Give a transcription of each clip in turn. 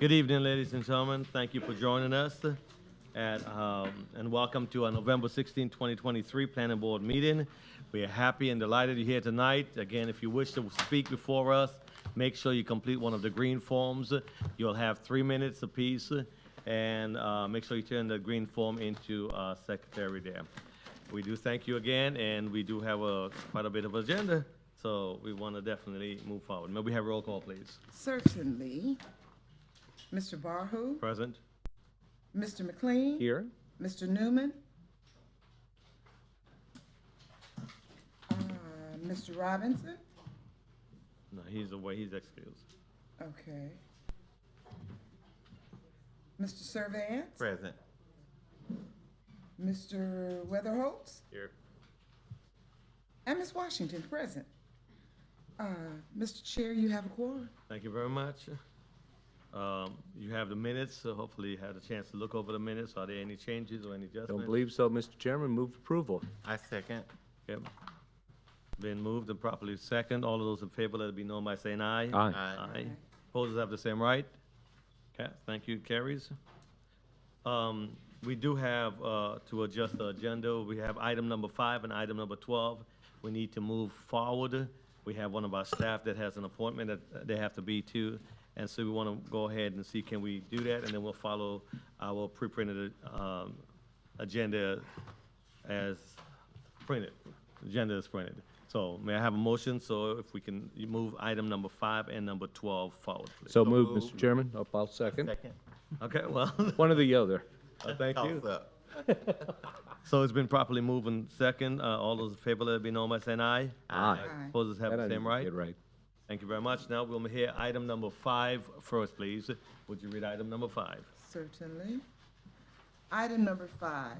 Good evening, ladies and gentlemen. Thank you for joining us and welcome to our November 16, 2023 Planning Board meeting. We are happy and delighted you're here tonight. Again, if you wish to speak before us, make sure you complete one of the green forms. You'll have 3 minutes apiece, and make sure you turn the green form into secretary there. We do thank you again, and we do have quite a bit of agenda, so we want to definitely move forward. May we have roll call, please? Certainly. Mr. Barhu, Present. Mr. McLean, Here. Mr. Newman, Mr. Robinson. No, he's away. He's excused. Okay. Mr. Servant, Present. Mr. Weatherholtz, Here. and Ms. Washington, present. Mr. Chair, you have a quorum. Thank you very much. You have the minutes, so hopefully you had a chance to look over the minutes. Are there any changes or any adjustments? Don't believe so, Mr. Chairman. Move approval. I second. Okay. Been moved and properly second. All of those in favor, let it be known by saying aye. Aye. Aye. Opposers have the same right. Okay, thank you, carries. We do have, to adjust the agenda, we have item number 5 and item number 12. We need to move forward. We have one of our staff that has an appointment that they have to be to, and so we want to go ahead and see, can we do that? And then we'll follow our pre-printed agenda as printed. Agenda is printed. So may I have a motion? So if we can move item number 5 and number 12 forward, please. So moved, Mr. Chairman. I'll second. Second. Okay, well, One or the other. thank you. Toss up. So it's been properly moved and second. All those in favor, let it be known by saying aye. Aye. Opposers have That the I same didn't right. get right. Thank you very much. Now we'll hear item number 5 first, please. Would you read item number 5? Certainly. Item number 5,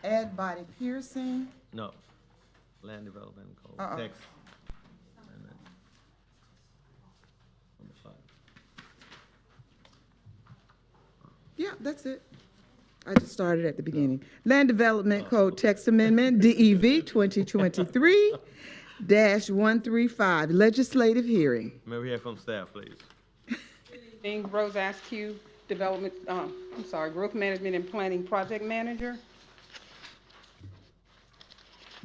add body piercing. No. Land Development Code. Uh-uh. Text. Amendment. Number 5. Yeah, that's it. I just started at the beginning. Land Development Code Text Amendment, DEV 2023-135, legislative hearing. May we hear from staff, please? Rose Askew, Growth Management and Planning Project Manager.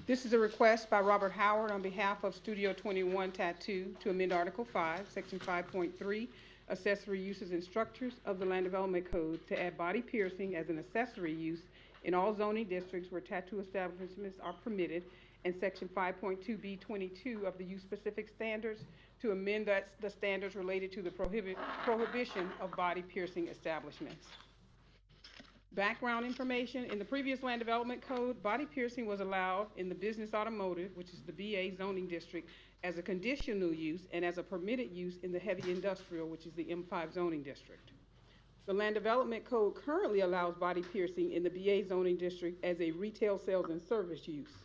This is a request by Robert Howard on behalf of Studio 21 Tattoo to amend Article 5, Section 5.3, accessory uses and structures of the Land Development Code to add body piercing as an accessory use in all zoning districts where tattoo establishments are permitted, and Section 5.2B22 of the use-specific standards to amend the standards related to the prohibition of body piercing establishments. Background information: in the previous Land Development Code, body piercing was allowed in the business automotive, which is the BA zoning district, as a conditional use and as a permitted use in the heavy industrial, which is the M5 zoning district. The Land Development Code currently allows body piercing in the BA zoning district as a retail sales and service use.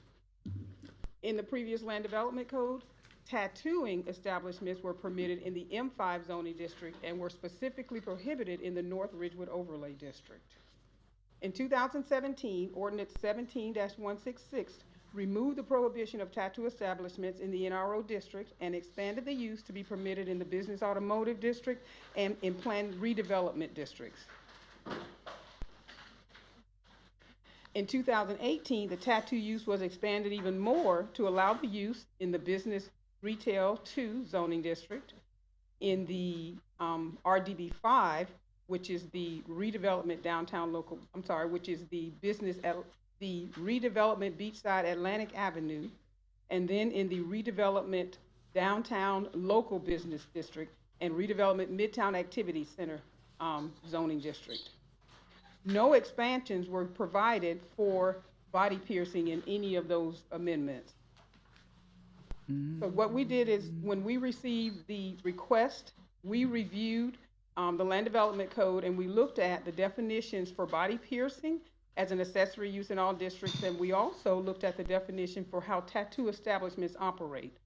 In the previous Land Development Code, tattooing establishments were permitted in the M5 zoning district and were specifically prohibited in the North Ridgewood Overlay District. In 2017, Ordinance 17-166 removed the prohibition of tattoo establishments in the NRO district and expanded the use to be permitted in the business automotive district and in planned redevelopment districts. In 2018, the tattoo use was expanded even more to allow the use in the business retail 2 zoning district, in the RDB 5, which is the redevelopment which is the the redevelopment beachside Atlantic Avenue, and then in the redevelopment downtown local business district and redevelopment Midtown Activity Center zoning district. No expansions were provided for body piercing in any of those amendments. So what we did is, when we received the request, we reviewed the Land Development Code, and we looked at the definitions for body piercing as an accessory use in all districts, and we also looked at the definition for how tattoo establishments operate.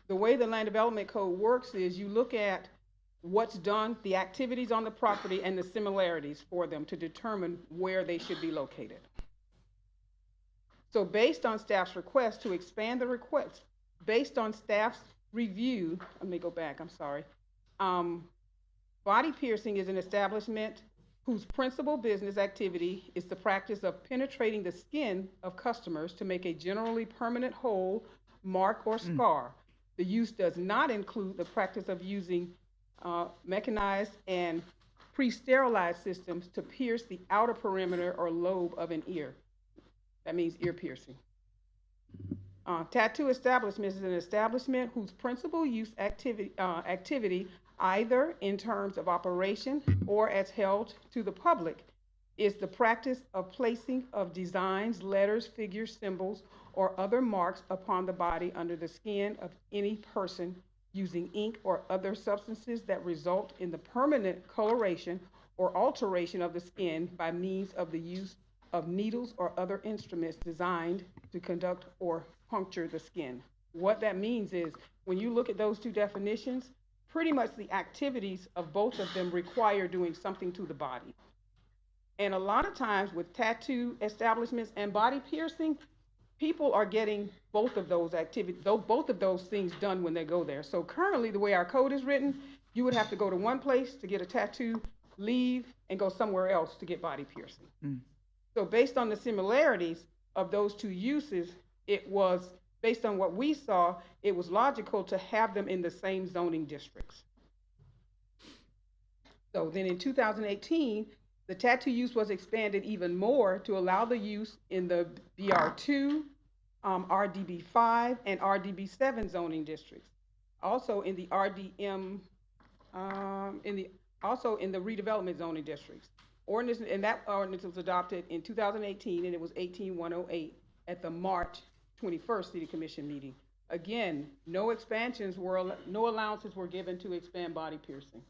The way the Land Development Code works is you look at what's done, the activities on the property, and the similarities for them to determine where they should be located. So based on staff's request to expand the request, based on staff's review, let me go back, I'm sorry. Body piercing is an establishment whose principal business activity is the practice of penetrating the skin of customers to make a generally permanent hole, mark, or scar. The use does not include the practice of using mechanized and pre-sterilized systems to pierce the outer perimeter or lobe of an ear. That means ear piercing. Tattoo establishment is an establishment whose principal use activity, either in terms of operation or as held to the public, is the practice of placing of designs, letters, figures, symbols, or other marks upon the body under the skin of any person using ink or other substances that result in the permanent coloration or alteration of the skin by means of the use of needles or other instruments designed to conduct or puncture the skin. What that means is when you look at those two definitions, pretty much the activities of both of them require doing something to the body. And a lot of times with tattoo establishments and body piercing, people are getting both of those activities, both of those things done when they go there. So currently, the way our code is written, you would have to go to one place to get a tattoo, leave, and go somewhere else to get body piercing. So based on the similarities of those two uses, it was, based on what we saw, it was logical to have them in the same zoning districts. So then in 2018, the tattoo use was expanded even more to allow the use in the BR2, RDB5, and RDB7 zoning districts. Also in the RDM, also in the redevelopment zoning districts. Ordinance, and that ordinance was adopted in 2018, and it was 18108 at the March 21st City Commission meeting. Again, no allowances were given to expand body piercing.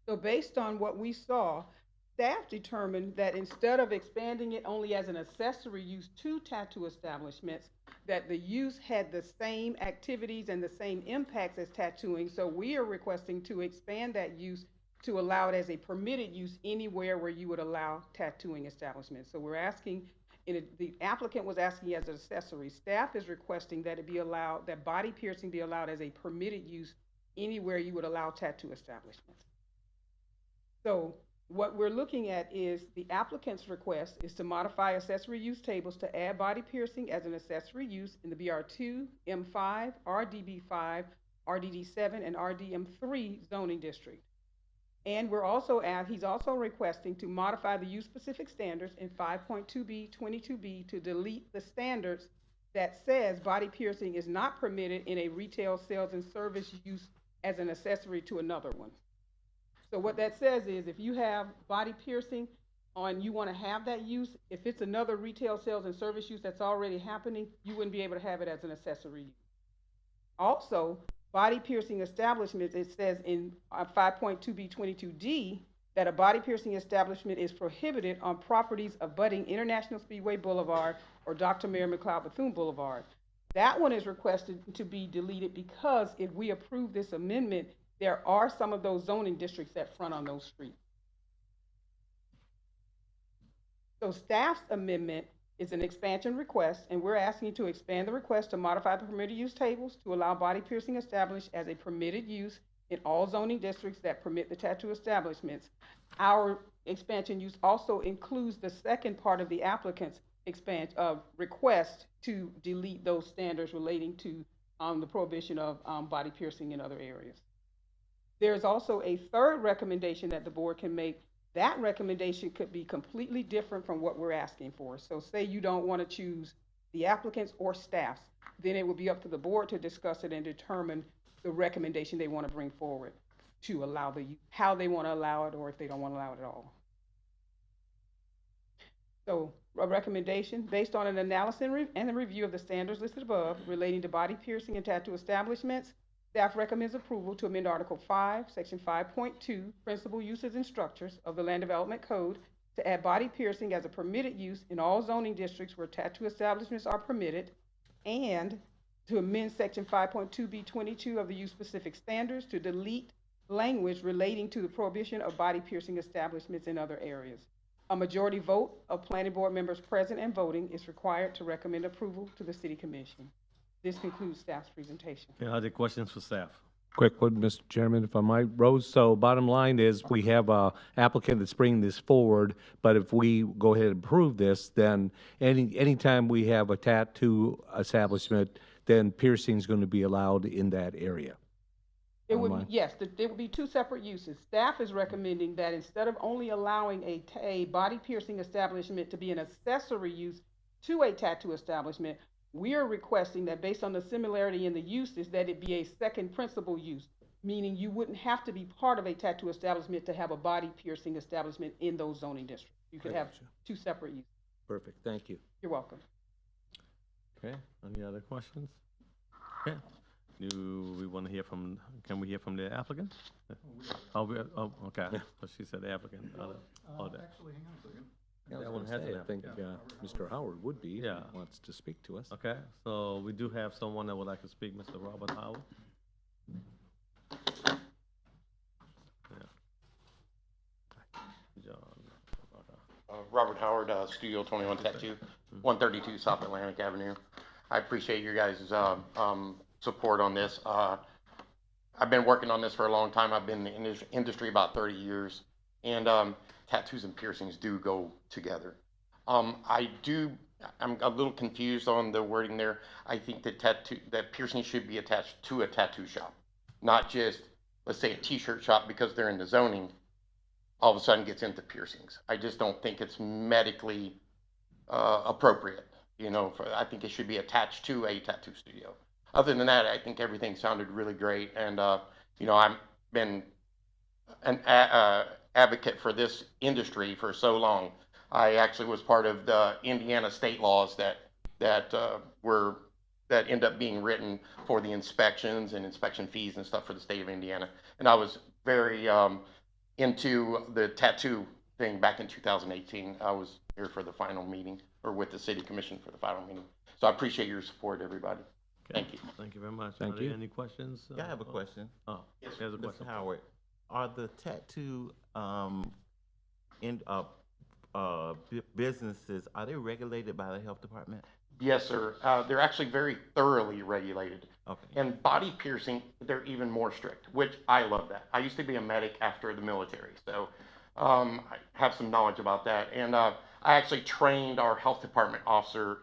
So based on what we saw, staff determined that instead of expanding it only as an accessory use to tattoo establishments, that the use had the same activities and the same impacts as tattooing. So we are requesting to expand that use to allow it as a permitted use anywhere where you would allow tattooing establishments. So we're asking, the applicant was asking as an accessory. Staff is requesting that it be allowed, that body piercing be allowed as a permitted use anywhere you would allow tattoo establishments. So what we're looking at is the applicant's request is to modify accessory use tables to add body piercing as an accessory use in the BR2, M5, RDB5, RDD7, and RDM3 zoning district. And he's also requesting to modify the use-specific standards in 5.2B, 22B to delete the standards that says body piercing is not permitted in a retail sales and service use as an accessory to another one. So what that says is if you have body piercing and you want to have that use, if it's another retail sales and service use that's already happening, you wouldn't be able to have it as an accessory use. Also, body piercing establishments, it says in 5.2B22D that a body piercing establishment is prohibited on properties abutting International Speedway Boulevard or Dr. Mary McLeod Bethune Boulevard. That one is requested to be deleted because if we approve this amendment, there are some of those zoning districts that front on those streets. So staff's amendment is an expansion request, and we're asking you to expand the request to modify the permitted use tables to allow body piercing established as a permitted use in all zoning districts that permit the tattoo establishments. Our expansion use also includes the second part of the applicant's request to delete those standards relating to the prohibition of body piercing in other areas. There's also a third recommendation that the board can make. That recommendation could be completely different from what we're asking for. So say you don't want to choose the applicants or staffs, then it would be up to the board to discuss it and determine the recommendation they want to bring forward to allow how they want to allow it or if they don't want to allow it at all. So a recommendation based on an analysis and a review of the standards listed above relating to body piercing and tattoo establishments, staff recommends approval to amend Article 5, Section 5.2, Principal Uses and Structures of the Land Development Code to add body piercing as a permitted use in all zoning districts where tattoo establishments are permitted, and to amend Section 5.2B22 of the use-specific standards to delete language relating to the prohibition of body piercing establishments in other areas. A majority vote of planning board members present and voting is required to recommend approval to the city commission. This concludes staff's presentation. Any other questions for staff? Quick one, Mr. Chairman, if I might. Rose, so bottom line is we have a applicant that's bringing this forward, but if we go ahead and approve this, then anytime we have a tattoo establishment, then piercing's going to be allowed in that area. It would, Online. yes, there would be two separate uses. Staff is recommending that instead of only allowing a body piercing establishment to be an accessory use to a tattoo establishment, we are requesting that based on the similarity in the uses, that it be a second principal use, meaning you wouldn't have to be part of a tattoo establishment to have a body piercing establishment in those zoning districts. You could have two separate uses. Perfect, thank you. You're welcome. Okay, any other questions? Okay, do we want to hear from, can we hear from the applicant? Oh, okay, so she said the applicant. Actually, hang on a second. Yeah, I That was one gonna has say, an I think Mr. Howard would be, if Yeah. he wants to speak to us. Okay, so we do have someone that would like to speak, Mr. Robert Howard. Yeah. John. Robert Howard, Studio 21 Tattoo, 132 South Atlantic Avenue. I appreciate your guys' support on this. I've been working on this for a long time. I've been in the industry about 30 years, and tattoos and piercings do go together. I'm a little confused on the wording there. I think that piercing should be attached to a tattoo shop, not just, let's say, a t-shirt shop because they're in the zoning, all of a sudden gets into piercings. I just don't think it's medically appropriate. You know, I think it should be attached to a tattoo studio. Other than that, I think everything sounded really great. And, you know, I've been an advocate for this industry for so long. I actually was part of the Indiana state laws that end up being written for the inspections and inspection fees and stuff for the state of Indiana. And I was very into the tattoo thing back in 2018. I was here for the final meeting, or with the city commission for the final meeting. So I appreciate your support, everybody. Okay, Thank you. Thank you very much. Thank Are there you. Any questions? Yeah, I have a question. Oh, Yes, there's a Mr. question. Howard, are the tattoo businesses, are they regulated by the health department? Yes, sir. They're actually very thoroughly regulated. Okay. And body piercing, they're even more strict, which I love that. I used to be a medic after the military, so I have some knowledge about that. And I actually trained our health department officer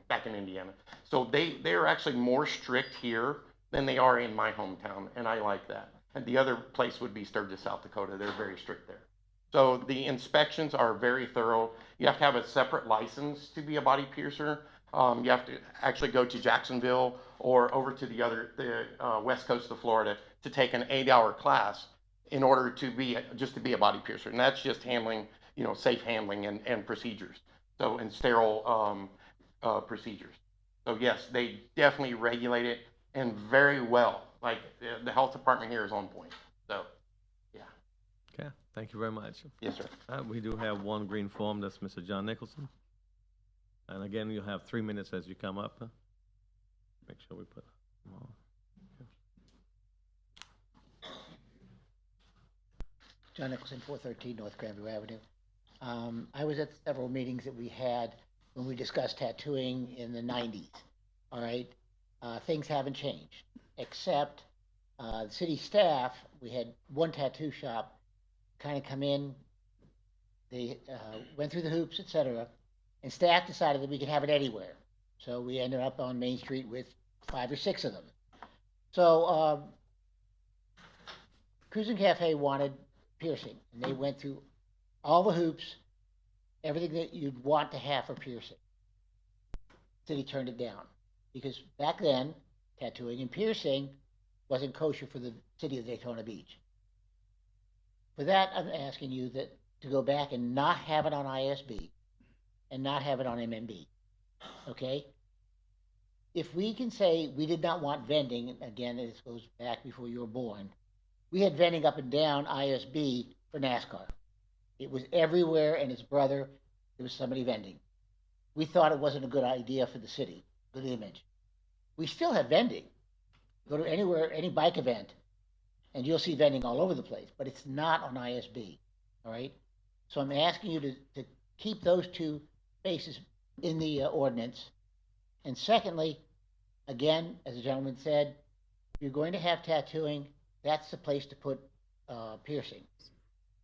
back in Indiana. So they're actually more strict here than they are in my hometown, and I like that. And the other place would be Sturgis, South Dakota. They're very strict there. So the inspections are very thorough. You have to have a separate license to be a body piercer. You have to actually go to Jacksonville or over to the west coast of Florida to take an 8-hour class in order to be a body piercer. And that's just handling, you know, safe handling and procedures. So, and sterile procedures. So yes, they definitely regulate it, and very well. Like the health department here is on point. So, yeah. Okay, thank you very much. Yes, sir. We do have one green form, that's Mr. John Nicholson. And again, you'll have 3 minutes as you come up. Make sure we put them on. John Nicholson, 413 North Granville Avenue. I was at several meetings that we had when we discussed tattooing in the 90s, all right? Things haven't changed, except the city staff, we had one tattoo shop kind of come in, they went through the hoops, et cetera, and staff decided that we could have it anywhere. So we ended up on Main Street with 5 or 6 of them. So Cruising Cafe wanted piercing, and they went through all the hoops, everything that you'd want to have for piercing. City turned it down because back then, tattooing and piercing wasn't kosher for the city of Daytona Beach. For that, I'm asking you to go back and not have it on ISB and not have it on MMB, okay? If we can say we did not want vending, and again, this goes back before you were born, we had vending up and down ISB for NASCAR. It was everywhere, and its brother, there was somebody vending. We thought it wasn't a good idea for the city, good image. We still have vending. Go to anywhere, any bike event, and you'll see vending all over the place, but it's not on ISB, all right? So I'm asking you to keep those two spaces in the ordinance. And secondly, again, as the gentleman said, if you're going to have tattooing, that's the place to put piercing.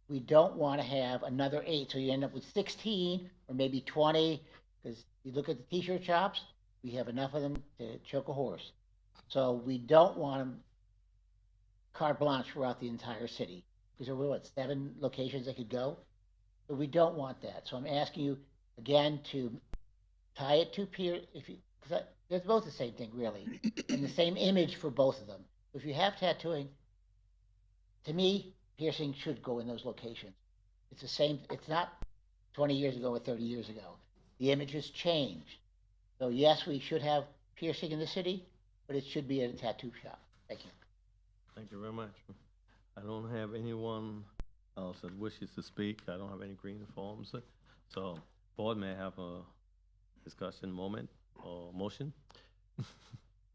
We don't want to have another 8, so you end up with 16 or maybe 20, because you look at the t-shirt shops, we have enough of them to choke a horse. So we don't want them carte blanche throughout the entire city, because there were, 7 locations they could go? But we don't want that. So I'm asking you, again, to tie it to because they're both the same thing, really, and the same image for both of them. If you have tattooing, to me, piercing should go in those locations. It's the same, it's not 20 years ago or 30 years ago. The image has changed. So yes, we should have piercing in the city, but it should be at a tattoo shop. Thank you. Thank you very much. I don't have anyone else that wishes to speak. I don't have any green forms. So, board may have a discussion moment or motion.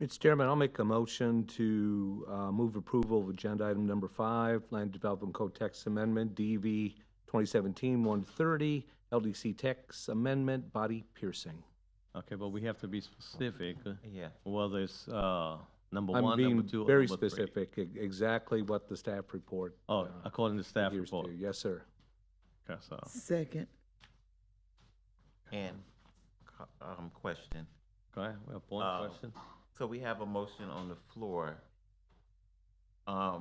Mr. Chairman, I'll make a motion to move approval of agenda item number 5, Land Development Code Text Amendment, DV 2017-130, LDC Text Amendment, Body Piercing. Okay, but we have to be specific, Yeah. whether it's number I'm one, being number 2, or very number 3. specific, exactly what the staff report. Oh, according to staff adheres to. report. Yes, sir. Okay, so, Second. And, question. go ahead, we have one question. So we have a motion on the floor. Are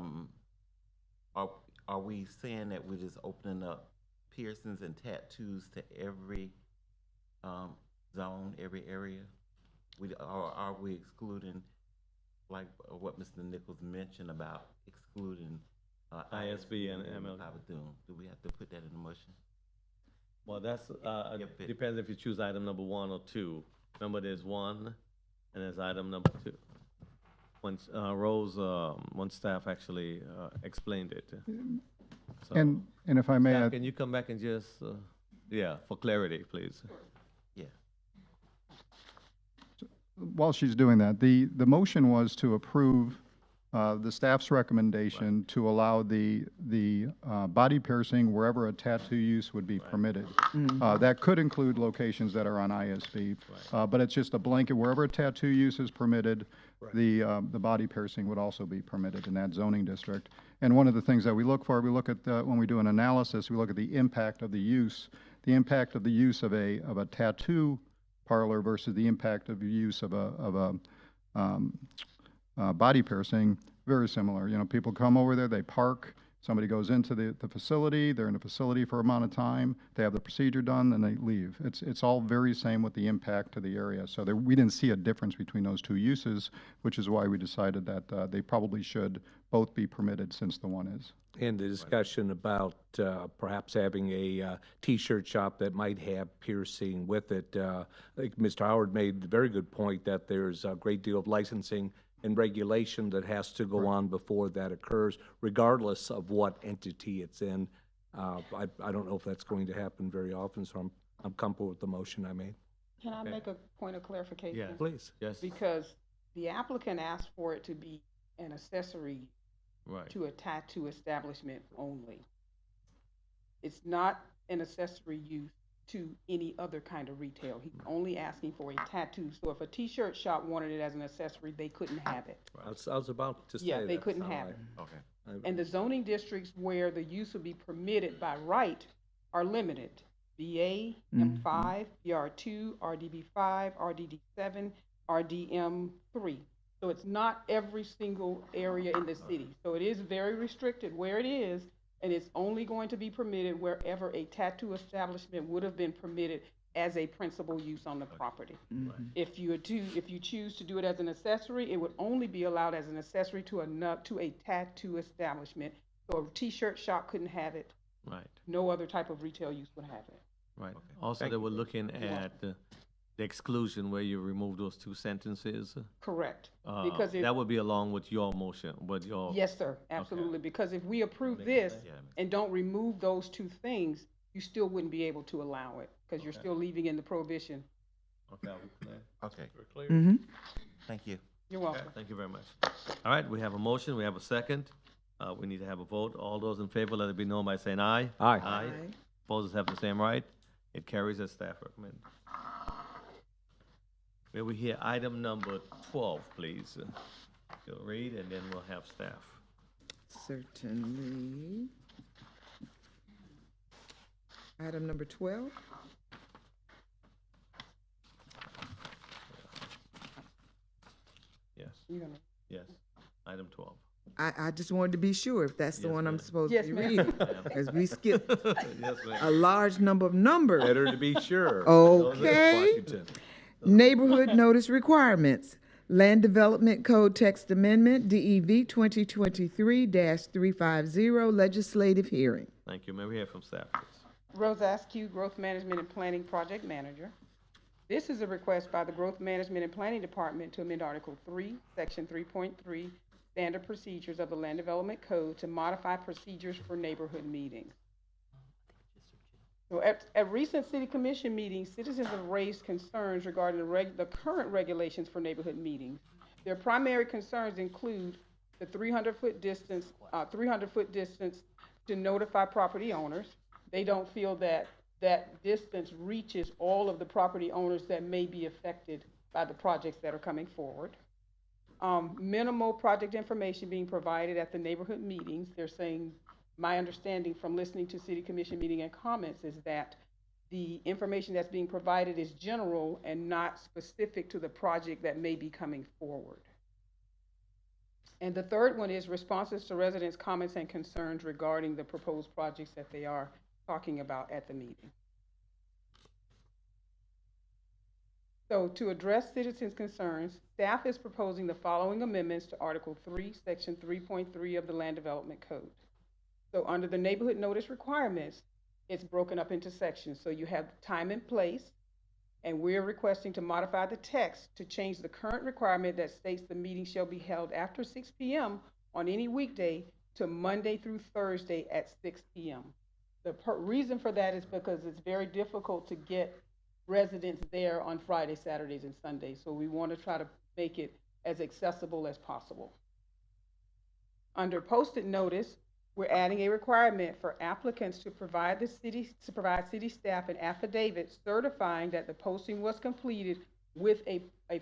we saying that we're just opening up piercings and tattoos to every zone, every area? Or are we excluding, like what Mr. Nichols mentioned about excluding ISB and ML. Do we have to put that in the motion? Well, that's, If it- depends if you choose item number 1 or 2. Remember, there's 1, and there's item number 2. Once, Rose, one staff actually explained it. So, And if I may staff, add, can you come back and just, yeah, for clarity, please? Yeah. while she's doing that, the motion was to approve the staff's recommendation to allow the body piercing wherever a tattoo use would be permitted. That could include locations that are on ISB, but it's just a blanket, wherever a tattoo use is permitted, the body piercing would also be permitted in that zoning district. And one of the things that we look for, we look at, when we do an analysis, we look at the impact of the use of a tattoo parlor versus the impact of the use of a body piercing, very similar. You know, people come over there, they park, somebody goes into the facility, they're in the facility for an amount of time, they have the procedure done, then they leave. It's all very same with the impact to the area. So we didn't see a difference between those two uses, which is why we decided that they probably should both be permitted since the one is. And the discussion about perhaps having a T-shirt shop that might have piercing with it. I think Mr. Howard made a very good point that there's a great deal of licensing and regulation that has to go on before that occurs, regardless of what entity it's in. I don't know if that's going to happen very often, so I'm comfortable with the motion I made. Can I make a point of clarification? Yeah. Please. Yes, Because the applicant asked for it to be an accessory right. to a tattoo establishment only. It's not an accessory use to any other kind of retail. He's only asking for a tattoo. So if a t-shirt shop wanted it as an accessory, they couldn't have it. I was about to say Yeah, they that, couldn't so have it. Okay. And the zoning districts where the use would be permitted by right are limited. BA, M5, BR2, RDB5, RDD7, RDM3. So it's not every single area in the city. So it is very restricted where it is, and it's only going to be permitted wherever a tattoo establishment would have been permitted as a principal use on the property. If you choose to do it as an accessory, it would only be allowed as an accessory to a tattoo establishment. So a t-shirt shop couldn't have it. Right, No other type of retail use would have it. right. Also, they were looking at the exclusion where you remove those 2 sentences. Correct. Because That would be along with your motion, with your. yes, sir, absolutely. Because if we approve this Yeah. and don't remove those 2 things, you still wouldn't be able to allow it because you're still leaving in the prohibition. Okay, are we clear? Okay. We're clear? Mm-hmm. Thank you. You're Okay, welcome. thank you very much. All right, we have a motion, we have a second. We need to have a vote. All those in favor, let it be known by saying aye. Aye. Aye. Opposers have the same right. It carries as staff recommend. May we hear item number 12, please? You'll read, and then we'll have staff. Certainly. Item number 12. Yes, You gonna- yes. Item 12. I just wanted to be sure if that's the Yes, one I'm ma'am. supposed Yes, to be ma'am. reading, as we skipped Yes, a ma'am. large number of numbers. Better to be sure. Okay. Washington. Neighborhood notice requirements. Land Development Code Text Amendment, DEV 2023-350, legislative hearing. Thank you. May we hear from staff, please? Rose Askew, Growth Management and Planning Project Manager. This is a request by the Growth Management and Planning Department to amend Article 3, Section 3.3, Standard Procedures of the Land Development Code to modify procedures for neighborhood meetings. So at recent city commission meetings, citizens have raised concerns regarding the current regulations for neighborhood meetings. Their primary concerns include the 300-foot distance to notify property owners. They don't feel that that distance reaches all of the property owners that may be affected by the projects that are coming forward. Minimal project information being provided at the neighborhood meetings. They're saying, my understanding from listening to city commission meeting and comments is that the information that's being provided is general and not specific to the project that may be coming forward. And the third one is responses to residents' comments and concerns regarding the proposed projects that they are talking about at the meeting. So to address citizens' concerns, staff is proposing the following amendments to Article 3, Section 3.3 of the Land Development Code. So under the neighborhood notice requirements, it's broken up into sections. So you have time and place, and we're requesting to modify the text to change the current requirement that states the meeting shall be held after 6 p.m. on any weekday to Monday through Thursday at 6 p.m. The reason for that is because it's very difficult to get residents there on Fridays, Saturdays, and Sundays. So we want to try to make it as accessible as possible. Under posted notice, we're adding a requirement for applicants to provide city staff an affidavit certifying that the posting was completed with a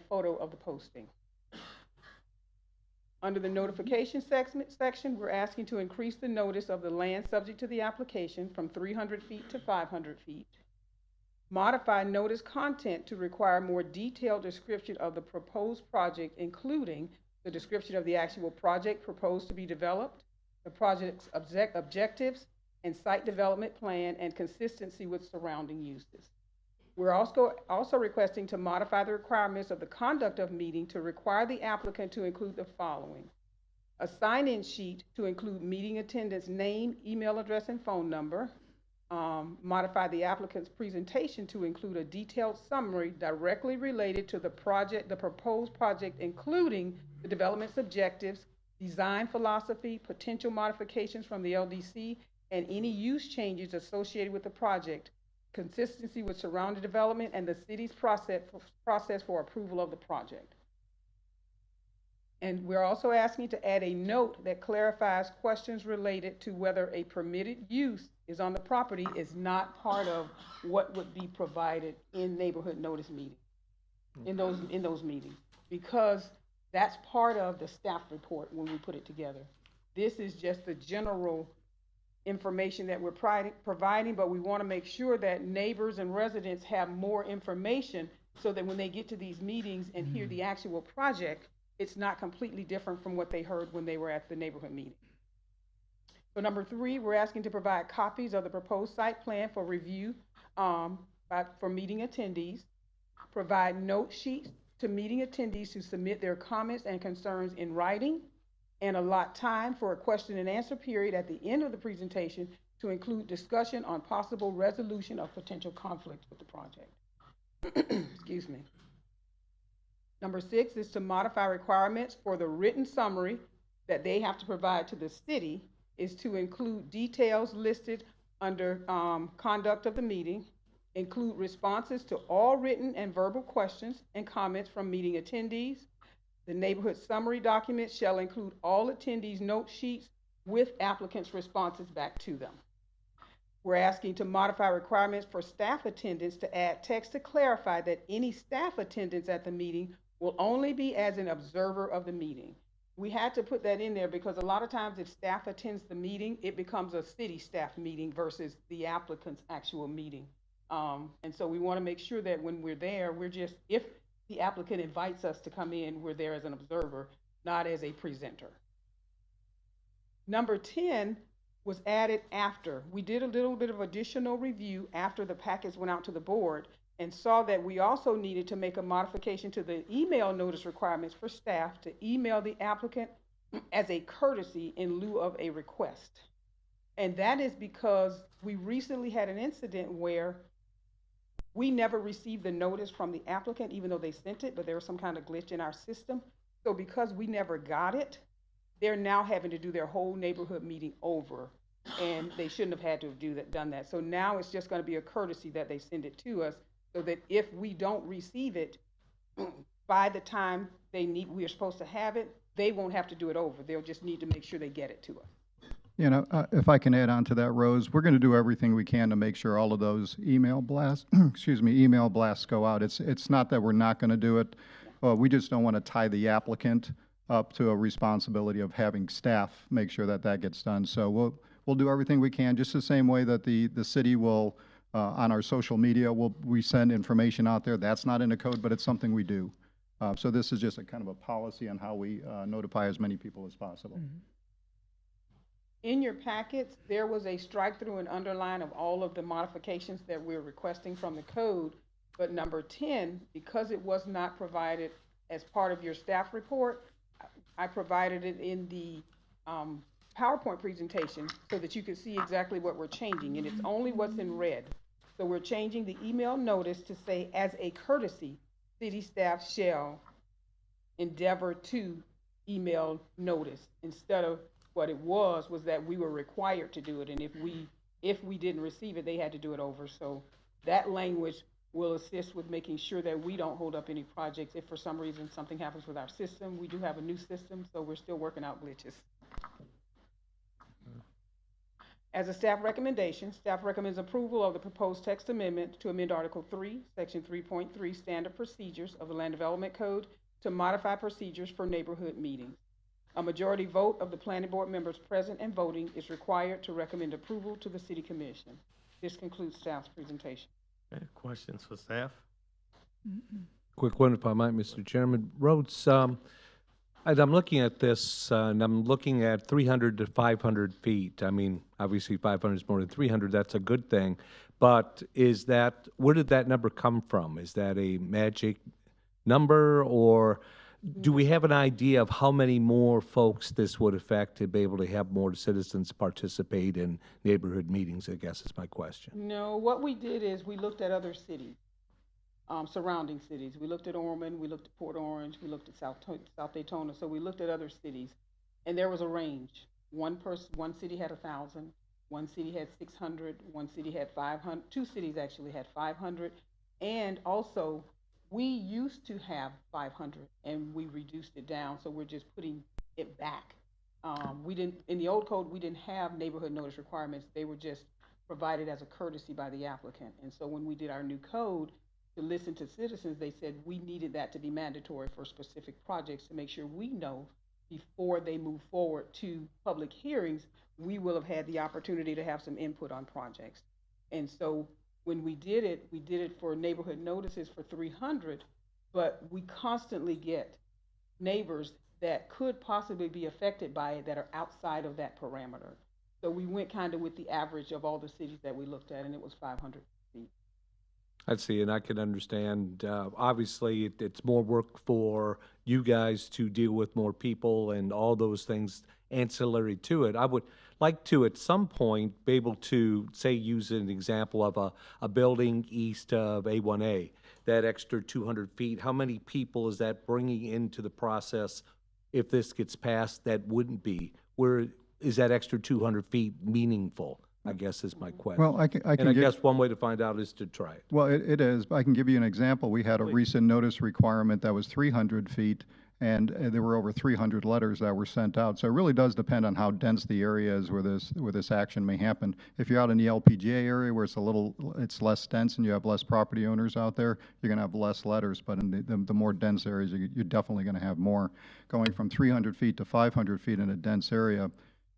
photo of the posting. Under the notification section, we're asking to increase the notice of the land subject to the application from 300 feet to 500 feet. Modify notice content to require more detailed description of the proposed project, including the description of the actual project proposed to be developed, the project's objectives, and site development plan, and consistency with surrounding uses. We're also requesting to modify the requirements of the conduct of meeting to require the applicant to include the following: a sign-in sheet to include meeting attendants' name, email address, and phone number. Modify the applicant's presentation to include a detailed summary directly related to the proposed project, including the development's objectives, design philosophy, potential modifications from the LDC, and any use changes associated with the project, consistency with surrounding development, and the city's process for approval of the project. And we're also asking to add a note that clarifies questions related to whether a permitted use is on the property is not part of what would be provided in neighborhood notice meetings, in those meetings, because that's part of the staff report when we put it together. This is just the general information that we're providing, but we want to make sure that neighbors and residents have more information so that when they get to these meetings and hear the actual project, it's not completely different from what they heard when they were at the neighborhood meeting. So number 3, we're asking to provide copies of the proposed site plan for review for meeting attendees, provide note sheets to meeting attendees to submit their comments and concerns in writing, and allot time for a question and answer period at the end of the presentation to include discussion on possible resolution of potential conflict with the project. Excuse me. Number 6 is to modify requirements for the written summary that they have to provide to the city is to include details listed under conduct of the meeting, include responses to all written and verbal questions and comments from meeting attendees. The neighborhood summary document shall include all attendees' note sheets with applicants' responses back to them. We're asking to modify requirements for staff attendance to add text to clarify that any staff attendance at the meeting will only be as an observer of the meeting. We had to put that in there because a lot of times if staff attends the meeting, it becomes a city staff meeting versus the applicant's actual meeting. And so we want to make sure that when we're there, we're just, if the applicant invites us to come in, we're there as an observer, not as a presenter. Number 10 was added after. We did a little bit of additional review after the packets went out to the board and saw that we also needed to make a modification to the email notice requirements for staff to email the applicant as a courtesy in lieu of a request. And that is because we recently had an incident where we never received the notice from the applicant, even though they sent it, but there was some kind of glitch in our system. So because we never got it, they're now having to do their whole neighborhood meeting over, and they shouldn't have had to have done that. So now it's just going to be a courtesy that they send it to us, so that if we don't receive it by the time we are supposed to have it, they won't have to do it over. They'll just need to make sure they get it to us. You know, if I can add on to that, Rose, we're going to do everything we can to make sure all of those email blasts, email blasts go out. It's not that we're not going to do it. We just don't want to tie the applicant up to a responsibility of having staff make sure that that gets done. So we'll do everything we can, just the same way that the city will, on our social media, we send information out there. That's not in the code, but it's something we do. So this is just a kind of a policy on how we notify as many people as possible. Mm-hmm. In your packets, there was a strike through and underline of all of the modifications that we're requesting from the code. But number 10, because it was not provided as part of your staff report, I provided it in the PowerPoint presentation so that you could see exactly what we're changing. And it's only what's in red. So we're changing the email notice to say, as a courtesy, city staff shall endeavor to email notice, instead of what it was that we were required to do it, and if we didn't receive it, they had to do it over. So that language will assist with making sure that we don't hold up any projects if for some reason something happens with our system. We do have a new system, so we're still working out glitches. As a staff recommendation, staff recommends approval of the proposed text amendment to amend Article 3, Section 3.3, Standard Procedures of the Land Development Code to modify procedures for neighborhood meetings. A majority vote of the planning board members present and voting is required to recommend approval to the City Commission. This concludes staff's presentation. Okay, questions for staff? Quick one, if I might, Mr. Chairman. Rhodes, as I'm looking at this, and I'm looking at 300 to 500 feet. I mean, obviously 500 is more than 300. That's a good thing. But where did that number come from? Is that a magic number, or do we have an idea of how many more folks this would affect to be able to have more citizens participate in neighborhood meetings, I guess is my question. No, what we did is we looked at other cities, surrounding cities. We looked at Ormond, we looked at Port Orange, we looked at South Daytona. So we looked at other cities, and there was a range. One city had 1,000, one city had 600, one city had 500, two cities actually had 500, and also we used to have 500 and we reduced it down, so we're just putting it back. In the old code, we didn't have neighborhood notice requirements. They were just provided as a courtesy by the applicant. And so when we did our new code to listen to citizens, they said we needed that to be mandatory for specific projects to make sure we know before they move forward to public hearings, we will have had the opportunity to have some input on projects. And so when we did it for neighborhood notices for 300, but we constantly get neighbors that could possibly be affected by it that are outside of that parameter. So we went kind of with the average of all the cities that we looked at, and it was 500 feet. I see, and I can understand, obviously, it's more work for you guys to deal with more people and all those things ancillary to it. I would like to, at some point, be able to, say, use an example of a building east of A1A, that extra 200 feet. How many people is that bringing into the process if this gets passed that wouldn't be? Where is that extra 200 feet meaningful, I guess is my question. Well, I can And I give, guess one way to find out is to try it. well, it is. I can give you an example. We had a Please. recent notice requirement that was 300 feet, And there were over 300 letters that were sent out. So it really does depend on how dense the area is where this action may happen. If you're out in the LPGA area where it's less dense and you have less property owners out there, you're going to have less letters. But in the more dense areas, you're definitely going to have more. Going from 300 feet to 500 feet in a dense area,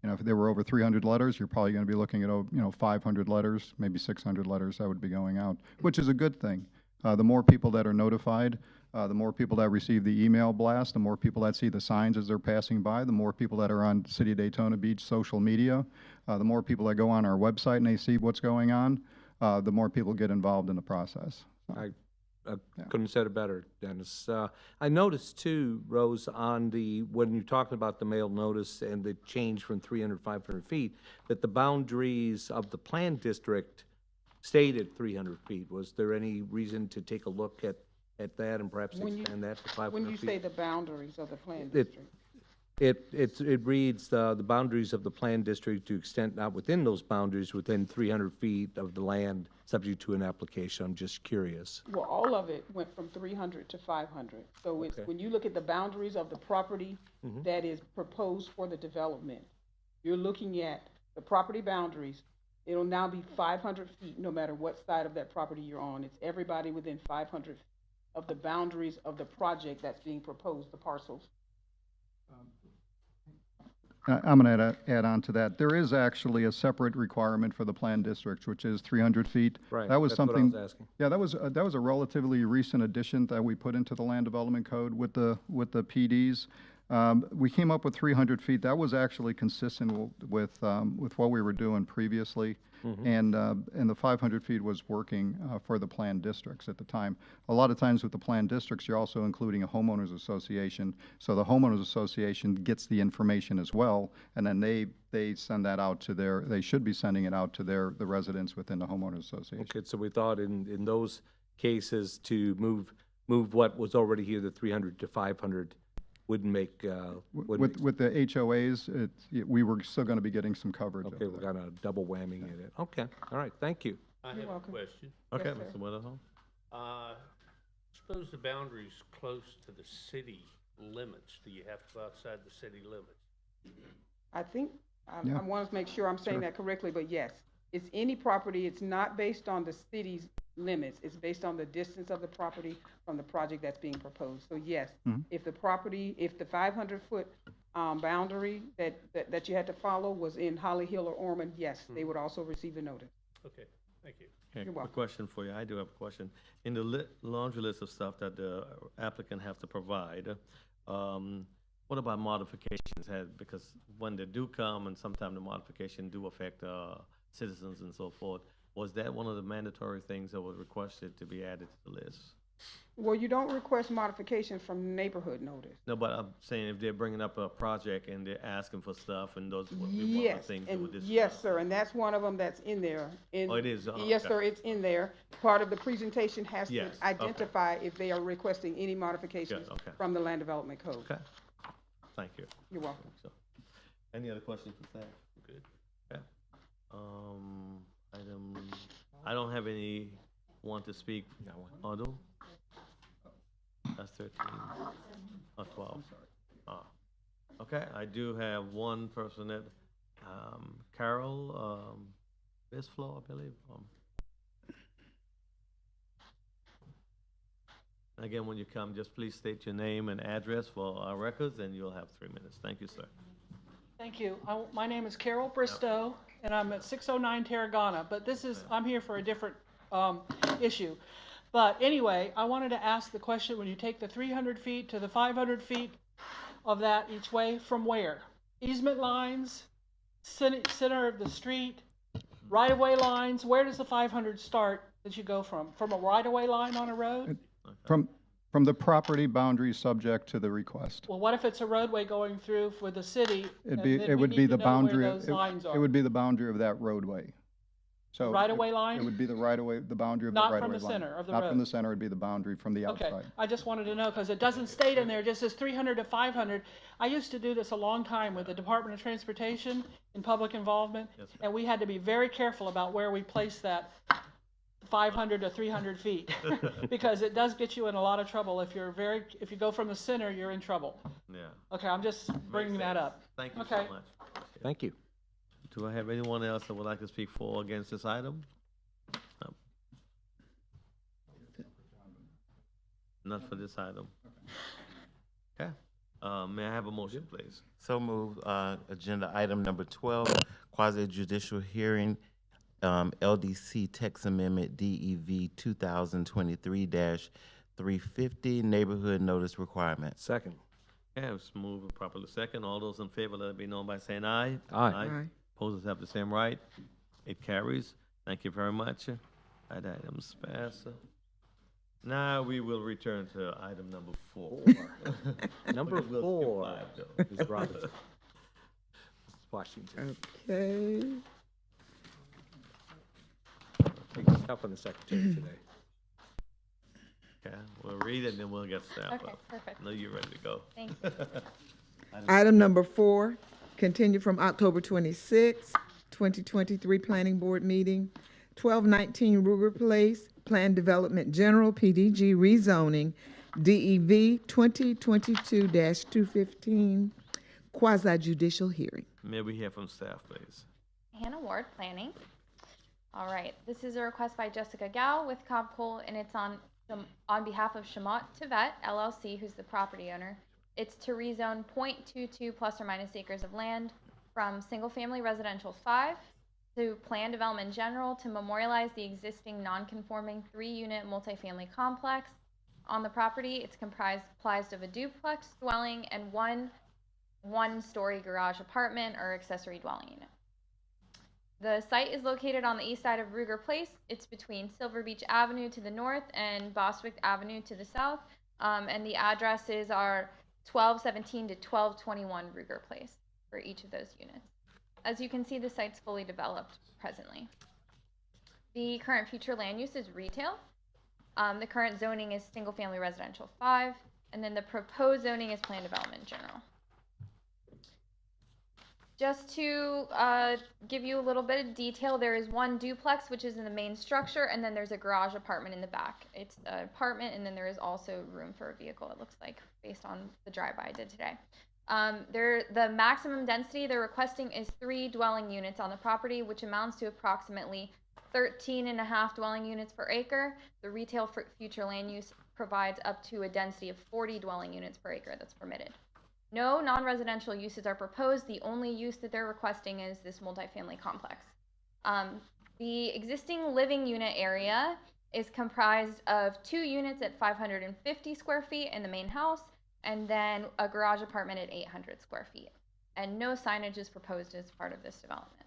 if there were over 300 letters, you're probably going to be looking at 500 letters, maybe 600 letters that would be going out, which is a good thing. The more people that are notified, the more people that receive the email blast, the more people that see the signs as they're passing by, the more people that are on City of Daytona Beach social media, the more people that go on our website and they see what's going on, the more people get involved in the process. I couldn't have said it better, Dennis. I noticed too, Rose, when you're talking about the mail notice and the change from 300, 500 feet, that the boundaries of the planned district stayed at 300 feet. Was there any reason to take a look at that and perhaps expand that to 500 feet? When you say the boundaries of the planned district? It reads the boundaries of the planned district to extend not within those boundaries within 300 feet of the land subject to an application. I'm just curious. Well, all of it went from 300 to 500. So it's, Okay. when you look at the boundaries of the property that is proposed for the development, you're looking at the property boundaries. It'll now be 500 feet, no matter what side of that property you're on. It's everybody within 500 of the boundaries of the project that's being proposed, the parcels. I'm going to add on to that. There is actually a separate requirement for the planned districts, which is 300 feet. Right, That was that's what I something. was asking. Yeah, that was a relatively recent addition that we put into the land development code with the PDs. We came up with 300 feet. That was actually consistent with what we were doing previously. And the 500 feet was working for the planned districts at the time. A lot of times with the planned districts, you're also including a homeowners association. So the homeowners association gets the information as well, and then they send that out to they should be sending it out to the residents within the homeowners association. Okay, so we thought in those cases to move what was already here, the 300 to 500, wouldn't make, With the HOAs, we were still going to be getting some coverage okay, over we're there. kind of double whamming it. Okay, all right, thank you. I You're have a welcome. question. Okay, Yes, sir. Mr. Weatherhall? Suppose the boundary's close to the city limits. Do you have to go outside the city limits? I think, Yeah. I want to make sure I'm saying Sure. that correctly, but yes. It's any property, it's not based on the city's limits, it's based on the distance of the property from the project that's being proposed. So yes, if the 500-foot boundary that you had to follow was in Holly Hill or Ormond, yes, they would also receive a notice. Okay, thank you. Okay, You're quick welcome. question for you. I do have a question. In the laundry list of stuff that the applicant have to provide, what about modifications? Because when they do come, and sometimes the modification do affect citizens and so forth, was that one of the mandatory things that was requested to be added to the list? Well, you don't request modifications from neighborhood notice. No, but I'm saying if they're bringing up a project and they're asking for stuff, and those would be one of the Yes, things that and would discuss. yes, sir, and that's one of them that's in there. Oh, it is? Yes, Okay. sir, it's in there. Part of the presentation has to Yes, okay. identify if they are requesting any modifications okay. from the land development code. Okay, thank you. You're welcome. So, any other questions for staff? Good. Okay. I don't have any want to speak. Auto? That's 13. Oh, 12. Okay, I do have one person that, Carol, Bisflow, I believe. Again, when you come, just please state your name and address for our records, and you'll have 3 minutes. Thank you, sir. Thank you. My name is Carol Bristow, and I'm at 609 Tarragona, but I'm here for a different issue. But anyway, I wanted to ask the question, when you take the 300 feet to the 500 feet of that each way, from where? Easement lines, center of the street, right-of-way lines, where does the 500 start that you go from? From a right-of-way line on a road? From the property boundary subject to the request. Well, what if it's a roadway going through for the city? It would be the boundary. Those lines are. It would be the boundary of that roadway. So Right-of-way line? It would be the right-of-way, the boundary of the Not right-of-way from line. the center of the Not from road. the center, it'd be the boundary from the Okay, outside. I just wanted to know, because it doesn't state in there, it just says 300 to 500. I used to do this a long time with the Department of Transportation in public involvement, Yes, ma'am. and we had to be very careful about where we placed that 500 to 300 feet. Because it does get you in a lot of trouble. If you go from the center, you're in trouble. Yeah. Okay, I'm just bringing that up. Thank you Okay. so much. Thank you. Do I have anyone else that would like to speak for or against this item? No. Not for this item. Okay. May I have a motion, please? So move, agenda item number 12, quasi judicial hearing, LDC text amendment DEV 2023-350, neighborhood notice requirements. Second. Okay, it's moved and properly second. All those in favor, let it be known by saying aye. Aye. Aye. Opposers have the same right. It carries. Thank you very much. That item's passed. Now we will return to item number 4. Number We'll skip 4 5, though. is Robinson. Washington. Okay. Take it tough on the secretary today. Okay, we'll read it and then we'll get staff Okay, up. perfect. I know you're ready to go. Thank you. Item number 4, continue from October 26, 2023 Planning Board meeting, 1219 Ruger Place, Plan Development General, PDG rezoning, DEV 2022-215, quasi judicial hearing. May we hear from staff, please? Hannah Ward, Planning. All right, this is a request by Jessica Gao with Cobb Cole, and it's on behalf of Shamat Tevet, LLC, who's the property owner. It's to rezone .22 plus or minus acres of land from single-family residential 5 to Plan Development General to memorialize the existing non-conforming 3-unit multifamily complex. On the property, it's comprised of a duplex dwelling and one-story garage apartment or accessory dwelling unit. The site is located on the east side of Ruger Place. It's between Silver Beach Avenue to the north and Bostwick Avenue to the south. And the addresses are 1217 to 1221 Ruger Place for each of those units. As you can see, the site's fully developed presently. The current future land use is retail. The current zoning is single-family residential 5, and then the proposed zoning is Plan Development General. Just to give you a little bit of detail, there is one duplex, which is in the main structure, and then there's a garage apartment in the back. It's an apartment, and then there is also room for a vehicle, it looks like, based on the drive-by I did today. The maximum density they're requesting is 3 dwelling units on the property, which amounts to approximately 13.5 dwelling units per acre. The retail for future land use provides up to a density of 40 dwelling units per acre that's permitted. No non-residential uses are proposed. The only use that they're requesting is this multifamily complex. The existing living unit area is comprised of 2 units at 550 square feet in the main house, and then a garage apartment at 800 square feet. And no signage is proposed as part of this development.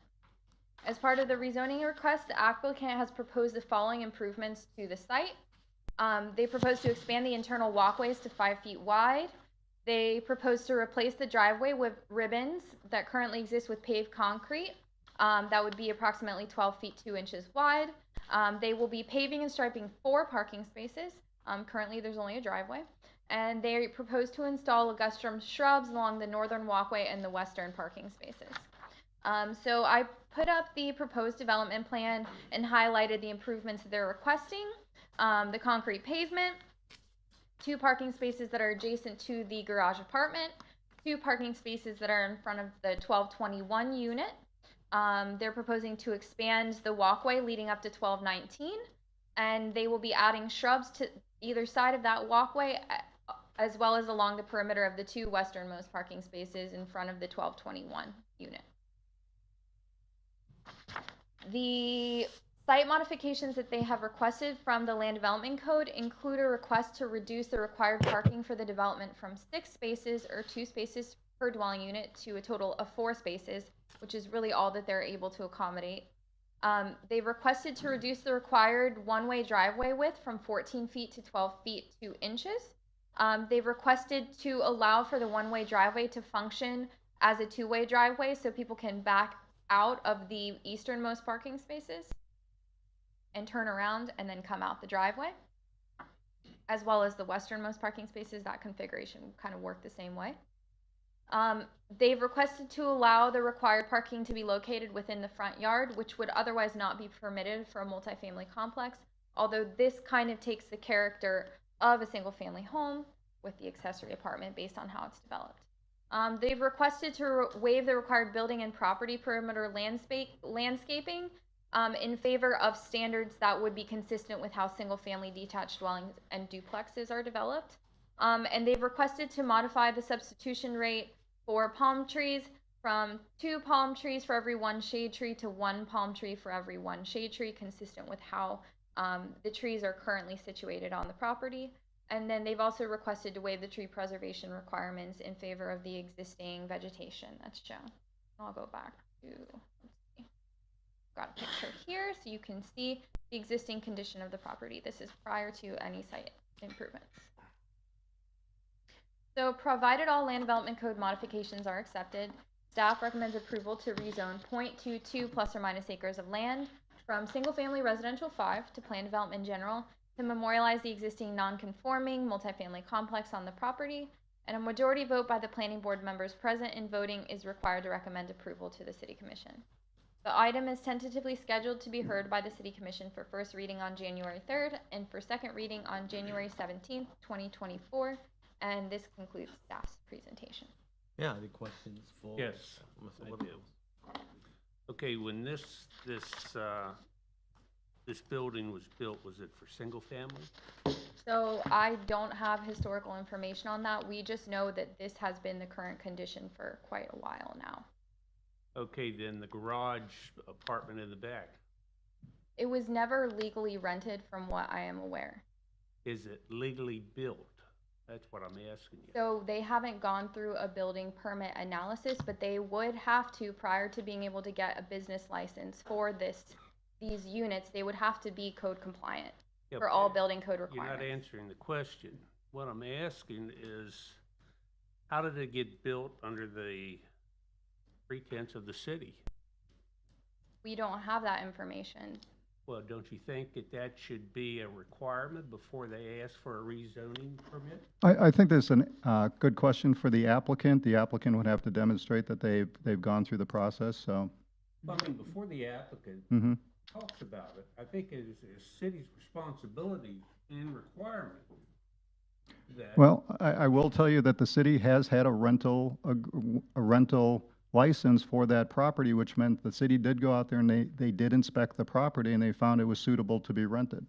As part of the rezoning request, the applicant has proposed the following improvements to the site. They propose to expand the internal walkways to 5 feet wide. They propose to replace the driveway with ribbons that currently exist with paved concrete. That would be approximately 12 feet 2 inches wide. They will be paving and striping 4 parking spaces. Currently, there's only a driveway. And they propose to install ligustrum shrubs along the northern walkway and the western parking spaces. So I put up the proposed development plan and highlighted the improvements that they're requesting. The concrete pavement, 2 parking spaces that are adjacent to the garage apartment, 2 parking spaces that are in front of the 1221 unit. They're proposing to expand the walkway leading up to 1219, and they will be adding shrubs to either side of that walkway, as well as along the perimeter of the 2 westernmost parking spaces in front of the 1221 unit. The site modifications that they have requested from the Land Development Code include a request to reduce the required parking for the development from 6 spaces or 2 spaces per dwelling unit to a total of 4 spaces, which is really all that they're able to accommodate. They've requested to reduce the required one-way driveway width from 14 feet to 12 feet 2 inches. They've requested to allow for the one-way driveway to function as a 2-way driveway so people can back out of the easternmost parking spaces and turn around and then come out the driveway, as well as the westernmost parking spaces. That configuration will kind of work the same way. They've requested to allow the required parking to be located within the front yard, which would otherwise not be permitted for a multifamily complex. although this kind of takes the character of a single-family home with the accessory apartment based on how it's developed. They've requested to waive the required building and property perimeter landscaping in favor of standards that would be consistent with how single-family detached dwellings and duplexes are developed. And they've requested to modify the substitution rate for palm trees from 2 palm trees for every 1 shade tree to 1 palm tree for every 1 shade tree, consistent with how the trees are currently situated on the property. And then they've also requested to waive the tree preservation requirements in favor of the existing vegetation that's shown. I'll go back to, let's see, got a picture here so you can see the existing condition of the property. This is prior to any site improvements. So provided all land development code modifications are accepted, staff recommends approval to rezone 0.22 plus or minus acres of land from single-family residential 5 to planned development general to memorialize the existing non-conforming multifamily complex on the property, and a majority vote by the planning board members present in voting is required to recommend approval to the City Commission. The item is tentatively scheduled to be heard by the City Commission for first reading on January 3rd and for second reading on January 17th, 2024, and this concludes staff's presentation. Yeah, any questions for? Yes, Mr. I Williams? do. Okay, when this building was built, was it for single family? So I don't have historical information on that. We just know that this has been the current condition for quite a while now. Okay, then the garage apartment in the back, It was never legally rented from what I am aware. is it legally built? That's what I'm asking you. So they haven't gone through a building permit analysis, but they would have to, prior to being able to get a business license for these units, they would have to be code compliant Yeah, for but all building code You're not requirements. answering the question. What I'm asking is, how did it get built under the pretense of the city? We don't have that information. Well, don't you think that should be a requirement before they ask for a rezoning permit? I think there's a good question for the applicant. The applicant would have to demonstrate that they've gone through the process, so. Well, I mean, before the applicant Mhm. talks about it, I think it is a city's responsibility and requirement that. Well, I will tell you that the city has had a rental license for that property, which meant the city did go out there and they did inspect the property and they found it was suitable to be rented.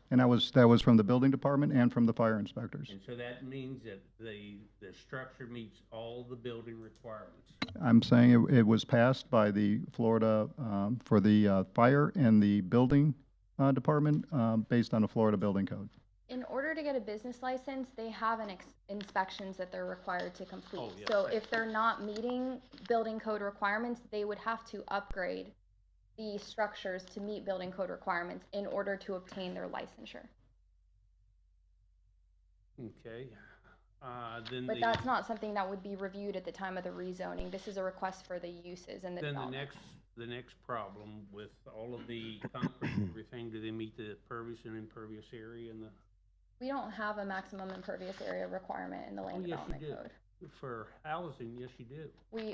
And that was from the building department and from the fire inspectors. And so that means that the structure meets all the building requirements. I'm saying it was passed by the Florida, for the fire and the building department, based on the Florida building code. In order to get a business license, they have inspections that they're required to complete. Oh, yes. So if they're not meeting building code requirements, they would have to upgrade the structures to meet building code requirements in order to obtain their licensure. Okay, then But that's not something that would be reviewed at the time of the rezoning. This is a request for the uses and the then development. the next problem with all of the concrete and everything, do they meet the pervious and impervious area and the? We don't have a maximum impervious area requirement in the land Oh, yes, you development do. code. For housing, yes, you do.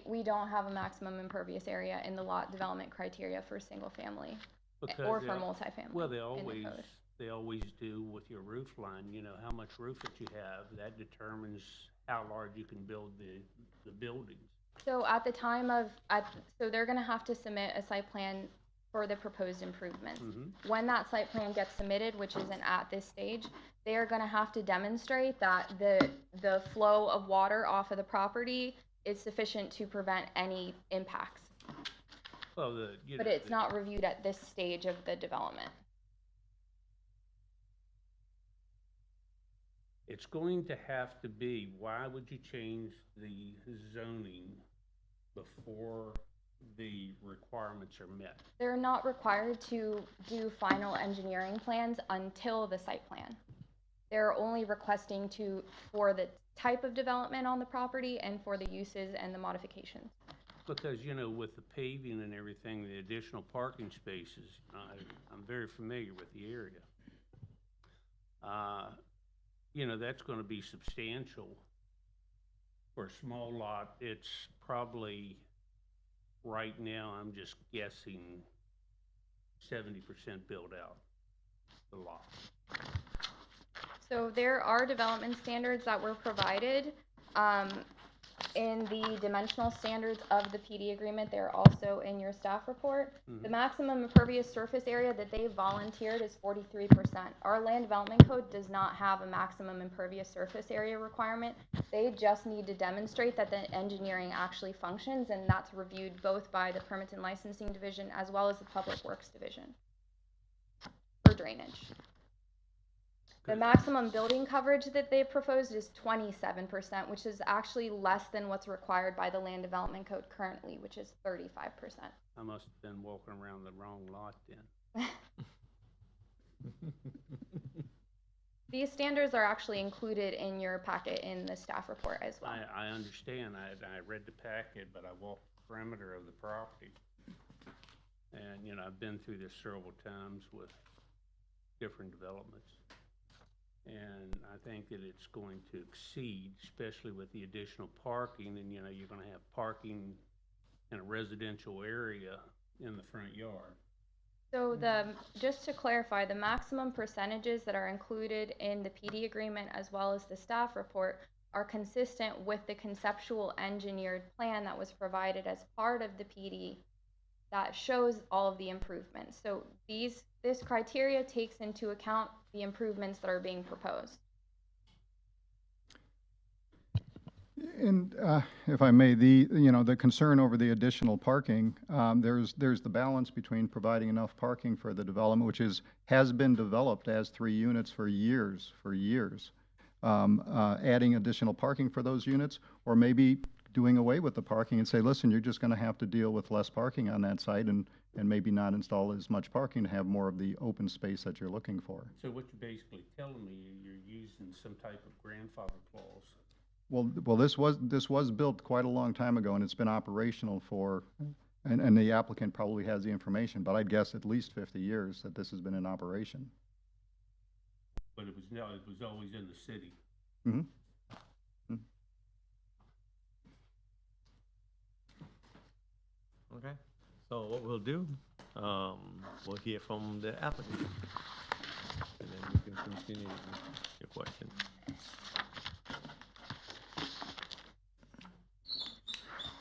We don't have a maximum impervious area in the lot development criteria for single family Because or they for al- multifamily. Well, they in the code. always do with your roof line, you know, how much roof that you have, that determines how large you can build the buildings. So at the time so they're gonna have to submit a site plan for the proposed improvements. Mhm. When that site plan gets submitted, which isn't at this stage, they are gonna have to demonstrate that the flow of water off of the property is sufficient to prevent any impacts. Well, But it's not reviewed at this stage of the development. It's going to have to be, why would you change the zoning before the requirements are met? They're not required to do final engineering plans until the site plan. They're only requesting for the type of development on the property and for the uses and the modifications. Because, you know, with the paving and everything, the additional parking spaces, I'm very familiar with the area. You know, that's gonna be substantial. For a small lot, it's probably, right now, I'm just guessing 70% built out. the lot? So there are development standards that were provided. In the dimensional standards of the PD agreement, they're also in your staff report. The maximum impervious surface area that they volunteered is 43%. Our land development code does not have a maximum impervious surface area requirement. They just need to demonstrate that the engineering actually functions, and that's reviewed both by the Permits and Licensing Division as well as the Public Works Division for drainage. The maximum building coverage that they proposed is 27%, which is actually less than what's required by the Land Development Code currently, which is 35%. I must have been walking around the wrong lot then. These standards are actually included in your packet in the staff report as well. I understand. I read the packet, but I walked the perimeter of the property. And, you know, I've been through this several times with different developments. And I think that it's going to exceed, especially with the additional parking, and, you know, you're gonna have parking in a residential area in the front yard. So just to clarify, the maximum percentages that are included in the PD agreement as well as the staff report are consistent with the conceptual engineered plan that was provided as part of the PD that shows all of the improvements. So this criteria takes into account the improvements that are being proposed. And if I may, the concern over the additional parking, there's the balance between providing enough parking for the development, which has been developed as 3 units for years, adding additional parking for those units, or maybe doing away with the parking and say, listen, you're just going to have to deal with less parking on that site and maybe not install as much parking to have more of the open space that you're looking for. So what you're basically telling me, you're using some type of grandfather clause. Well, this was built quite a long time ago, and it's been operational for, and the applicant probably has the information, but I'd guess at least 50 years that this has been in operation. But it was always in the city. Mm-hmm. Okay, so what we'll do, we'll hear from the applicant, and then you can continue your question.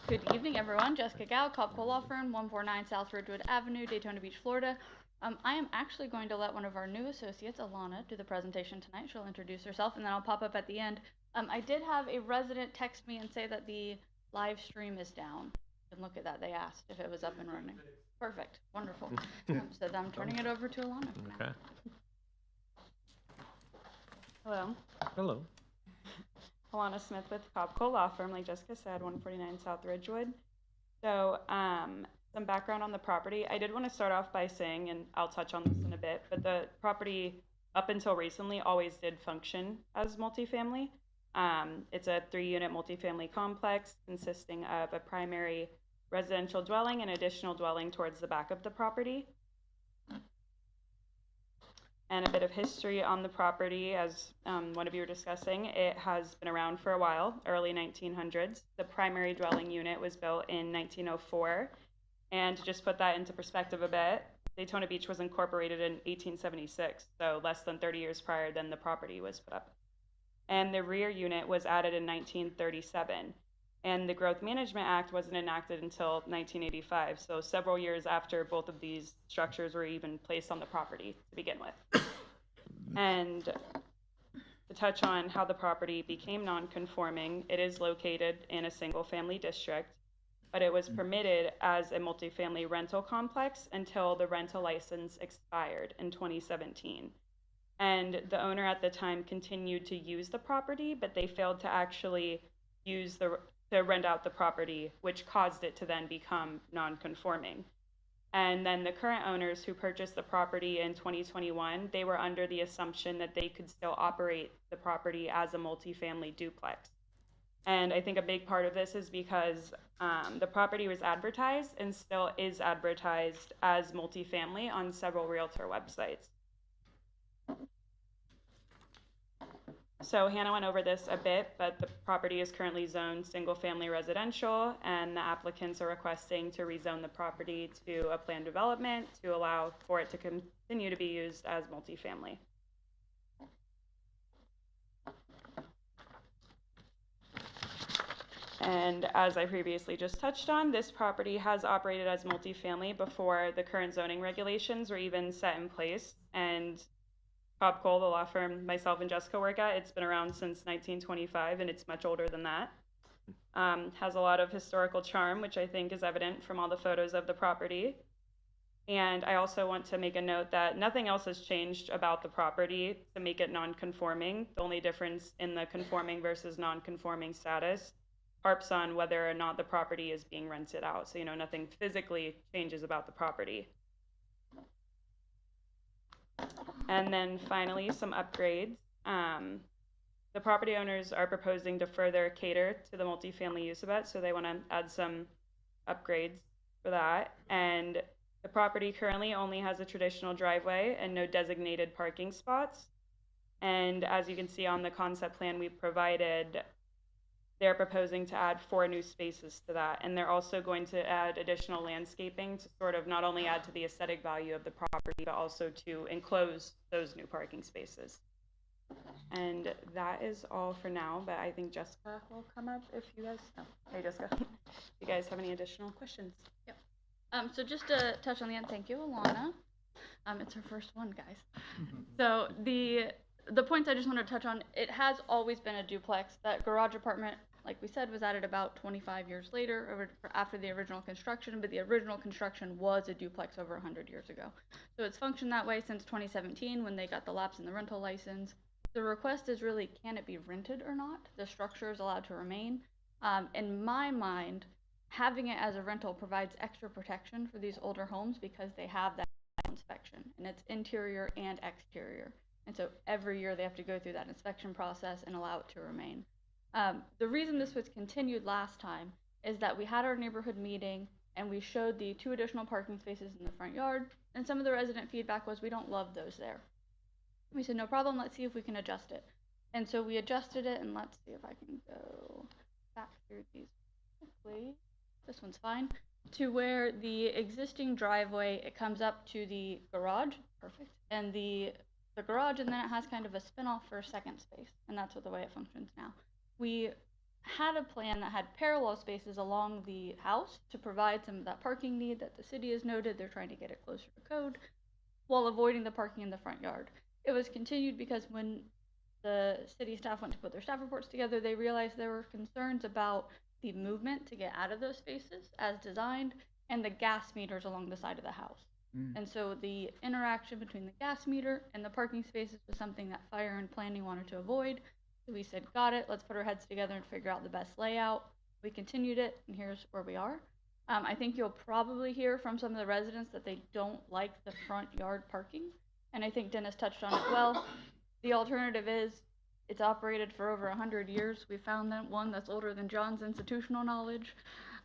Good evening, everyone. Jessica Gao, Copco Law Firm, 149 South Ridgewood Avenue, Daytona Beach, Florida. I am actually going to let one of our new associates, Alana, do the presentation tonight. She'll introduce herself, and then I'll pop up at the end. I did have a resident text me and say that the live stream is down. You can look at that. They asked if it was up and running. Perfect. Wonderful. So I'm turning it over to Alana. Okay. Hello. Hello. Alana Smith with Copco Law Firm, like Jessica said, 149 South Ridgewood. So, some background on the property. I did want to start off by saying, and I'll touch on this in a bit, but the property up until recently always did function as multifamily. It's a 3-unit multifamily complex consisting of a primary residential dwelling and additional dwelling towards the back of the property. And a bit of history on the property, as one of you were discussing. It has been around for a while, early 1900s. The primary dwelling unit was built in 1904. And to just put that into perspective a bit, Daytona Beach was incorporated in 1876, so less than 30 years prior than the property was put up. And the rear unit was added in 1937. And the Growth Management Act wasn't enacted until 1985, so several years after both of these structures were even placed on the property to begin with. And to touch on how the property became non-conforming, it is located in a single-family district, but it was permitted as a multifamily rental complex until the rental license expired in 2017. And the owner at the time continued to use the property, but they failed to actually to rent out the property, which caused it to then become non-conforming. And then the current owners who purchased the property in 2021, they were under the assumption that they could still operate the property as a multifamily duplex. And I think a big part of this is because the property was advertised and still is advertised as multifamily on several realtor websites. So Hannah went over this a bit, but the property is currently zoned single-family residential, and the applicants are requesting to rezone the property to a planned development to allow for it to continue to be used as multifamily. And as I previously just touched on, this property has operated as multifamily before the current zoning regulations were even set in place. And Cobb Cole, the law firm myself and Jessica work at, it's been around since 1925, and it's much older than that. Has a lot of historical charm, which I think is evident from all the photos of the property. And I also want to make a note that nothing else has changed about the property to make it non-conforming. The only difference in the conforming versus non-conforming status harps on whether or not the property is being rented out. So, nothing physically changes about the property. And then finally, some upgrades. The property owners are proposing to further cater to the multifamily use of it, so they want to add some upgrades for that. And the property currently only has a traditional driveway and no designated parking spots. And as you can see on the concept plan we provided, they're proposing to add 4 new spaces to that. And they're also going to add additional landscaping to sort of not only add to the aesthetic value of the property, but also to enclose those new parking spaces. And that is all for now, but I think Jessica will come up if you guys, hey Jessica, if you guys have any additional questions. Yep. So just to touch on the end, thank you, Alana. It's her first one, guys. So the points I just want to touch on, it has always been a duplex. That garage apartment, like we said, was added about 25 years later, after the original construction, but the original construction was a duplex over 100 years ago. So it's functioned that way since 2017 when they got the lapse in the rental license. The request is really, can it be rented or not? The structure is allowed to remain. In my mind, having it as a rental provides extra protection for these older homes because they have that inspection, and it's interior and exterior. And so every year they have to go through that inspection process and allow it to remain. The reason this was continued last time is that we had our neighborhood meeting and we showed the 2 additional parking spaces in the front yard, and some of the resident feedback was we don't love those there. We said, no problem, let's see if we can adjust it. And so we adjusted it, and let's see if I can go back through these quickly. This one's fine. To where the existing driveway, it comes up to the garage, perfect, and the garage, and then it has kind of a spin-off for a second space, and that's the way it functions now. We had a plan that had parallel spaces along the house to provide some of that parking need that the city has noted. They're trying to get it closer to code while avoiding the parking in the front yard. It was continued because when the city staff went to put their staff reports together, they realized there were concerns about the movement to get out of those spaces as designed and the gas meters along the side of the house. And so the interaction between the gas meter and the parking spaces was something that fire and planning wanted to avoid. So we said, got it, let's put our heads together and figure out the best layout. We continued it, and here's where we are. I think you'll probably hear from some of the residents that they don't like the front yard parking. And I think Dennis touched on it well. The alternative is it's operated for over 100 years. We found that one that's older than John's institutional knowledge.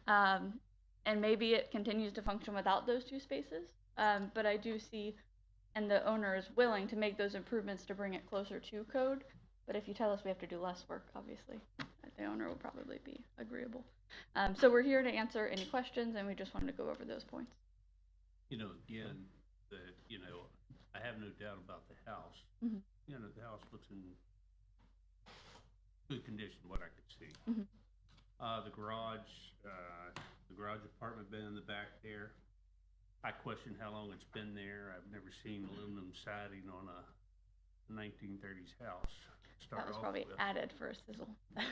And maybe it continues to function without those 2 spaces. But I do see, and the owner is willing to make those improvements to bring it closer to code. But if you tell us we have to do less work, obviously, the owner will probably be agreeable. So we're here to answer any questions, and we just wanted to go over those points. Again, I have no doubt about the house. Mm-hmm. The house looks in good condition, what I could see. Mm-hmm. The garage apartment been in the back there. I question how long it's been there. I've never seen aluminum siding on a 1930s house. That was probably added for a sizzle. I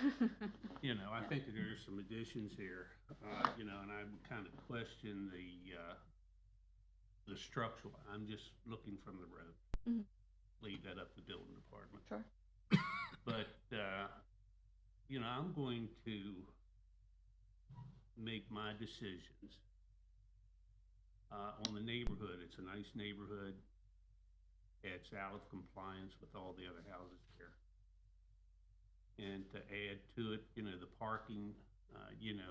think that there's some additions here, and I kind of question the structural. I'm just looking from the road. Mm-hmm. Leave that up to the building department. Sure. But, I'm going to make my decisions on the neighborhood. It's a nice neighborhood. It's out of compliance with all the other houses here. And to add to it, the parking, in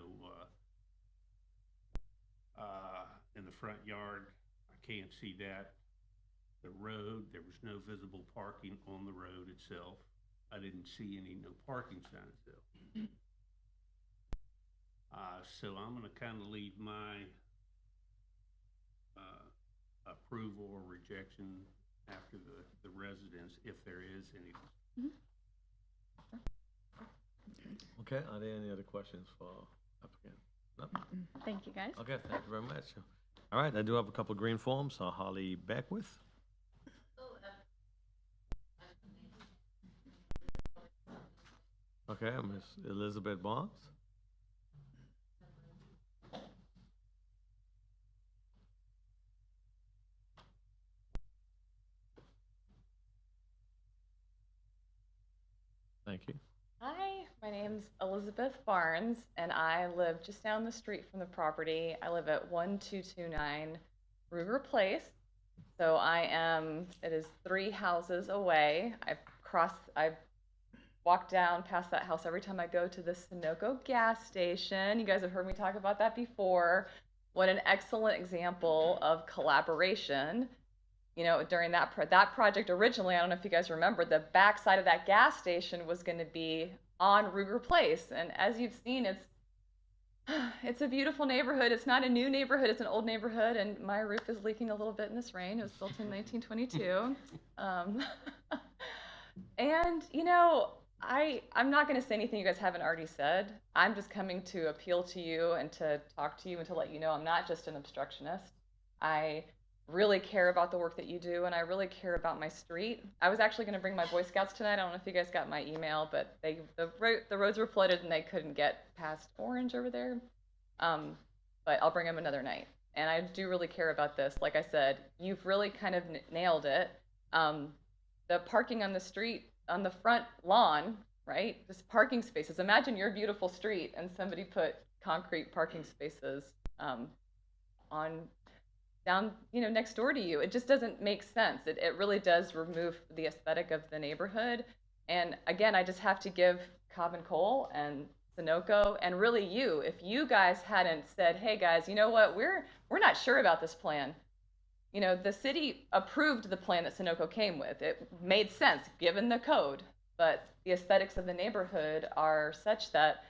the front yard, I can't see that. The road, there was no visible parking on the road itself. I didn't see any no parking signs though. So I'm gonna kinda leave my, approval or rejection after the residents, if there is any. Okay, are there any other questions for applicant? No? Thank you, guys. Okay, thank you very much. All right, I do have a couple of green forms, Holly Beckwith. Okay, Miss Elizabeth Barnes. Thank you. Hi, my name's Elizabeth Barnes, and I live just down the street from the property. I live at 1229 Ruger Place. So it is 3 houses away. I walk down past that house every time I go to the Sunoco gas station. You guys have heard me talk about that before. What an excellent example of collaboration. You know, during that project originally, I don't know if you guys remember, the backside of that gas station was going to be on Ruger Place. And as you've seen, it's a beautiful neighborhood. It's not a new neighborhood, it's an old neighborhood. And my roof is leaking a little bit in this rain. It was built in 1922. And, you know, I'm not going to say anything you guys haven't already said. I'm just coming to appeal to you and to talk to you and to let you know I'm not just an obstructionist. I really care about the work that you do, and I really care about my street. I was actually going to bring my Boy Scouts tonight. I don't know if you guys got my email, but the roads were flooded and they couldn't get past Orange over there. But I'll bring them another night. And I do really care about this. Like I said, you've really kind of nailed it. The parking on the street, on the front lawn, right? Just parking spaces. Imagine your beautiful street and somebody put concrete parking spaces down, you know, next door to you. It just doesn't make sense. It really does remove the aesthetic of the neighborhood. And again, I just have to give Cobb and Cole and Sunoco and really you, if you guys hadn't said, hey guys, you know what, we're not sure about this plan. You know, the city approved the plan that Sunoco came with. It made sense given the code, but the aesthetics of the neighborhood are such that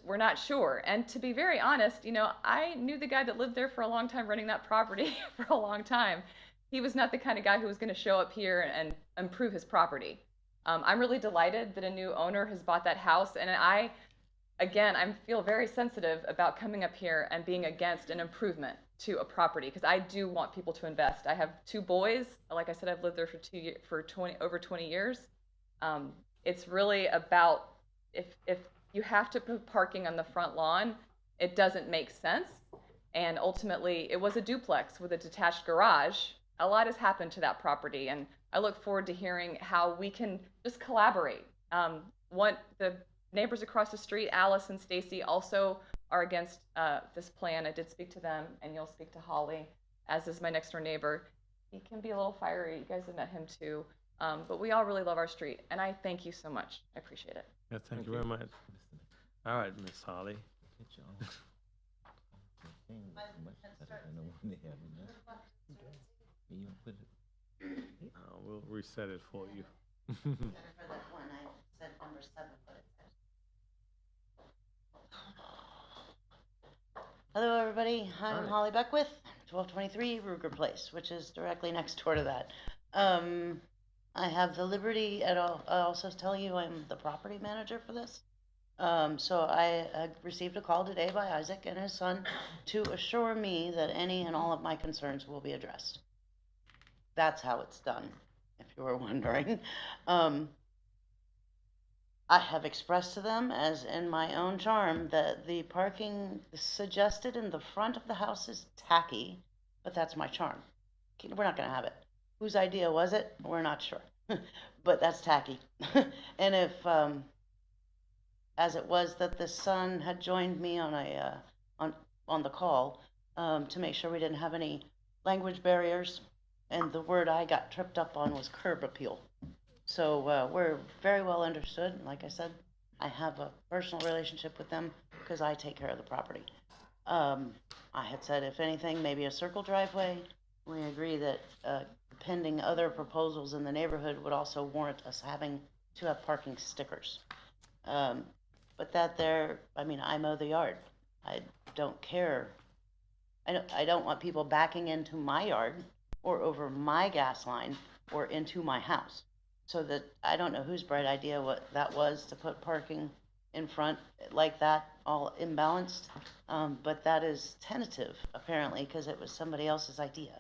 we're not sure. And to be very honest, you know, I knew the guy that lived there for a long time, running that property for a long time. He was not the kind of guy who was going to show up here and improve his property. I'm really delighted that a new owner has bought that house. And I feel very sensitive about coming up here and being against an improvement to a property, because I do want people to invest. I have 2 boys. Like I said, I've lived there for over 20 years. It's really about if you have to put parking on the front lawn, it doesn't make sense. And ultimately, it was a duplex with a detached garage. A lot has happened to that property, and I look forward to hearing how we can just collaborate. The neighbors across the street, Alice and Stacy, also are against this plan. I did speak to them, and you'll speak to Holly, as is my next door neighbor. He can be a little fiery. You guys have met him too. But we all really love our street, and I thank you so much. I appreciate it. Yeah, thank you very much. All right, Miss Holly. We'll reset it for you. For that one, I said number 7, but it said. Hello, everybody. I'm Holly Beckwith, 1223 Ruger Place, which is directly next door to that. I have the liberty at all. I also tell you I'm the property manager for this. So I received a call today by Isaac and his son to assure me that any and all of my concerns will be addressed. That's how it's done, if you were wondering. I have expressed to them, as in my own charm, that the parking suggested in the front of the house is tacky, but that's my charm. We're not going to have it. Whose idea was it? We're not sure, but that's tacky. And if, as it was that the son had joined me on the call to make sure we didn't have any language barriers, and the word I got tripped up on was curb appeal. So we're very well understood. Like I said, I have a personal relationship with them because I take care of the property. I had said, if anything, maybe a circle driveway. We agree that pending other proposals in the neighborhood would also warrant us having to have parking stickers. But that there, I mean, I mow the yard. I don't care. I don't want people backing into my yard or over my gas line or into my house. So that, I don't know whose bright idea what that was to put parking in front like that, all imbalanced. But that is tentative, apparently, because it was somebody else's idea.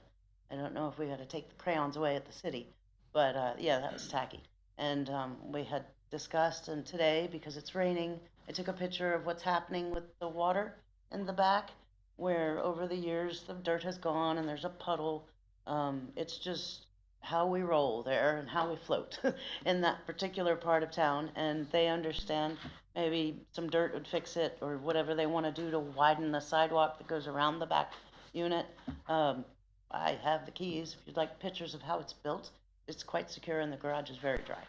I don't know if we got to take the crayons away at the city, but yeah, that was tacky. And we had discussed, and today, because it's raining, I took a picture of what's happening with the water in the back, where over the years the dirt has gone and there's a puddle. It's just how we roll there and how we float in that particular part of town, and they understand maybe some dirt would fix it or whatever they want to do to widen the sidewalk that goes around the back unit. I have the keys if you'd like pictures of how it's built. It's quite secure and the garage is very dry.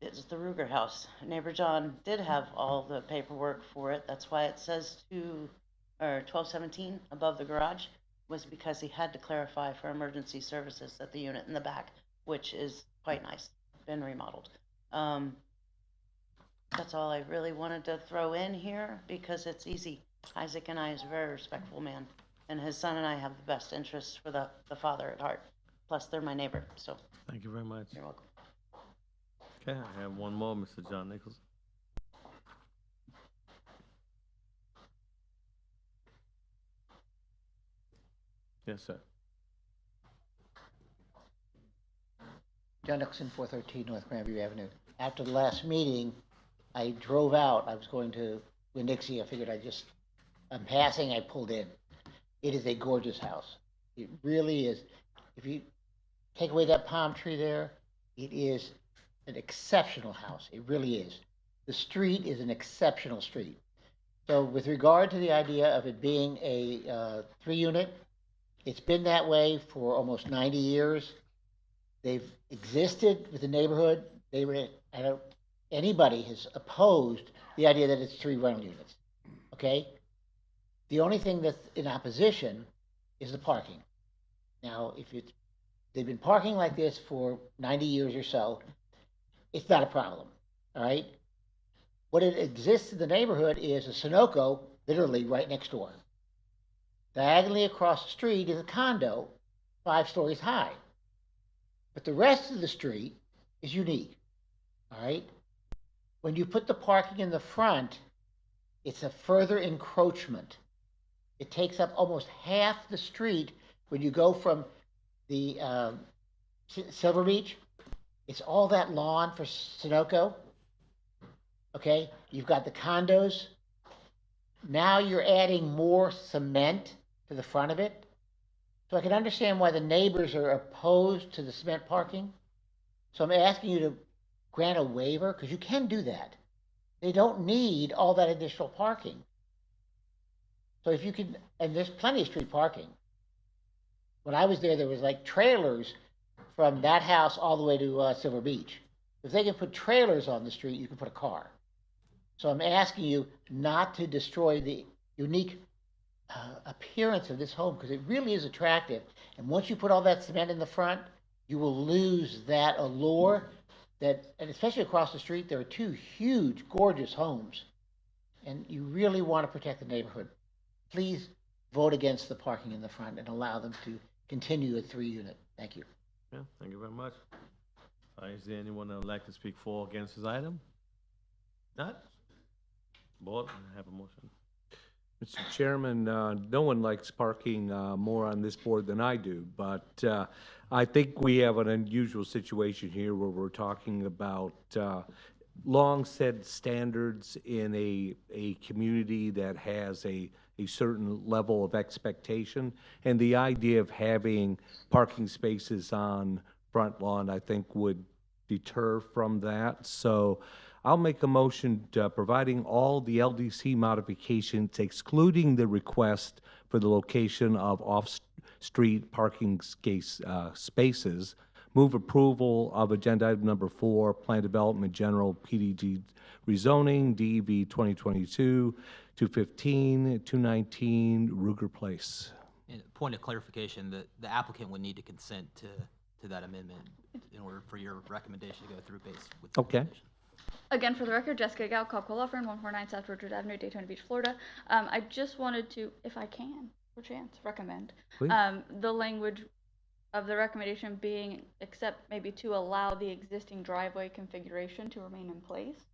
It's the Ruger house. Neighbor John did have all the paperwork for it. That's why it says 1217 above the garage, was because he had to clarify for emergency services that the unit in the back, which is quite nice, been remodeled. That's all I really wanted to throw in here because it's easy. Isaac and I is a very respectful man, and his son and I have the best interests for the father at heart. Plus, they're my neighbor, so Thank you very much. you're welcome. Okay, I have one more, Mr. John Nichols. Yes, sir. John Nicholson, 413 North Grandview Avenue. After the last meeting, I drove out. I was going to Winn-Dixie. I figured I'm passing, I pulled in. It is a gorgeous house. It really is. If you take away that palm tree there, it is an exceptional house. It really is. The street is an exceptional street. So with regard to the idea of it being a 3-unit, it's been that way for almost 90 years. They've existed with the neighborhood. Anybody has opposed the idea that it's 3 rental units. Okay? The only thing that's in opposition is the parking. Now, they've been parking like this for 90 years or so, it's not a problem. All right? What it exists in the neighborhood is a Sunoco, literally right next door. Diagonally across the street is a condo, 5 stories high. But the rest of the street is unique. All right? When you put the parking in the front, it's a further encroachment. It takes up almost half the street when you go from the Silver Beach. It's all that lawn for Sunoco. Okay? You've got the condos. Now you're adding more cement to the front of it. So I can understand why the neighbors are opposed to the cement parking. So I'm asking you to grant a waiver, because you can do that. They don't need all that additional parking. So if you can, and there's plenty of street parking. When I was there was like trailers from that house all the way to Silver Beach. If they can put trailers on the street, you can put a car. So I'm asking you not to destroy the unique appearance of this home, because it really is attractive. And once you put all that cement in the front, you will lose that allure. And especially across the street, there are 2 huge, gorgeous homes. And you really want to protect the neighborhood. Please vote against the parking in the front and allow them to continue a 3-unit. Thank you. Yeah, thank you very much. Is there anyone that would like to speak for or against this item? Not? Board, I have a motion. Mr. Chairman, no one likes parking more on this board than I do, but I think we have an unusual situation here where we're talking about long-said standards in a community that has a certain level of expectation, and the idea of having parking spaces on front lawn, I think, would deter from that. So I'll make a motion providing all the LDC modifications, excluding the request for the location of off-street parking spaces. Move approval of agenda item number 4, Plan Development General PDG rezoning, DEV 2022, 215, 219, Ruger Place. And point of clarification, the applicant would need to consent to to that amendment in order for your recommendation to go through based with. Okay. Again, for the record, Jessica Gal, Cobb Law Firm, 149 South Ridgewood Avenue, Daytona Beach, Florida. I just wanted to, if I can, for chance, recommend Please. the language of the recommendation being except maybe to allow the existing driveway configuration to remain in place.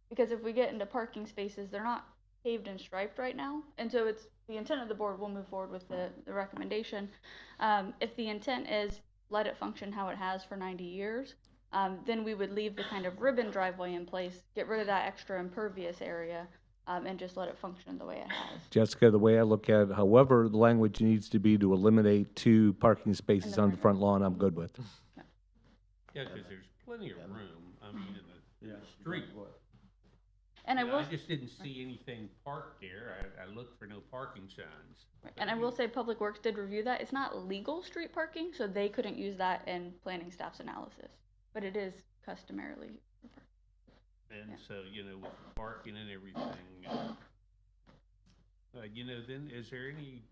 Because if we get into parking spaces, they're not paved and striped right now. And so it's the intent of the board will move forward with the recommendation. If the intent is let it function how it has for 90 years, then we would leave the kind of ribbon driveway in place, get rid of that extra impervious area, and just let it function the way it has. Jessica, the way I look at it, however the language needs to be to eliminate 2 parking spaces on the front lawn, I'm good with. Yeah, because there's plenty of room, I mean, in the street. And I Yeah, will, I just didn't see anything parked there. I looked for no parking signs. and I will say Public Works did review that. It's not legal street parking, so they couldn't use that in planning staff's analysis, but it is customarily. And so, you know, with parking and everything, you know, then is there any,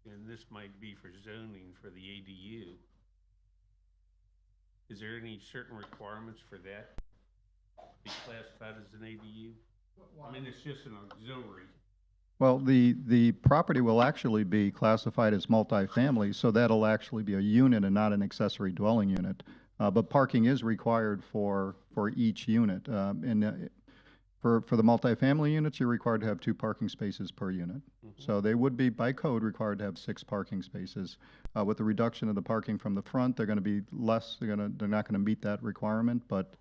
and this might be for zoning for the ADU, is there any certain requirements for that to be classified as an ADU? I mean, it's just an auxiliary. Well, the property will actually be classified as multifamily, so that'll actually be a unit and not an accessory dwelling unit. But parking is required for each unit. For the multifamily units, you're required to have 2 parking spaces per unit. So they would be, by code, required to have 6 parking spaces. With the reduction of the parking from the front, they're gonna be less, they're not gonna meet that requirement, but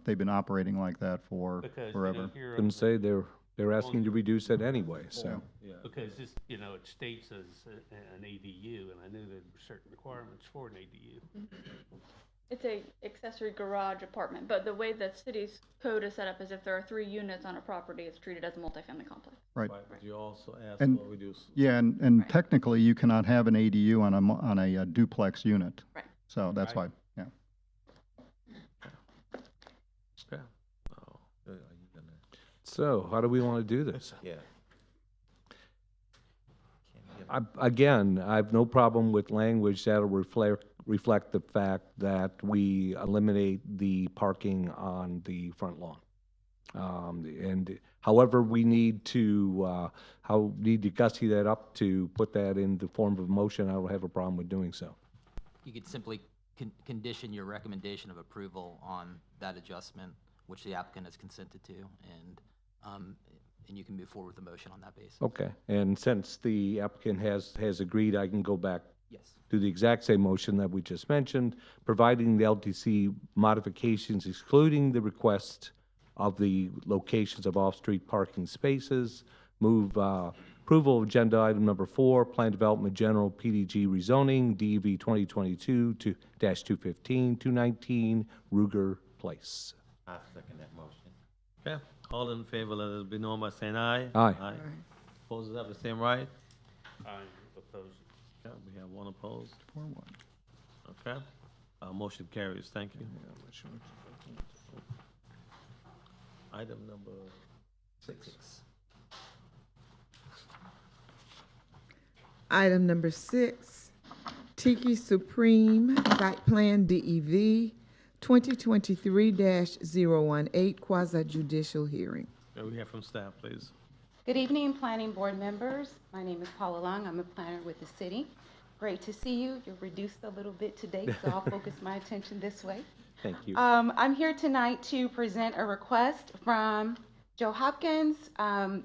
they've been operating like that for Because, forever. you know, here Them on say they're asking to reduce it anyway, so. because this, you know, it states as an ADU, and I know there are certain requirements for an ADU. It's a accessory garage apartment, but the way the city's code is set up is if there are 3 units on a property, it's treated as a multifamily complex. Right. But you also asked And- for reduce. Yeah, and technically, you cannot have an ADU on a duplex unit. Right. So that's why, Right. yeah. Okay. So how do we want to do this? Yeah. Again, I have no problem with language that'll reflect the fact that we eliminate the parking on the front lawn. And however we need to gussy that up to put that in the form of a motion, I don't have a problem with doing so. You could simply condition your recommendation of approval on that adjustment, which the applicant has consented to, and you can move forward with the motion on that basis. Okay, and since the applicant has agreed, I can go back Yes. to the exact same motion that we just mentioned, providing the LTC modifications excluding the request of the locations of off-street parking spaces. Move approval of agenda item number 4, Plan Development General PDG rezoning, DEV 2022-215, 219 Ruger Place. I second that motion. Okay, all in favor, let it be known by saying aye. Aye. Aye. Opposers have the same right? I'm opposed. Okay, we have 1 opposed. 4-1. Okay, motion carries, thank you. Item number 6. Item number 6, Tiki Supreme Site Plan DEV 2023-018 Quasi Judicial Hearing. May we hear from staff, please? Good evening, planning board members. My name is Paula Long. I'm a planner with the city. Great to see you. You're reduced a little bit today, so I'll focus my attention this way. Thank you. I'm here tonight to present a request from Joe Hopkins,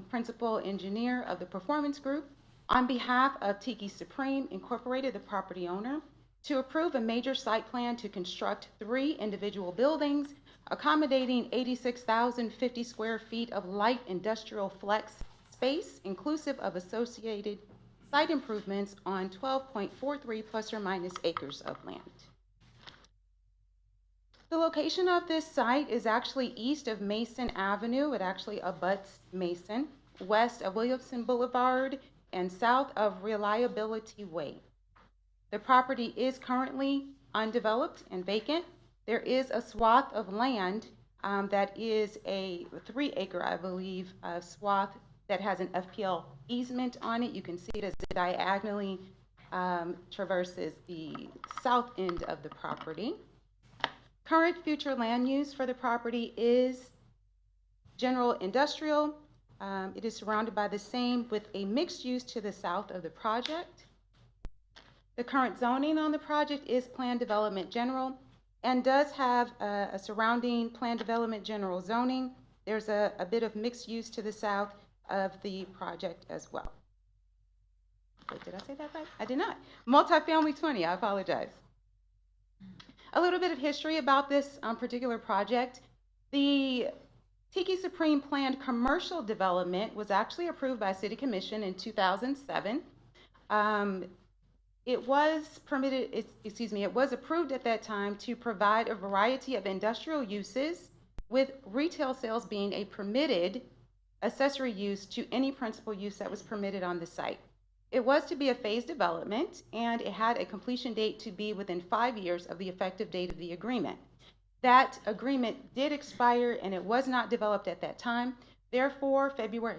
Principal Engineer of the Performance Group, on behalf of Tiki Supreme Incorporated, the property owner, to approve a major site plan to construct 3 individual buildings accommodating 86,050 square feet of light industrial flex space, inclusive of associated site improvements on 12.43 plus or minus acres of land. The location of this site is actually east of Mason Avenue. It actually abuts Mason, west of Williamson Boulevard, and south of Reliability Way. The property is currently undeveloped and vacant. There is a swath of land that is a 3-acre, I believe, swath that has an FPL easement on it. You can see it as diagonally traverses the south end of the property. Current future land use for the property is general industrial. It is surrounded by the same with a mixed use to the south of the project. The current zoning on the project is planned development general and does have a surrounding planned development general zoning. There's a bit of mixed use to the south of the project as well. Wait, did I say that right? I did not. Multifamily 20, I apologize. A little bit of history about this particular project. The Tiki Supreme planned commercial development was actually approved by City Commission in 2007. It was approved at that time to provide a variety of industrial uses, with retail sales being a permitted accessory use to any principal use that was permitted on the site. It was to be a phased development, and it had a completion date to be within 5 years of the effective date of the agreement. That agreement did expire, and it was not developed at that time. Therefore, February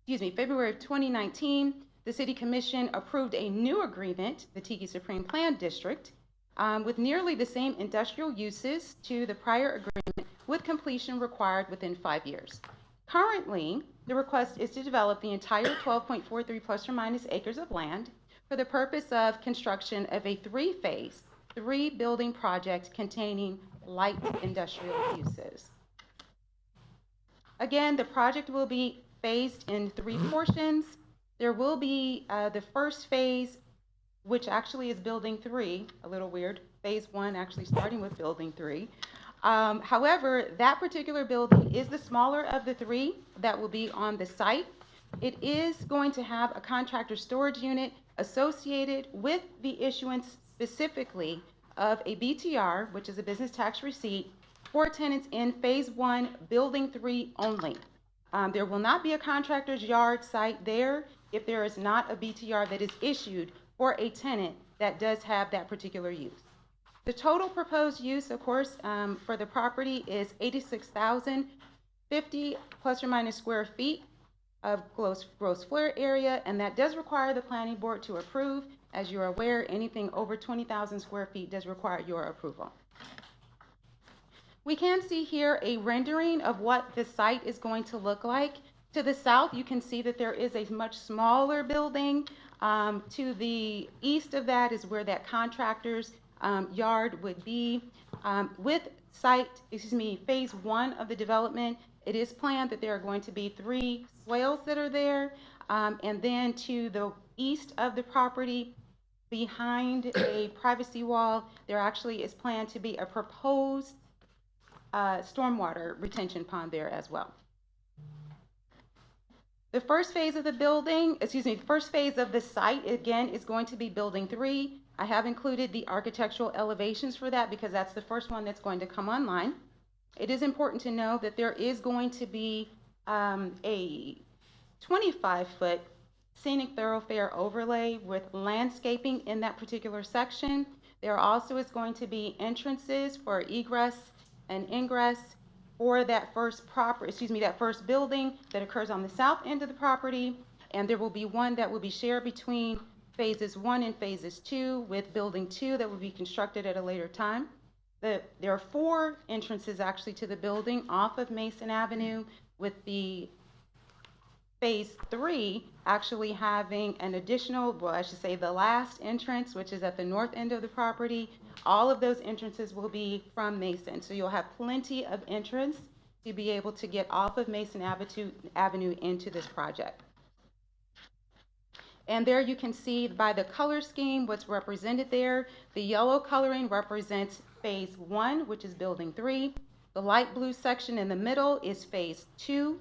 of 2019, the City Commission approved a new agreement, the Tiki Supreme Plan District, with nearly the same industrial uses to the prior agreement, with completion required within 5 years. Currently, the request is to develop the entire 12.43 plus or minus acres of land for the purpose of construction of a three-phase, three-building project containing light industrial uses. Again, the project will be phased in 3 portions. There will be the first phase, which actually is building 3, a little weird, phase 1 actually starting with building 3. However, that particular building is the smaller of the 3 that will be on the site. It is going to have a contractor storage unit associated with the issuance specifically of a BTR, which is a business tax receipt, for tenants in phase 1, building 3 only. There will not be a contractor's yard site there if there is not a BTR that is issued for a tenant that does have that particular use. The total proposed use, of course, for the property is 86,050 plus or minus square feet of gross floor area, and that does require the planning board to approve. As you're aware, anything over 20,000 square feet does require your approval. We can see here a rendering of what the site is going to look like. To the south, you can see that there is a much smaller building. To the east of that is where that contractor's yard would be. With phase 1 of the development, it is planned that there are going to be 3 swales that are there. And then to the east of the property, behind a privacy wall, there actually is planned to be a proposed stormwater retention pond there as well. The first phase of the site, again, is going to be building 3. I have included the architectural elevations for that because that's the first one that's going to come online. It is important to know that there is going to be a 25-foot scenic thoroughfare overlay with landscaping in that particular section. There also is going to be entrances for egress and ingress for that first building that occurs on the south end of the property, and there will be one that will be shared between phases 1 and phases 2, with building 2 that will be constructed at a later time. There are 4 entrances actually to the building off of Mason Avenue, with the phase 3 actually having an additional, the last entrance, which is at the north end of the property. All of those entrances will be from Mason, so you'll have plenty of entrance to be able to get off of Mason Avenue into this project. And there you can see by the color scheme what's represented there. The yellow coloring represents phase 1, which is building 3. The light blue section in the middle is phase 2.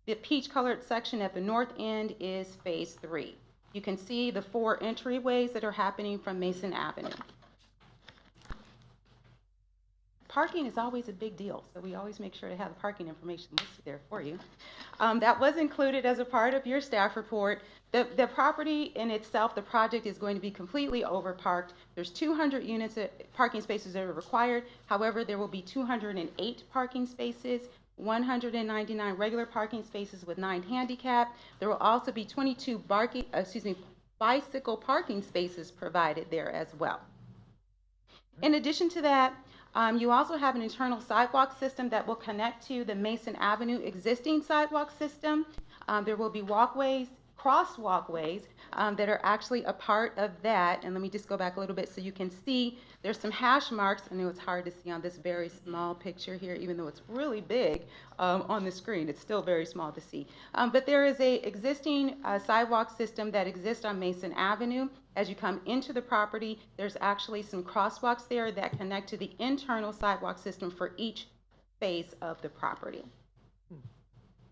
The peach colored section at the north end is phase 3. You can see the 4 entryways that are happening from Mason Avenue. Parking is always a big deal, so we always make sure to have the parking information listed there for you. That was included as a part of your staff report. The property in itself, the project is going to be completely overparked. There's 200 parking spaces that are required. However, there will be 208 parking spaces, 199 regular parking spaces with 9 handicap. There will also be 22 bicycle parking spaces provided there as well. In addition to that, you also have an internal sidewalk system that will connect to the Mason Avenue existing sidewalk system. There will be walkways, crosswalkways that are actually a part of that. And let me just go back a little bit so you can see there's some hash marks. I know it's hard to see on this very small picture here, even though it's really big on the screen. It's still very small to see. But there is a existing sidewalk system that exists on Mason Avenue. As you come into the property, there's actually some crosswalks there that connect to the internal sidewalk system for each phase of the property.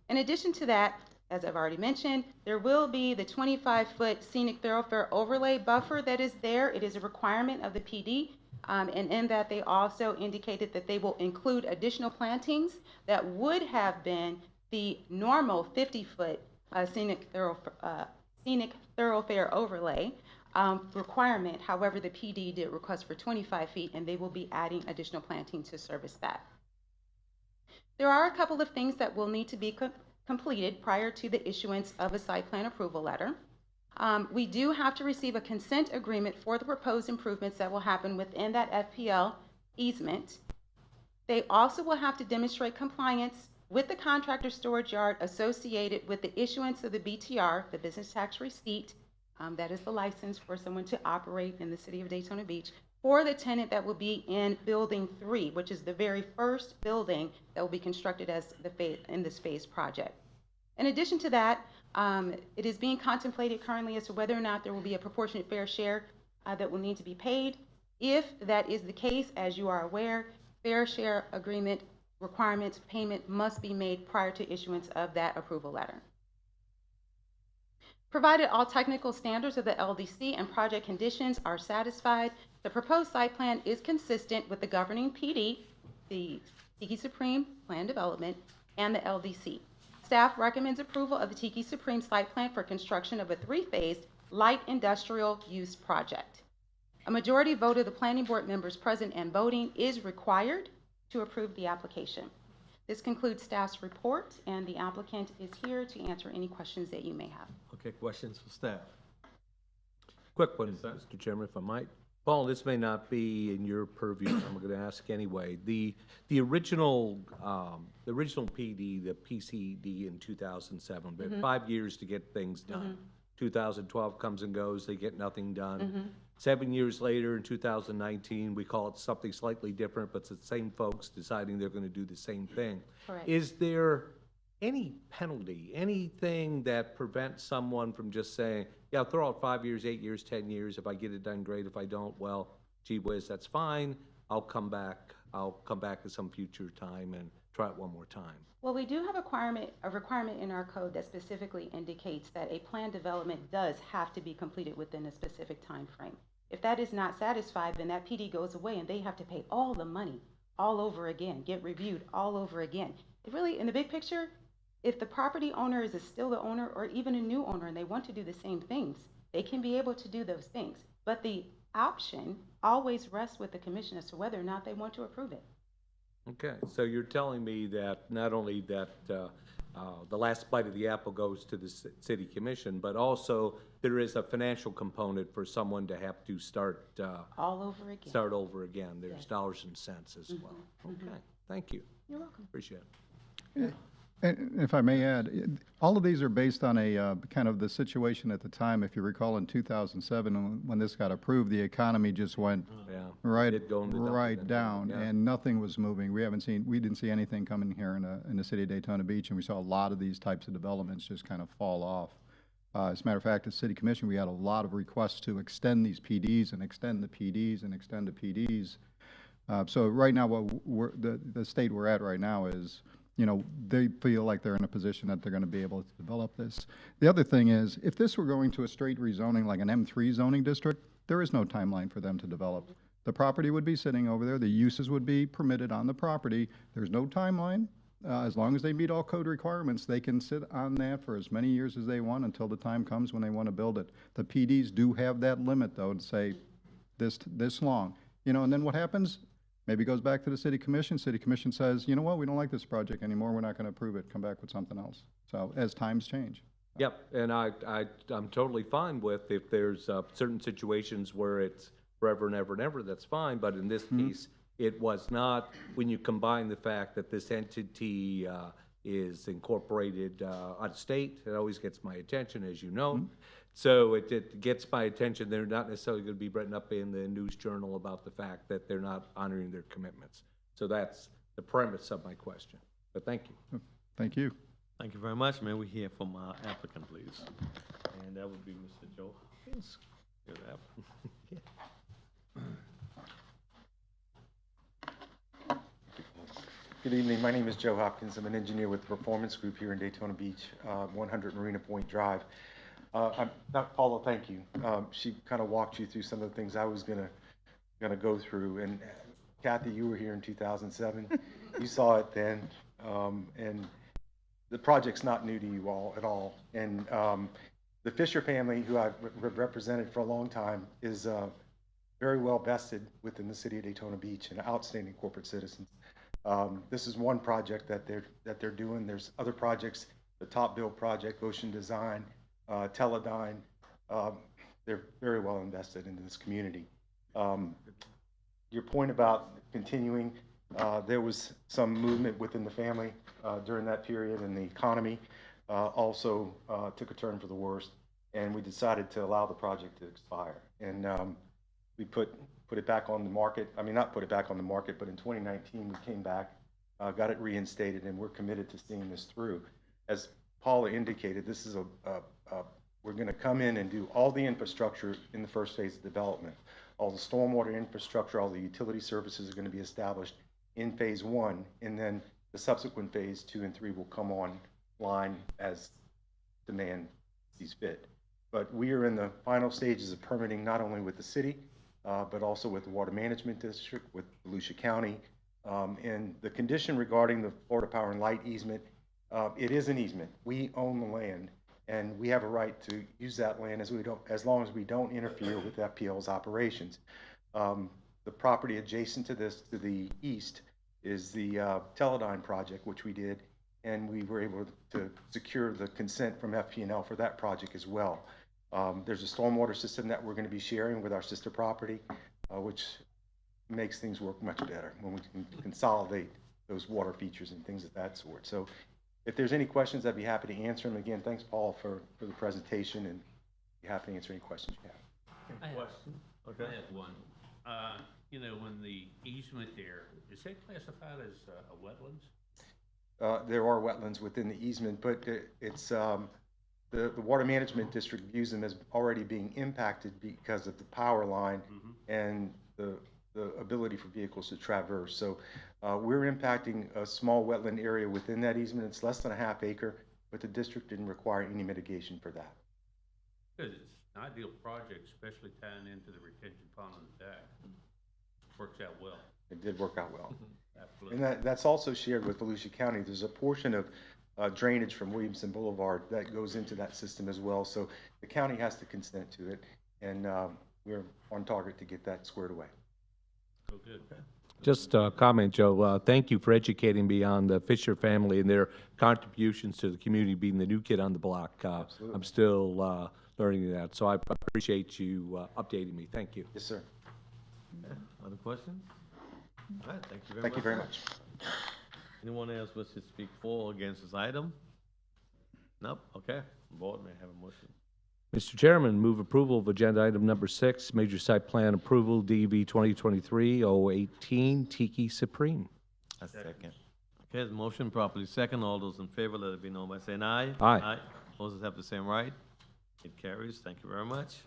In addition to that, as I've already mentioned, there will be the 25-foot scenic thoroughfare overlay buffer that is there. It is a requirement of the PD, and in that they also indicated that they will include additional plantings that would have been the normal 50-foot scenic thoroughfare overlay requirement. However, the PD did request for 25 feet, and they will be adding additional planting to service that. There are a couple of things that will need to be completed prior to the issuance of a site plan approval letter. We do have to receive a consent agreement for the proposed improvements that will happen within that FPL easement. They also will have to demonstrate compliance with the contractor storage yard associated with the issuance of the BTR, the business tax receipt. That is the license for someone to operate in the city of Daytona Beach, for the tenant that will be in Building 3, which is the very first building that will be constructed as in this phase project. In addition to that, it is being contemplated currently as to whether or not there will be a proportionate fair share that will need to be paid. If that is the case, as you are aware, fair share agreement requirements payment must be made prior to issuance of that approval letter. Provided all technical standards of the LDC and project conditions are satisfied, the proposed site plan is consistent with the governing PD, the Tiki Supreme Plan Development, and the LDC. Staff recommends approval of the Tiki Supreme site plan for construction of a 3-phase light industrial use project. A majority vote of the planning board members present and voting is required to approve the application. This concludes staff's report, and the applicant is here to answer any questions that you may have. Okay, questions for staff? Quick one, Mr. Chairman, if I might. Paul, this may not be in your purview, I'm going to ask anyway. The original PD, the PCD in 2007, we had 5 years to get things done. 2012 comes and goes, they get nothing done. 7 years later, in 2019, we call it something slightly different, but it's the same folks deciding they're going to do the same thing. Correct. Is there any penalty, anything that prevents someone from just saying, yeah, I'll throw out 5 years, 8 years, 10 years. If I get it done, great. If I don't, well, gee whiz, that's fine. I'll come back at some future time and try it one more time. Well, we do have a requirement in our code that specifically indicates that a plan development does have to be completed within a specific time frame. If that is not satisfied, then that PD goes away and they have to pay all the money all over again, get reviewed all over again. It really, in the big picture, if the property owner is still the owner or even a new owner and they want to do the same things, they can be able to do those things. But the option always rests with the commission as to whether or not they want to approve it. Okay, so you're telling me that not only that the last bite of the apple goes to the city commission, but also there is a financial component for someone to have to start all over again. Start over again. There's Yes. dollars and cents as well. Okay, thank you. You're welcome. Appreciate it. And if I may add, all of these are based on a kind of the situation at the time. If you recall, in 2007, when this got approved, the economy just went right down, and nothing was moving. We didn't see anything coming here in the city of Daytona Beach, and we saw a lot of these types of developments just kind of fall off. As a matter of fact, at City Commission, we had a lot of requests to extend these PDs and extend the PDs and extend the PDs. So right now, the state we're at right now is, they feel like they're in a position that they're going to be able to develop this. The other thing is, if this were going to a straight rezoning, like an M3 zoning district, there is no timeline for them to develop. The property would be sitting over there. The uses would be permitted on the property. There's no timeline. As long as they meet all code requirements, they can sit on that for as many years as they want until the time comes when they want to build it. The PDs do have that limit, though, to say this long. And then what happens? Maybe goes back to the city commission. City commission says, you know what, we don't like this project anymore. We're not going to approve it. Come back with something else. So as times change. Yep, and I'm totally fine with if there's certain situations where it's forever and ever and ever, that's fine, but in this case, it was not, when you combine the fact that this entity is incorporated out of state, it always gets my attention, as you know. So it gets my attention, they're not necessarily gonna be written up in the News Journal about the fact that they're not honoring their commitments. So that's the premise of my question, but thank you. Thank you. Thank you very much. May we hear from our applicant, please? And that would be Mr. Joe Hopkins. You're the applicant. Good evening. My name is Joe Hopkins. I'm an engineer with the Performance Group here in Daytona Beach, 100 Marina Point Drive. Paula, thank you. She kind of walked you through some of the things I was gonna go through. And Kathy, you were here in 2007. You saw it then, and the project's not new to you all at all. And the Fisher family, who I've represented for a long time, is very well vested within the city of Daytona Beach and outstanding corporate citizens. This is one project that they're doing. There's other projects, the Top Bill project, Ocean Design, Teledyne. They're very well invested in this community. Your point about continuing, there was some movement within the family during that period, and the economy also took a turn for the worst, and we decided to allow the project to expire. And we put it back on the market. I mean, not put it back on the market, but in 2019 we came back, got it reinstated, and we're committed to seeing this through. As Paula indicated, this is we're going to come in and do all the infrastructure in the first phase of development. All the stormwater infrastructure, all the utility services are going to be established in phase 1, and then the subsequent phase 2 and 3 will come online as demand sees fit. But we are in the final stages of permitting, not only with the city, but also with the Water Management District, with Volusia County. And the condition regarding the Florida Power and Light easement, it is an easement. We own the land, and we have a right to use that land as long as we don't interfere with FPL's operations. The property adjacent to this, to the east, is the Teledyne project, which we did, and we were able to secure the consent from FP&L for that project as well. There's a stormwater system that we're going to be sharing with our sister property, which makes things work much better when we can consolidate those water features and things of that sort. So if there's any questions, I'd be happy to answer them. Again, thanks, Paul, for the presentation, and be happy to answer any questions you have. I have Okay. I have one. You know, when the easement there, is that classified as a wetlands? There are wetlands within the easement, but it's the Water Management District views them as already being impacted because of the power line and the ability for vehicles to traverse. So we're impacting a small wetland area within that easement. It's less than a half acre, but the district didn't require any mitigation for that. Because it's an ideal project, especially tying into the retention pond on the deck. Works out well. It did work out well. Absolutely. And that's also shared with Volusia County. There's a portion of drainage from Williamson Boulevard that goes into that system as well. So the county has to consent to it, and we're on target to get that squared away. Oh, good. Just a comment, Joe. Thank you for educating me on the Fisher family and their contributions to the community, being the new kid on the block. I'm still learning that, so I appreciate you updating me. Thank you. Yes, sir. Okay. Other questions? All right, thank you very much. Thank you very much. Anyone else wish to speak for or against this item? Nope, okay. Board may have a motion. Mr. Chairman, move approval of agenda item number 6, major site plan approval, DV 2023-018, Tiki Supreme. A second. Okay, the motion properly second. All those in favor, let it be known by saying aye. Aye. Opposers have the same right. It carries. Thank you very much.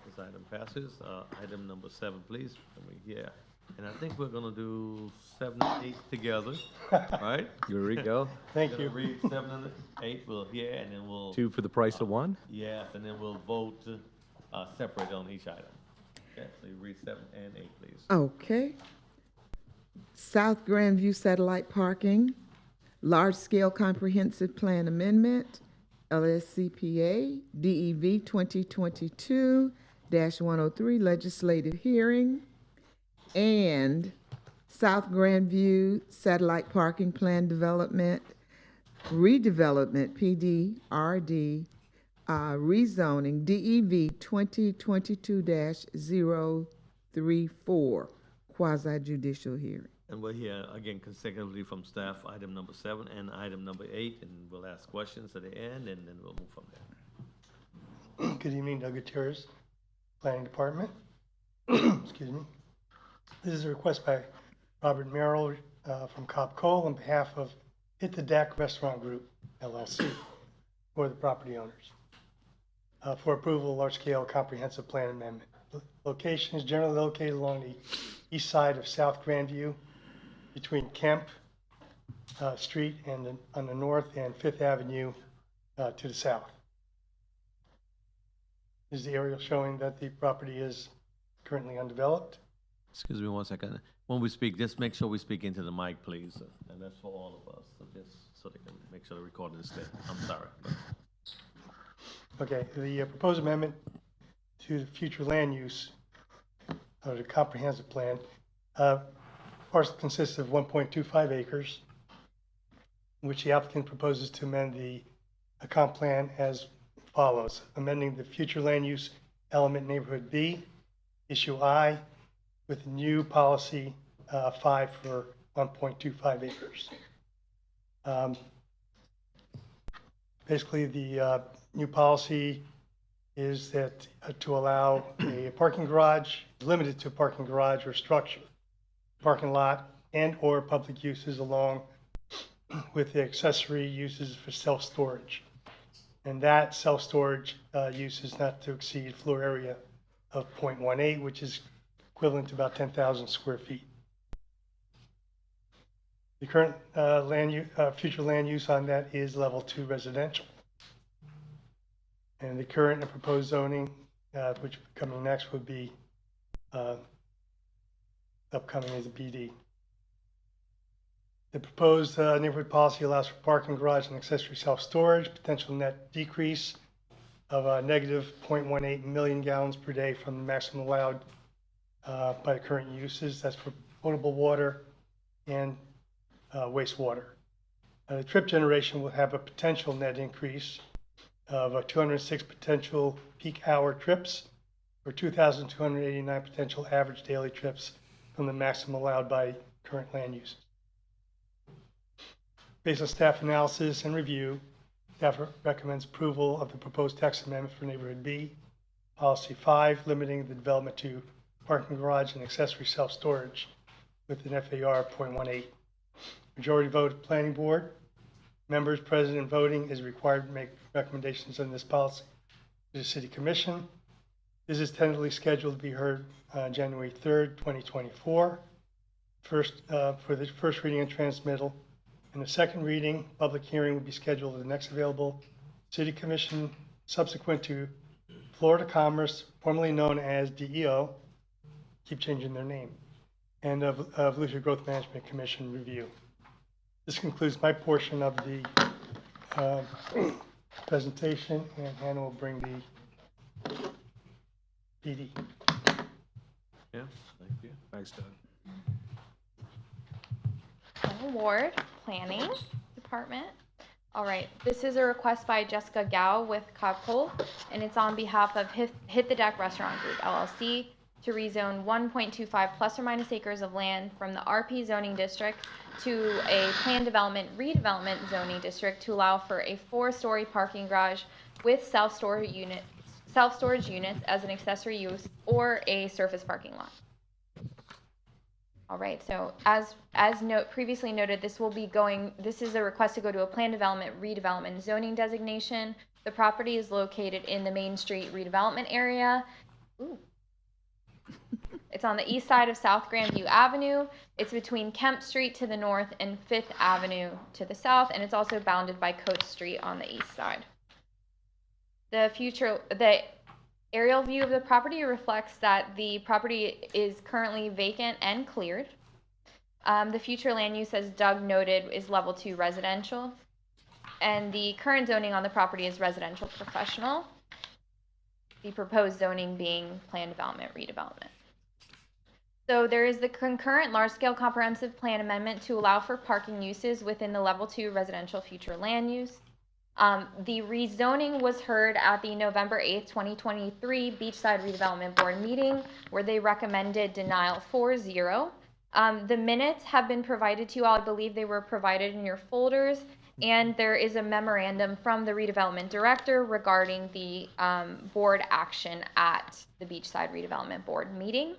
This item passes. Item number 7, please. Let me hear. And I think we're gonna do 7 and 8 together, right? Here we go. Thank you. Read 7 and 8, we'll hear, and then we'll. 2 for the price of 1? Yes, and then we'll vote separate on each item. Okay, so you read 7 and 8, please. Okay. South Grandview Satellite Parking, Large-Scale Comprehensive Plan Amendment, LSCPA, DEV 2022-103 Legislative Hearing, and South Grandview Satellite Parking Plan Development, redevelopment, PDRD, rezoning, DEV 2022-034, quasi judicial hearing. And we're here again consecutively from staff, item number 7 and item number 8, and we'll ask questions at the end, and then we'll move from there. Good evening, Doug Gutierrez, Planning Department. Excuse me. This is a request by Robert Merrill from Cobb Cole on behalf of Hit the Deck Restaurant Group, LLC, for the property owners, for approval of large-scale comprehensive plan amendment. Location is generally located along the east side of South Grandview, between Kemp Street and on the north and Fifth Avenue to the south. This is the aerial showing that the property is currently undeveloped. Excuse me one second. When we speak, just make sure we speak into the mic, please, and that's for all of us, so just so they can make sure the recording is clear. I'm sorry. Okay, the proposed amendment to the future land use of the comprehensive plan, parcel consists of 1.25 acres, in which the applicant proposes to amend the comp plan as follows: amending the future land use element neighborhood B, issue I, with new policy 5 for 1.25 acres. Basically, the new policy is that to allow a parking garage, limited to a parking garage or structure, parking lot, and or public uses along with the accessory uses for self-storage. And that self-storage use is not to exceed floor area of 0.18, which is equivalent to about 10,000 square feet. The current future land use on that is level 2 residential. And the current and proposed zoning, which coming next would be upcoming as a BD. The proposed neighborhood policy allows for parking garage and accessory self-storage, potential net decrease of a negative 0.18 million gallons per day from the maximum allowed by the current uses. That's for potable water and wastewater. The trip generation will have a potential net increase of 206 potential peak hour trips, or 2,289 potential average daily trips from the maximum allowed by current land use. Based on staff analysis and review, staff recommends approval of the proposed text amendment for neighborhood B, policy 5, limiting the development to parking garage and accessory self-storage with an FAR of 0.18. Majority vote of planning board. Members present and voting is required to make recommendations on this policy to the city commission. This is tentatively scheduled to be heard January 3rd, 2024. For the first reading and transmittal. And the second reading, public hearing will be scheduled at the next available city commission subsequent to Florida Commerce, formerly known as DEO, keep changing their name, and of Volusia Growth Management Commission review. This concludes my portion of the presentation, and Hannah will bring the PD. Yeah, thank you. Thanks, Doug. Hannah Ward, Planning Department. All right, this is a request by Jessica Gao with Cobb Cole, and it's on behalf of Hit the Deck Restaurant Group, LLC, to rezone 1.25 plus or minus acres of land from the RP zoning district to a planned development redevelopment zoning district to allow for a 4-story parking garage with self-storage units as an accessory use or a surface parking lot. All right, so as previously noted, this is a request to go to a planned development redevelopment zoning designation. The property is located in the Main Street redevelopment area. Ooh. It's on the east side of South Grandview Avenue. It's between Kemp Street to the north and Fifth Avenue to the south, and it's also bounded by Coates Street on the east side. The aerial view of the property reflects that the property is currently vacant and cleared. The future land use, as Doug noted, is level 2 residential, and the current zoning on the property is residential professional. The proposed zoning being planned development redevelopment. So there is the concurrent large-scale comprehensive plan amendment to allow for parking uses within the level 2 residential future land use. The rezoning was heard at the November 8th, 2023 Beachside Redevelopment Board meeting where they recommended denial 4-0. The minutes have been provided to you all. I believe they were provided in your folders. And there is a memorandum from the redevelopment director regarding the board action at the Beachside Redevelopment Board meeting.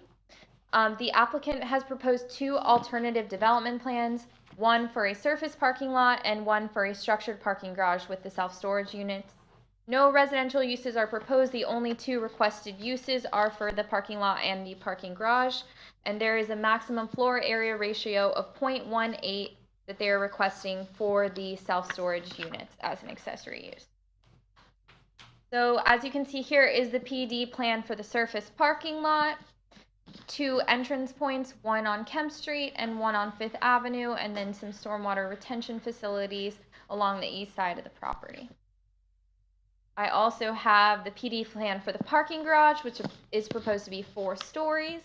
The applicant has proposed 2 alternative development plans, one for a surface parking lot and one for a structured parking garage with the self-storage units. No residential uses are proposed. The only 2 requested uses are for the parking lot and the parking garage. And there is a maximum floor area ratio of 0.18 that they are requesting for the self-storage units as an accessory use. So as you can see here is the PD plan for the surface parking lot. 2 entrance points, one on Kemp Street and one on 5th Avenue, and then some stormwater retention facilities along the east side of the property. I also have the PD plan for the parking garage, which is proposed to be 4 stories.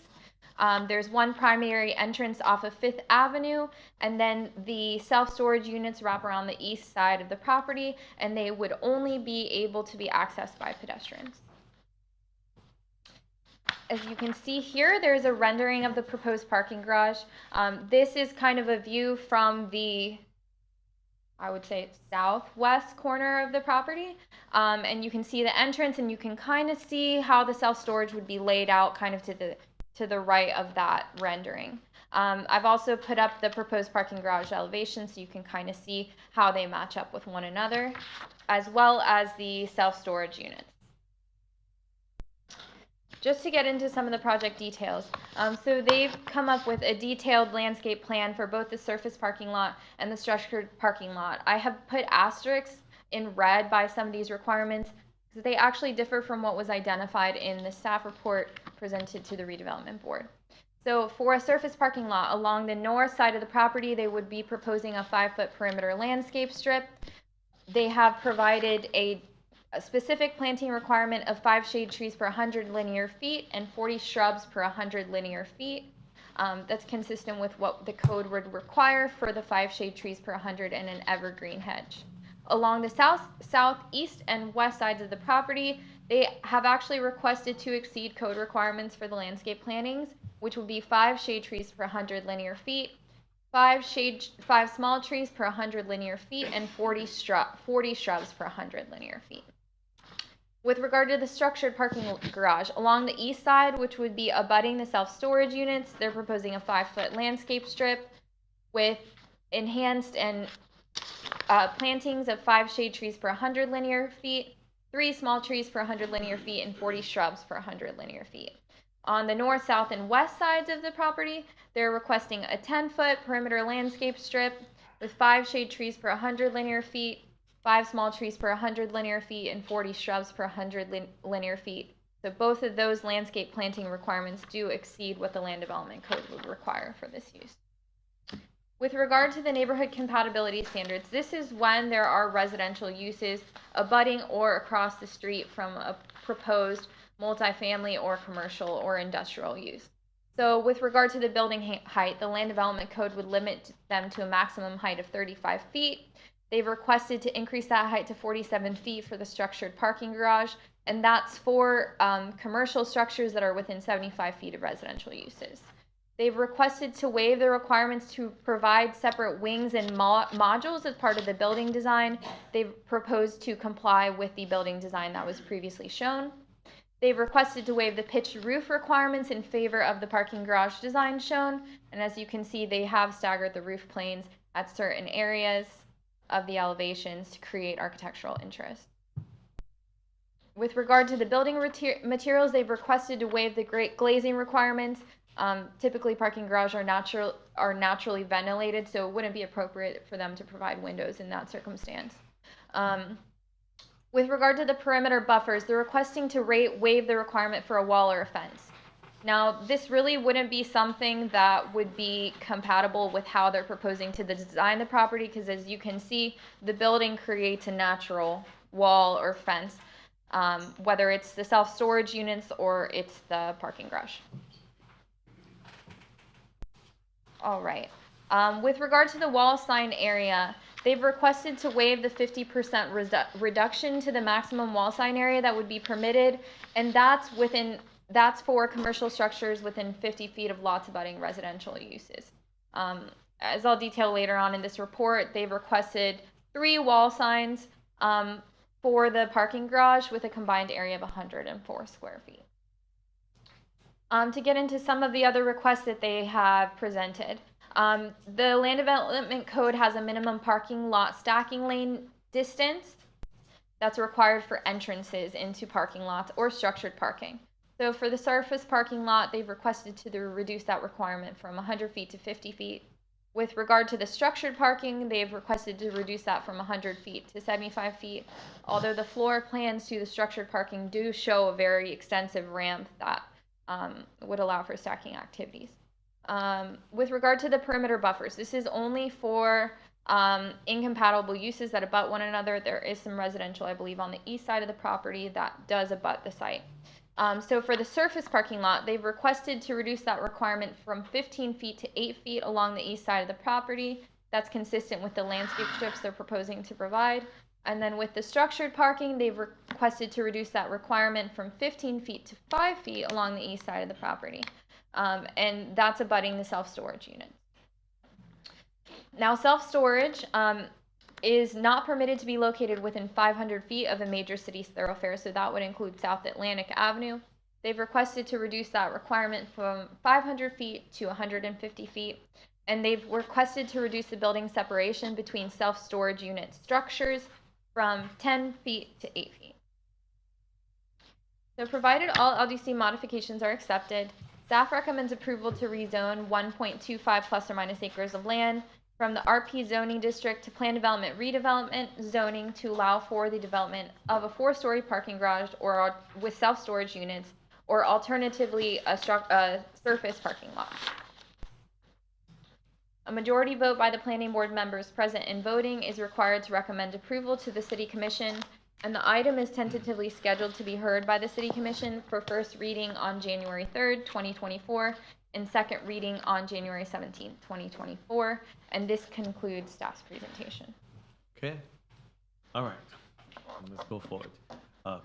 There's one primary entrance off of 5th Avenue, and then the self-storage units wrap around the east side of the property, and they would only be able to be accessed by pedestrians. As you can see here, there's a rendering of the proposed parking garage. This is kind of a view from the, I would say, southwest corner of the property. And you can see the entrance, and you can kind of see how the self-storage would be laid out kind of to the right of that rendering. I've also put up the proposed parking garage elevation so you can kind of see how they match up with one another, as well as the self-storage units. Just to get into some of the project details, so they've come up with a detailed landscape plan for both the surface parking lot and the structured parking lot. I have put asterisks in red by some of these requirements because they actually differ from what was identified in the staff report presented to the redevelopment board. So for a surface parking lot along the north side of the property, they would be proposing a 5-foot perimeter landscape strip. They have provided a specific planting requirement of 5 shade trees per 100 linear feet and 40 shrubs per 100 linear feet. That's consistent with what the code would require for the 5 shade trees per 100 and an evergreen hedge. Along the south, southeast, and west sides of the property, they have actually requested to exceed code requirements for the landscape plantings, which would be 5 shade trees per 100 linear feet, 5 small trees per 100 linear feet, and 40 shrubs per 100 linear feet. With regard to the structured parking garage, along the east side, which would be abutting the self-storage units, they're proposing a 5-foot landscape strip with enhanced and plantings of 5 shade trees per 100 linear feet, 3 small trees per 100 linear feet, and 40 shrubs per 100 linear feet. On the north, south, and west sides of the property, they're requesting a 10-foot perimeter landscape strip with 5 shade trees per 100 linear feet, 5 small trees per 100 linear feet, and 40 shrubs per 100 linear feet. So both of those landscape planting requirements do exceed what the land development code would require for this use. With regard to the neighborhood compatibility standards, this is when there are residential uses abutting or across the street from a proposed multifamily or commercial or industrial use. So with regard to the building height, the land development code would limit them to a maximum height of 35 feet. They've requested to increase that height to 47 feet for the structured parking garage, and that's for commercial structures that are within 75 feet of residential uses. They've requested to waive the requirements to provide separate wings and modules as part of the building design. They've proposed to comply with the building design that was previously shown. They've requested to waive the pitched roof requirements in favor of the parking garage design shown, and as you can see, they have staggered the roof planes at certain areas of the elevations to create architectural interest. With regard to the building materials, they've requested to waive the glazing requirements. Typically, parking garages are naturally ventilated, so it wouldn't be appropriate for them to provide windows in that circumstance. With regard to the perimeter buffers, they're requesting to waive the requirement for a wall or a fence. Now, this really wouldn't be something that would be compatible with how they're proposing to design the property, because as you can see, the building creates a natural wall or fence, whether it's the self-storage units or it's the parking garage. All right. With regard to the wall sign area, they've requested to waive the 50% reduction to the maximum wall sign area that would be permitted, and that's for commercial structures within 50 feet of lots abutting residential uses. As I'll detail later on in this report, they've requested 3 wall signs for the parking garage with a combined area of 104 square feet. To get into some of the other requests that they have presented, the Land Development Code has a minimum parking lot stacking lane distance that's required for entrances into parking lots or structured parking. So for the surface parking lot, they've requested to reduce that requirement from 100 feet to 50 feet. With regard to the structured parking, they've requested to reduce that from 100 feet to 75 feet, although the floor plans to the structured parking do show a very extensive ramp that would allow for stacking activities. With regard to the perimeter buffers, this is only for incompatible uses that abut one another. There is some residential, I believe, on the east side of the property that does abut the site. So for the surface parking lot, they've requested to reduce that requirement from 15 feet to 8 feet along the east side of the property. That's consistent with the landscape strips they're proposing to provide. And then with the structured parking, they've requested to reduce that requirement from 15 feet to 5 feet along the east side of the property. And that's abutting the self-storage units. Now, self-storage is not permitted to be located within 500 feet of a major city thoroughfare, so that would include South Atlantic Avenue. They've requested to reduce that requirement from 500 feet to 150 feet, and they've requested to reduce the building separation between self-storage unit structures from 10 feet to 8 feet. So provided all LDC modifications are accepted, staff recommends approval to rezone 1.25 plus or minus acres of land from the RP zoning district to plan development redevelopment zoning to allow for the development of a 4-story parking garage or with self-storage units, or alternatively a surface parking lot. A majority vote by the planning board members present and voting is required to recommend approval to the city commission, and the item is tentatively scheduled to be heard by the city commission for first reading on January 3rd, 2024, and second reading on January 17th, 2024. And this concludes staff's presentation. Okay. All right. Let's go forward.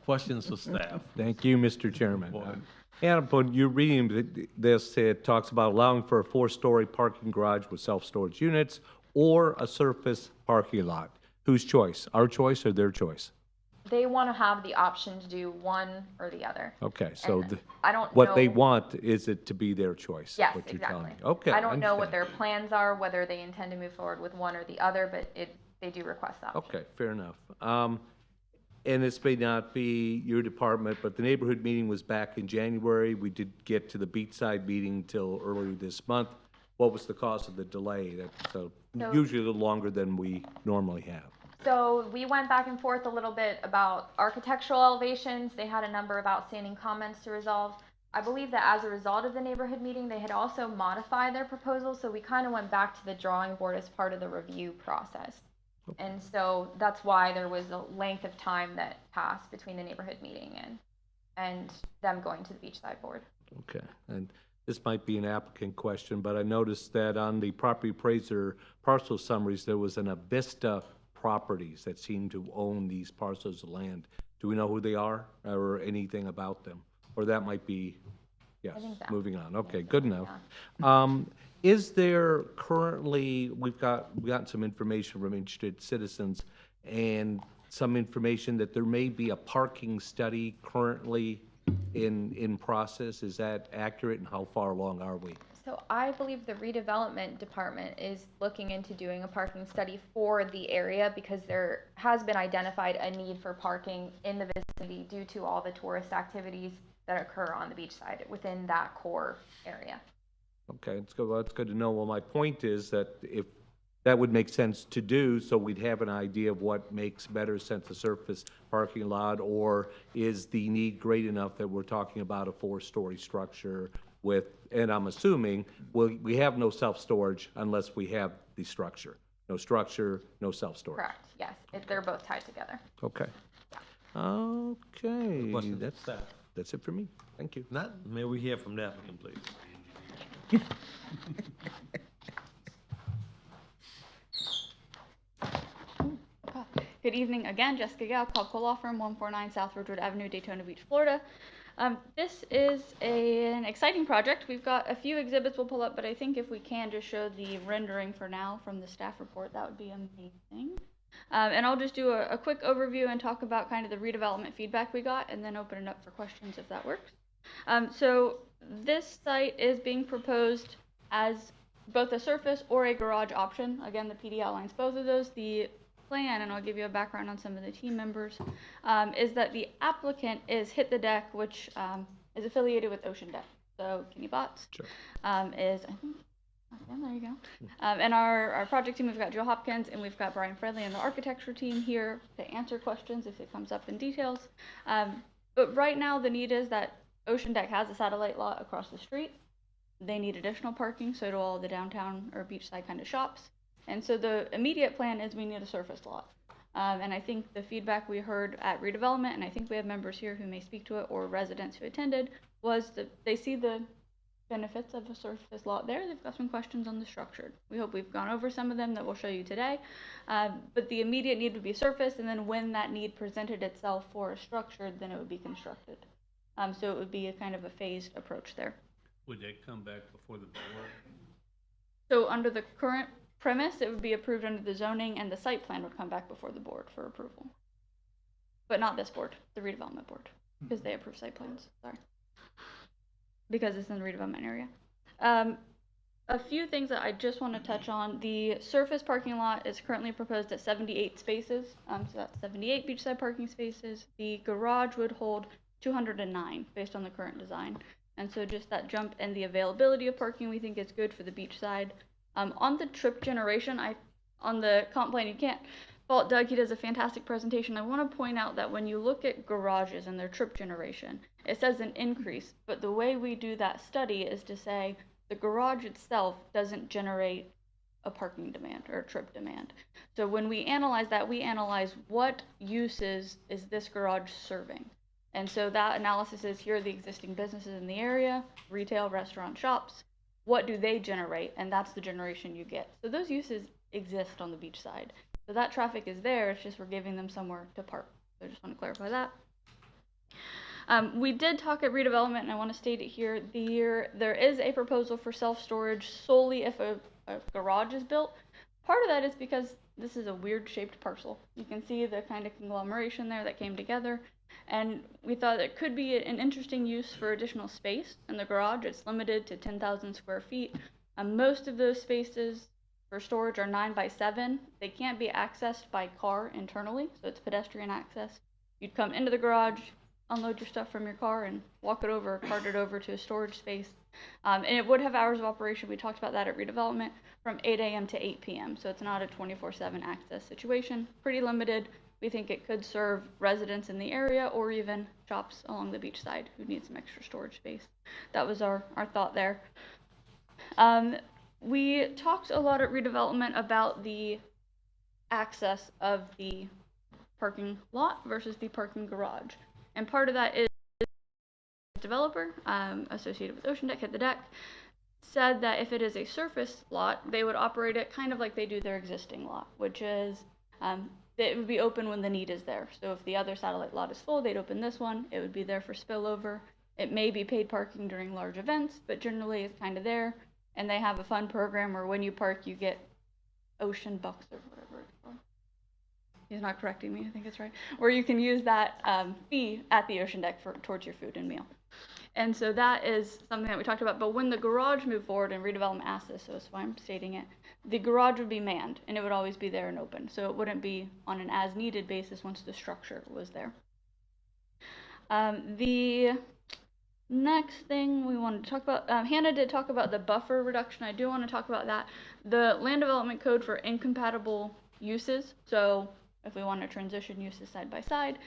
Questions for staff? Thank you, Mr. Chairman. Board. And when you're reading this, it talks about allowing for a 4-story parking garage with self-storage units or a surface parking lot. Whose choice? Our choice or their choice? They want to have the option to do one or the other. Okay, so And I don't what they know- want is it to be their choice? Yes, what you're telling exactly. me. Okay, I don't know what understand. their plans are, whether they intend to move forward with one or the other, but they do request that. Okay, fair enough. And this may not be your department, but the neighborhood meeting was back in January. We did get to the beachside meeting till earlier this month. What was the cause of the delay? That's So- usually a little longer than we normally have. So we went back and forth a little bit about architectural elevations. They had a number of outstanding comments to resolve. I believe that as a result of the neighborhood meeting, they had also modified their proposal, so we kind of went back to the drawing board as part of the review process. And so that's why there was a length of time that passed between the neighborhood meeting and them going to the beachside board. Okay, and this might be an applicant question, but I noticed that on the property appraiser parcel summaries, there was an Avista Properties that seem to own these parcels of land. Do we know who they are or anything about them? Or that might be, yes, moving on. Okay, good enough. Is there currently, we've gotten some information from interested citizens and some information that there may be a parking study currently in process. Is that accurate, and how far along are we? So I believe the redevelopment department is looking into doing a parking study for the area because there has been identified a need for parking in the vicinity due to all the tourist activities that occur on the beachside within that core area. Okay, it's good. Well, it's good to know. Well, my point is that if that would make sense to do, so we'd have an idea of what makes better sense, a surface parking lot, or is the need great enough that we're talking about a 4-story structure with, and I'm assuming, we have no self-storage unless we have the structure. No structure, no self-storage. Correct, yes, they're both tied together. Okay. Okay, Questions for staff? that's it for me. Thank you. Not, may we hear from the applicant, please? Good evening again, Jessica Gao, Cobb Law Firm, 149 South Ridgewood Avenue, Daytona Beach, Florida. This is an exciting project. We've got a few exhibits we'll pull up, but I think if we can just show the rendering for now from the staff report, that would be amazing. And I'll just do a quick overview and talk about kind of the redevelopment feedback we got, and then open it up for questions if that works. So this site is being proposed as both a surface or a garage option. Again, the PD outlines both of those. The plan, and I'll give you a background on some of the team members, is that the applicant is Hit the Deck, which is affiliated with Ocean Deck. So Kenny Botts is, I think, okay, there you go. And our project team, we've got Joe Hopkins and we've got Brian Fredley and the architecture team here to answer questions if it comes up in details. But right now the need is that Ocean Deck has a satellite lot across the street. They need additional parking, so do all the downtown or beachside kind of shops. And so the immediate plan is we need a surface lot. And I think the feedback we heard at redevelopment, and I think we have members here who may speak to it or residents who attended, was that they see the benefits of a surface lot there. They've got some questions on the structured. We hope we've gone over some of them that we'll show you today. But the immediate need would be surface, and then when that need presented itself for a structured, then it would be constructed. So it would be a kind of a phased approach there. Would they come back before the board? So under the current premise, it would be approved under the zoning, and the site plan would come back before the board for approval. But not this board, the redevelopment board, because they approve site plans, sorry. Because it's in the redevelopment area. A few things that I just want to touch on. The surface parking lot is currently proposed at 78 spaces. So that's 78 beachside parking spaces. The garage would hold 209 based on the current design. And so just that jump and the availability of parking we think is good for the beachside. On the trip generation, on the comp plan, you can't fault Doug, he does a fantastic presentation. I want to point out that when you look at garages and their trip generation, it says an increase, but the way we do that study is to say the garage itself doesn't generate a parking demand or a trip demand. So when we analyze that, we analyze what uses is this garage serving. And so that analysis is, here are the existing businesses in the area, retail, restaurant, shops. What do they generate? And that's the generation you get. So those uses exist on the beach side. So that traffic is there, it's just we're giving them somewhere to park. So I just want to clarify that. We did talk at redevelopment, and I want to state it here. There is a proposal for self-storage solely if a garage is built. Part of that is because this is a weird shaped parcel. You can see the kind of conglomeration there that came together. And we thought it could be an interesting use for additional space in the garage. It's limited to 10,000 square feet. Most of those spaces for storage are 9 by 7. They can't be accessed by car internally, so it's pedestrian access. You'd come into the garage, unload your stuff from your car, and walk it over, cart it over to a storage space. And it would have hours of operation. We talked about that at redevelopment, from 8 a.m. to 8 p.m. So it's not a 24/7 access situation. Pretty limited. We think it could serve residents in the area or even shops along the beach side who need some extra storage space. That was our thought there. We talked a lot at redevelopment about the access of the parking lot versus the parking garage. And part of that is developer associated with Ocean Deck, Hit the Deck, said that if it is a surface lot, they would operate it kind of like they do their existing lot, which is it would be open when the need is there. So if the other satellite lot is full, they'd open this one. It would be there for spillover. It may be paid parking during large events, but generally it's kind of there. And they have a fun program where when you park, you get ocean bucks or whatever it's called. He's not correcting me, I think it's right. Where you can use that fee at the Ocean Deck towards your food and meal. And so that is something that we talked about. But when the garage moved forward and redevelopment asked this, so that's why I'm stating it, the garage would be manned and it would always be there and open. So it wouldn't be on an as needed basis once the structure was there. The next thing we wanted to talk about, Hannah did talk about the buffer reduction. I do want to talk about that. The land development code for incompatible uses, so if we want to transition uses side by side,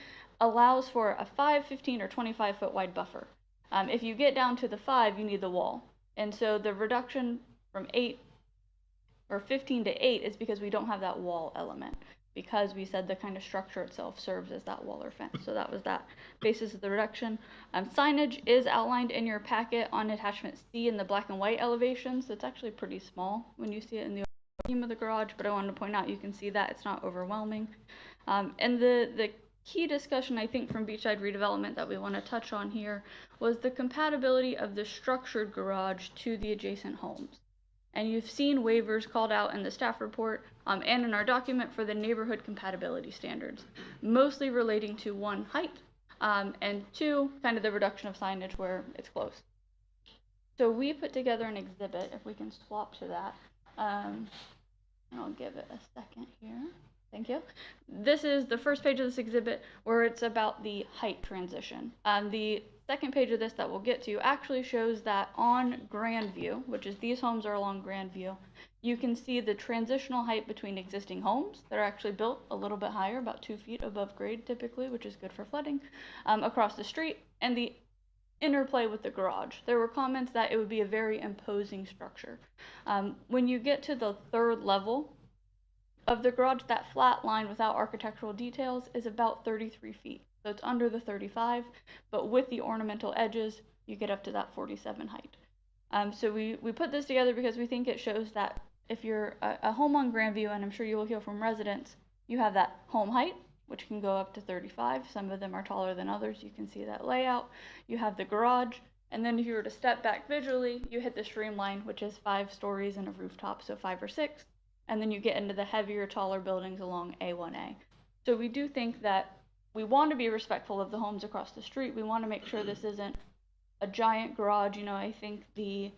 allows for a 5, 15, or 25 foot wide buffer. If you get down to the 5, you need the wall. And so the reduction from 8 or 15 to 8 is because we don't have that wall element, because we said the kind of structure itself serves as that wall or fence. So that was that basis of the reduction. Signage is outlined in your packet on attachment C in the black and white elevations. It's actually pretty small when you see it in the scheme of the garage, but I wanted to point out you can see that it's not overwhelming. And the key discussion, I think, from beachside redevelopment that we want to touch on here was the compatibility of the structured garage to the adjacent homes. And you've seen waivers called out in the staff report and in our document for the neighborhood compatibility standards, mostly relating to one, height, and two, kind of the reduction of signage where it's close. So we put together an exhibit, if we can swap to that. And I'll give it a second here. Thank you. This is the first page of this exhibit where it's about the height transition. The second page of this that we'll get to actually shows that on Grandview, which is these homes are along Grandview, you can see the transitional height between existing homes that are actually built a little bit higher, about 2 feet above grade typically, which is good for flooding, across the street, and the interplay with the garage. There were comments that it would be a very imposing structure. When you get to the third level of the garage, that flat line without architectural details is about 33 feet. So it's under the 35, but with the ornamental edges, you get up to that 47 height. So we put this together because we think it shows that if you're a home on Grandview, and I'm sure you will hear from residents, you have that home height, which can go up to 35. Some of them are taller than others. You can see that layout. You have the garage, and then if you were to step back visually, you hit the streamline, which is 5 stories and a rooftop, so 5 or 6. And then you get into the heavier, taller buildings along A1A. So we do think that we want to be respectful of the homes across the street. We want to make sure this isn't a giant garage. You know, I think the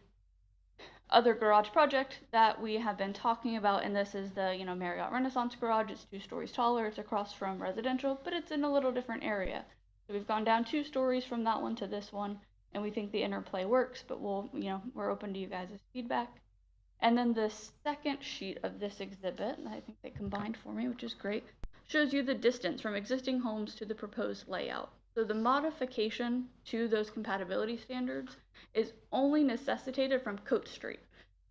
other garage project that we have been talking about, and this is the, Marriott Renaissance garage. It's 2 stories taller. It's across from residential, but it's in a little different area. So we've gone down 2 stories from that one to this one, and we think the interplay works, but we're open to you guys' feedback. And then the second sheet of this exhibit, I think they combined for me, which is great, shows you the distance from existing homes to the proposed layout. So the modification to those compatibility standards is only necessitated from Coates Street.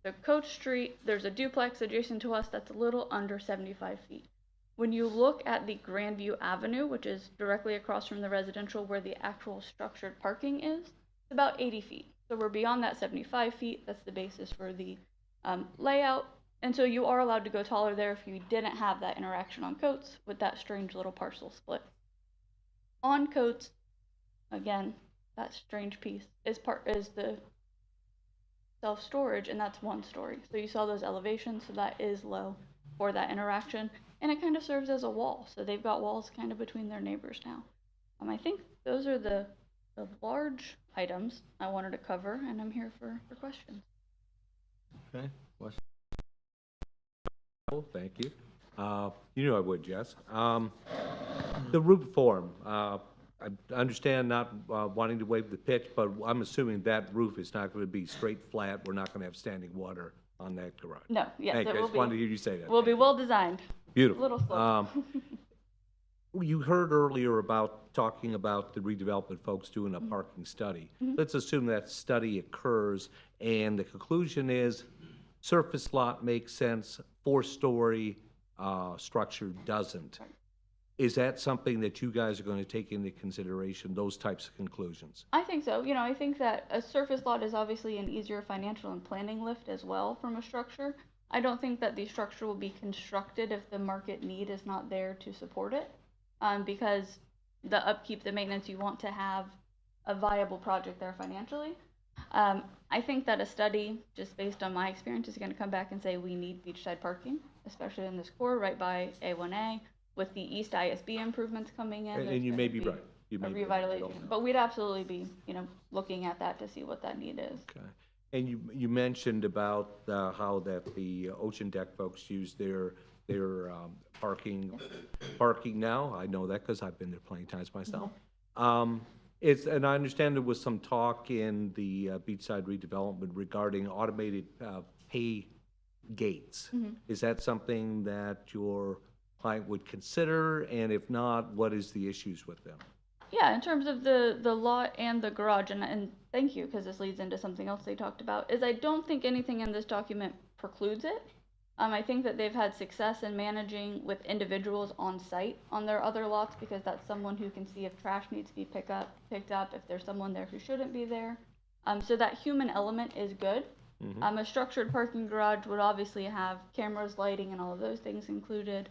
So Coates Street, there's a duplex adjacent to us that's a little under 75 feet. When you look at the Grandview Avenue, which is directly across from the residential where the actual structured parking is, it's about 80 feet. So we're beyond that 75 feet. That's the basis for the layout, and so you are allowed to go taller there if you didn't have that interaction on Coates with that strange little parcel split. On Coates, again, that strange piece is the self-storage, and that's 1 story. So you saw those elevations, so that is low for that interaction, and it kind of serves as a wall. So they've got walls kind of between their neighbors now. I think those are the large items I wanted to cover, and I'm here for questions. Okay, question? Thank you. You knew I would, Jess. The roof form, I understand not wanting to waive the pitch, but I'm assuming that roof is not going to be straight flat. We're not going to have standing water on that garage. No, yes, Thank it you. I will just be. wanted to hear you say that. Will be well designed. Beautiful. Little slope. You heard earlier about talking about the redevelopment folks doing a parking study. Let's assume that study occurs and the conclusion is surface lot makes sense, 4-story structure doesn't. Is that something that you guys are going to take into consideration, those types of conclusions? I think so. I think that a surface lot is obviously an easier financial and planning lift as well from a structure. I don't think that the structure will be constructed if the market need is not there to support it, because the upkeep, the maintenance, you want to have a viable project there financially. I think that a study, just based on my experience, is going to come back and say we need beachside parking, especially in this core right by A1A, with the East ISB improvements coming in. And you may be right. You may be right. I don't know. But we'd absolutely be, looking at that to see what that need is. Okay. And you mentioned about how that the Ocean Deck folks use their parking now. I know that because I've been there plenty of times myself. And I understand there was some talk in the beachside redevelopment regarding automated pay gates. Is that something that your client would consider? And if not, what is the issues with them? Yeah, in terms of the lot and the garage, and thank you, because this leads into something else they talked about, is I don't think anything in this document precludes it. I think that they've had success in managing with individuals on site on their other lots, because that's someone who can see if trash needs to be picked up, if there's someone there who shouldn't be there. So that human element is good. A structured parking garage would obviously have cameras, lighting, and all of those things included.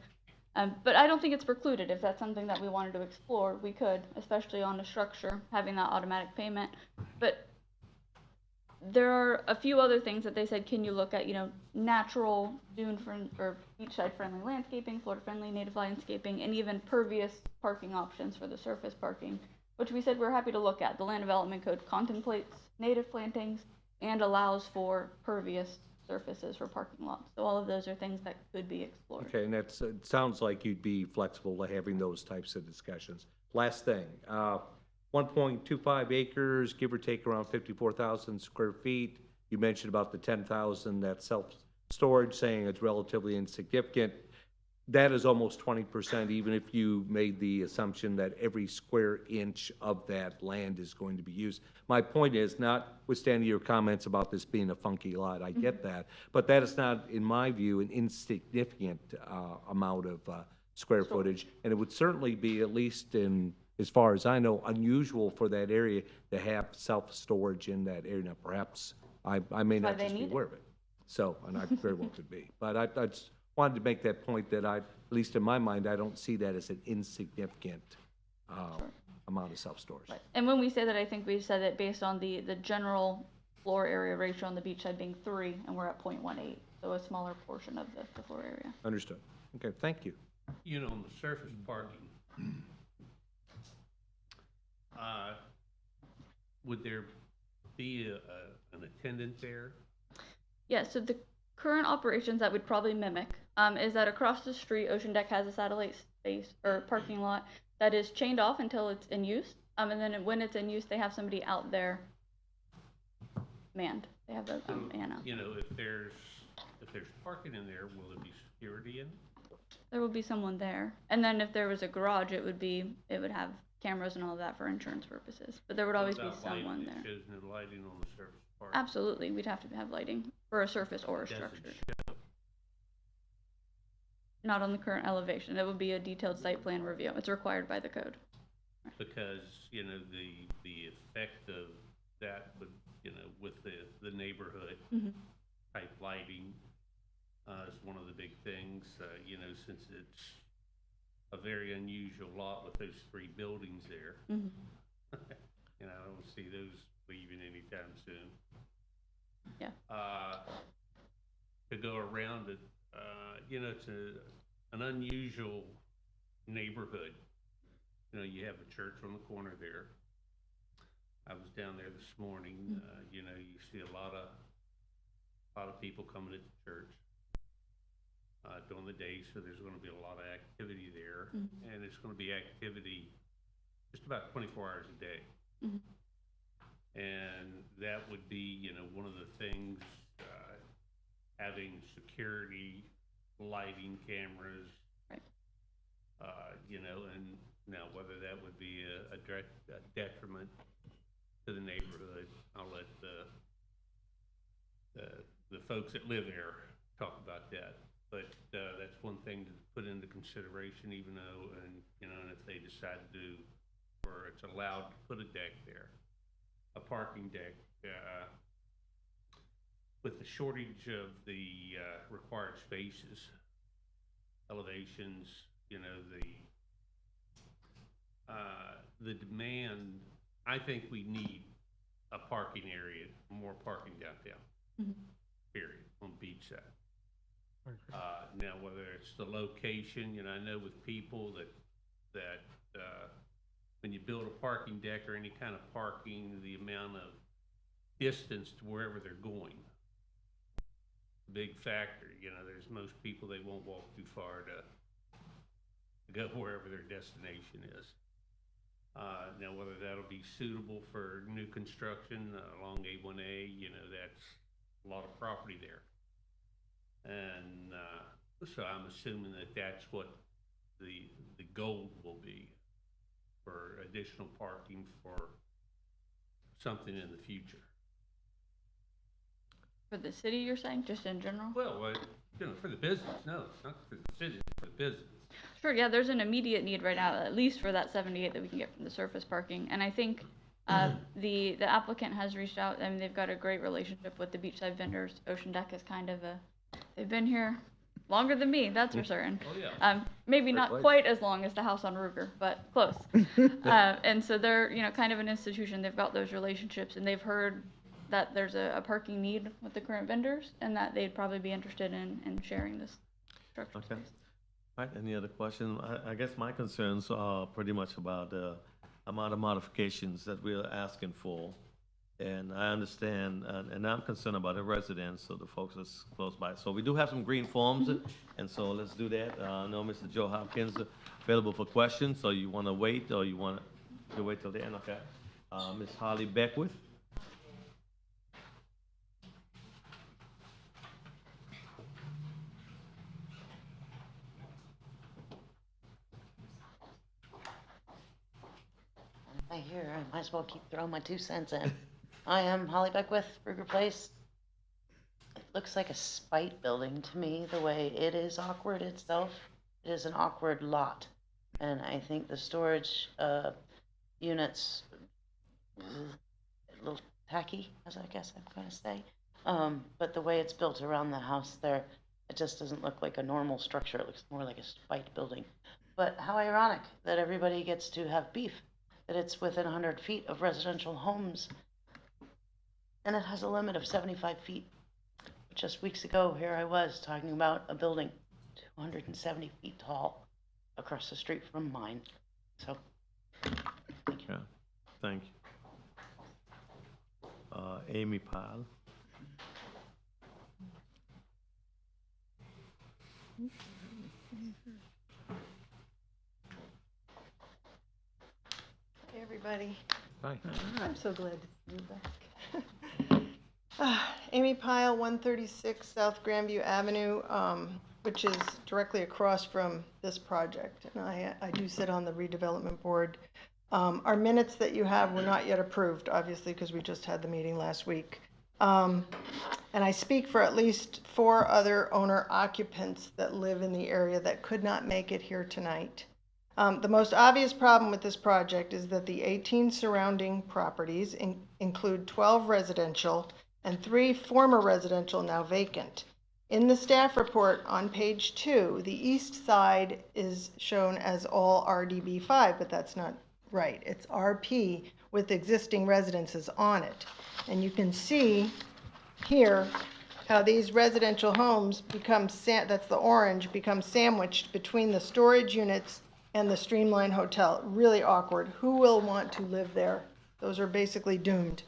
But I don't think it's precluded. If that's something that we wanted to explore, we could, especially on a structure, having that automatic payment. But there are a few other things that they said, can you look at, natural or beachside friendly landscaping, Florida friendly native landscaping, and even pervious parking options for the surface parking, which we said we're happy to look at. The Land Development Code contemplates native plantings and allows for pervious surfaces for parking lots. So all of those are things that could be explored. Okay, and it sounds like you'd be flexible to having those types of discussions. Last thing, 1.25 acres, give or take around 54,000 square feet. You mentioned about the 10,000 that's self-storage, saying it's relatively insignificant. That is almost 20%, even if you made the assumption that every square inch of that land is going to be used. My point is, notwithstanding your comments about this being a funky lot, I get that, but that is not, in my view, an insignificant amount of square footage, and it would certainly be, at least in, as far as I know, unusual for that area to have self-storage in that area. Now, perhaps I may not just be aware of it. So, and I very well could be. But I just wanted to make that point that at least in my mind, I don't see that as an insignificant amount of self-storage. Right. And when we say that, I think we said it based on the general floor area ratio on the beachside being 3, and we're at 0.18, so a smaller portion of the floor area. Understood. Okay, thank you. On the surface parking, would there be an attendant there? Yeah, so the current operations that would probably mimic is that across the street, Ocean Deck has a satellite space or parking lot that is chained off until it's in use. And then when it's in use, they have somebody out there manned. They have a man out. If there's parking in there, will there be security in it? There will be someone there. And then if there was a garage, it would have cameras and all of that for insurance purposes. But there would always be someone there. Shows no lighting on the surface parking? Absolutely, we'd have to have lighting for a surface or a structure. Not on the current elevation. It would be a detailed site plan review. It's required by the code. Because, the effect of that would, with the neighborhood type lighting is one of the big things, since it's a very unusual lot with those 3 buildings there. I don't see those leaving anytime soon. Yeah. To go around it, it's an unusual neighborhood. You have a church on the corner there. I was down there this morning. You see a lot of people coming to church during the day, so there's going to be a lot of activity there, and it's going to be activity just about 24 hours a day. And that would be, one of the things, having security, lighting cameras, right. And now whether that would be a detriment to the neighborhood, I'll let the folks that live there talk about that. But that's one thing to put into consideration, even though, and if they decide to do, or it's allowed to put a deck there, a parking deck, with the shortage of the required spaces, elevations, the demand, I think we need a parking area, more parking downtown, period, on beachside. Now, whether it's the location, I know with people that when you build a parking deck or any kind of parking, the amount of distance to wherever they're going, big factor. There's most people, they won't walk too far to go wherever their destination is. Now, whether that'll be suitable for new construction along A1A, that's a lot of property there. And so I'm assuming that that's what the goal will be, for additional parking for something in the future. For the city, you're saying, just in general? Well, for the business, no, it's not for the city, it's for the business. Sure, yeah, there's an immediate need right now, at least for that 78 that we can get from the surface parking. And I think the applicant has reached out. I mean, they've got a great relationship with the beachside vendors. Ocean Deck is kind of they've been here longer than me, that's for certain. Oh, yeah. Maybe Great not place. quite as long as the house on Ruger, but close. And so they're, kind of an institution, they've got those relationships, and they've heard that there's a parking need with the current vendors, and that they'd probably be interested in sharing this structure Okay. space. All right, any other questions? I guess my concerns are pretty much about the amount of modifications that we're asking for. And I understand, and I'm concerned about the residents, so the folks that's close by. So we do have some green forms, and so let's do that. I know Mr. Joe Hopkins available for questions, so you want to wait, or you want to wait till the end? Okay. Ms. Holly Beckwith? I hear, I might as well keep throwing my 2 cents in. I am Holly Beckwith, Ruger Place. It looks like a spite building to me, the way it is awkward itself. It is an awkward lot. And I think the storage units, a little tacky, as I guess I'm going to say. But the way it's built around the house there, it just doesn't look like a normal structure. It looks more like a spite building. But how ironic that everybody gets to have beef, that it's within 100 feet of residential homes. And it has a limit of 75 feet. Just weeks ago, here I was talking about a building 270 feet tall across the street from mine. So, Yeah, thank you. Amy Pyle? Hey, everybody. Hi. I'm so glad to see you back. Amy Pyle, 136 South Grandview Avenue, which is directly across from this project. And I do sit on the redevelopment board. Our minutes that you have were not yet approved, obviously, because we just had the meeting last week. And I speak for at least 4 other owner occupants that live in the area that could not make it here tonight. The most obvious problem with this project is that the 18 surrounding properties include 12 residential and 3 former residential now vacant. In the staff report on page 2, the east side is shown as all RDB5, but that's not right. It's RP with existing residences on it. And you can see here how these residential homes become, that's the orange, become sandwiched between the storage units and the Streamline Hotel. Really awkward. Who will want to live there? Those are basically doomed.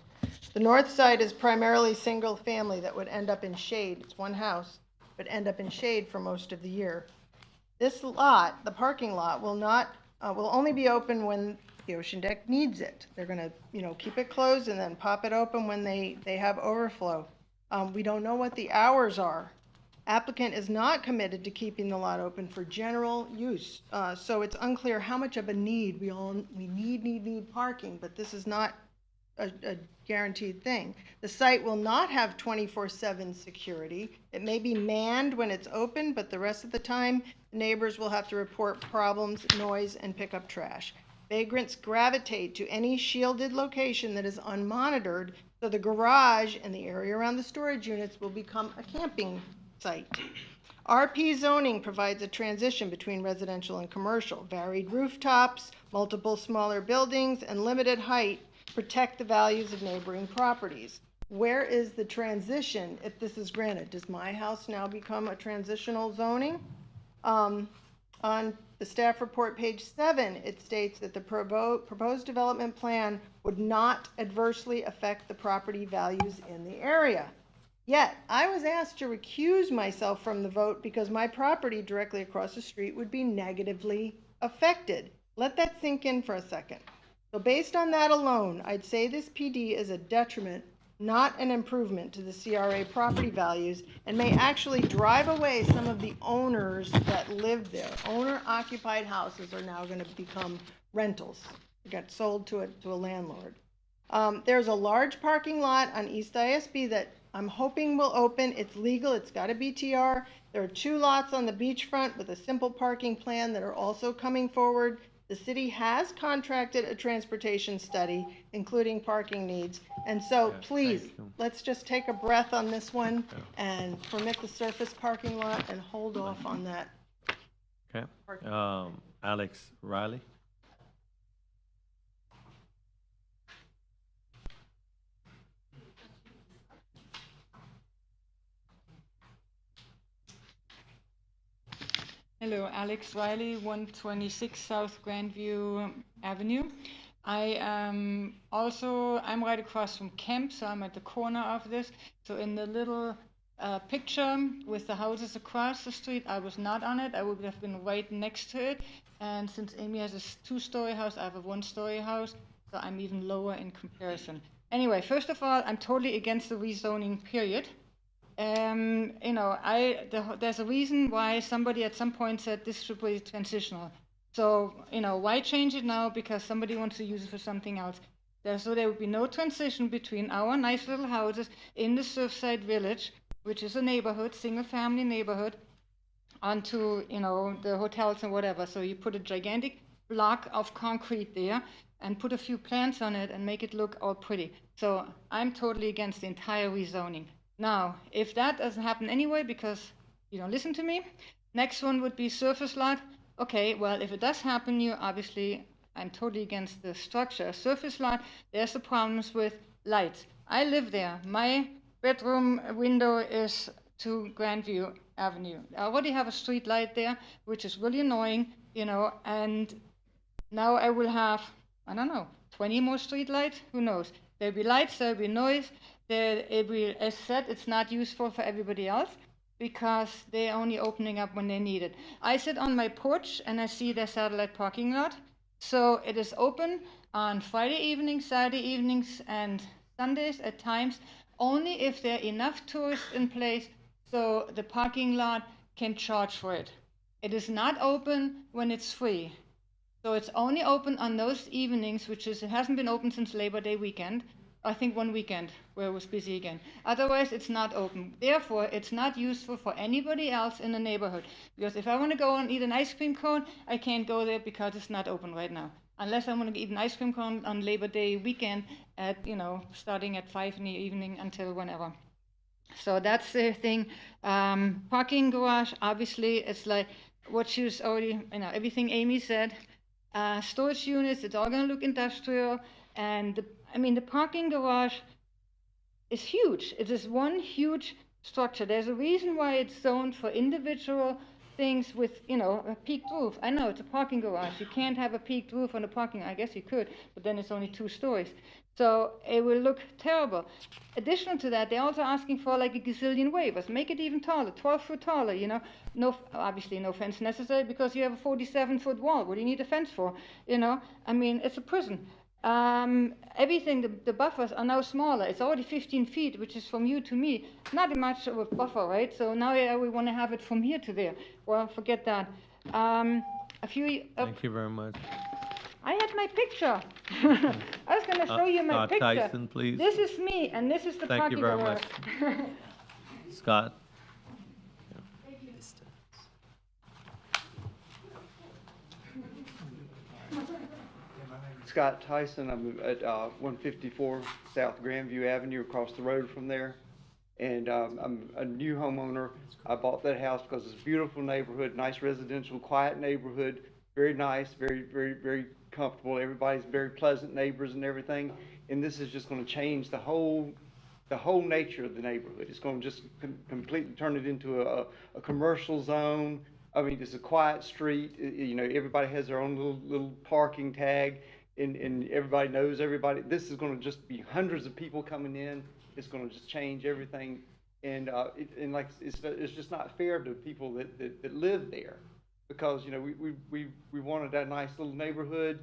The north side is primarily single family that would end up in shade. It's one house, but end up in shade for most of the year. This lot, the parking lot, will only be open when the Ocean Deck needs it. They're gonna, keep it closed and then pop it open when they have overflow. We don't know what the hours are. Applicant is not committed to keeping the lot open for general use. So it's unclear how much of a need we need parking, but this is not a guaranteed thing. The site will not have 24/7 security. It may be manned when it's open, but the rest of the time, neighbors will have to report problems, noise, and pick up trash. Vagrants gravitate to any shielded location that is unmonitored, so the garage and the area around the storage units will become a camping site. RP zoning provides a transition between residential and commercial. Varied rooftops, multiple smaller buildings, and limited height protect the values of neighboring properties. Where is the transition if this is granted? Does my house now become a transitional zoning? On the staff report, page 7, it states that the proposed development plan would not adversely affect the property values in the area. Yet, I was asked to recuse myself from the vote because my property directly across the street would be negatively affected. Let that sink in for a second. So based on that alone, I'd say this PD is a detriment, not an improvement to the CRA property values, and may actually drive away some of the owners that live there. Owner-occupied houses are now going to become rentals. They got sold to a landlord. There's a large parking lot on East ISB that I'm hoping will open. It's legal. It's got a BTR. There are 2 lots on the beachfront with a simple parking plan that are also coming forward. The city has contracted a transportation study, including parking needs. And so Yeah, please, thank you. let's just take a breath on this one and permit the surface parking lot and hold off on that. Okay. Alex Riley? Hello, Alex Riley, 126 South Grandview Avenue. I'm right across from Kemp, so I'm at the corner of this. So in the little picture with the houses across the street, I was not on it. I would have been right next to it. And since Amy has a two-story house, I have a one-story house, so I'm even lower in comparison. Anyway, first of all, I'm totally against the rezoning, period. There's a reason why somebody at some point said this should be transitional. So, why change it now? Because somebody wants to use it for something else. So there would be no transition between our nice little houses in the Surfside Village, which is a neighborhood, single-family neighborhood, onto, the hotels and whatever. So you put a gigantic block of concrete there and put a few plants on it and make it look all pretty. So I'm totally against the entire rezoning. Now, if that doesn't happen anyway because you don't listen to me, next one would be surface lot. Okay, well, if it does happen, I'm totally against the structure. Surface lot, there's the problems with lights. I live there. My bedroom window is to Grandview Avenue. I already have a street light there, which is really annoying, and now I will have, 20 more street lights? Who knows? There'll be lights, there'll be noise. As said, it's not useful for everybody else because they're only opening up when they need it. I sit on my porch and I see their satellite parking lot. So it is open on Friday evenings, Saturday evenings, and Sundays at times, only if there are enough tourists in place so the parking lot can charge for it. It is not open when it's free. So it's only open on those evenings, it hasn't been open since Labor Day weekend. I think one weekend where it was busy again. Otherwise, it's not open. Therefore, it's not useful for anybody else in the neighborhood. Because if I want to go and eat an ice cream cone, I can't go there because it's not open right now. Unless I want to eat an ice cream cone on Labor Day weekend at, starting at 5 in the evening until whenever. So that's the thing. Parking garage, obviously, it's like what she was already, everything Amy said. Storage units, it's all going to look industrial. And the parking garage is huge. It is one huge structure. There's a reason why it's zoned for individual things with, a peaked roof. I know it's a parking garage. You can't have a peaked roof on a parking. I guess you could, but then it's only 2 stories. So it will look terrible. Additional to that, they're also asking for like a gazillion waivers. Make it even taller, 12 foot taller, obviously no fence necessary because you have a 47-foot wall. What do you need a fence for? It's a prison. Everything, the buffers are now smaller. It's already 15 feet, which is from you to me. Not much of a buffer, right? So now we want to have it from here to there. Well, forget that. Thank you very much. I had my picture. I was going to show you my picture. Tyson, please. This is me, and this is the Thank parking you very garage. much. Scott? Scott Tyson. I'm at 154 South Grandview Avenue, across the road from there. And I'm a new homeowner. I bought that house because it's a beautiful neighborhood, nice residential, quiet neighborhood, very nice, very, very, very comfortable. Everybody's very pleasant neighbors and everything. And this is just going to change the whole nature of the neighborhood. It's going to just completely turn it into a commercial zone. It's a quiet street. Everybody has their own little parking tag. And everybody knows everybody. This is going to just be hundreds of people coming in. It's going to just change everything, and it's just not fair to people that live there, because we wanted that nice little neighborhood,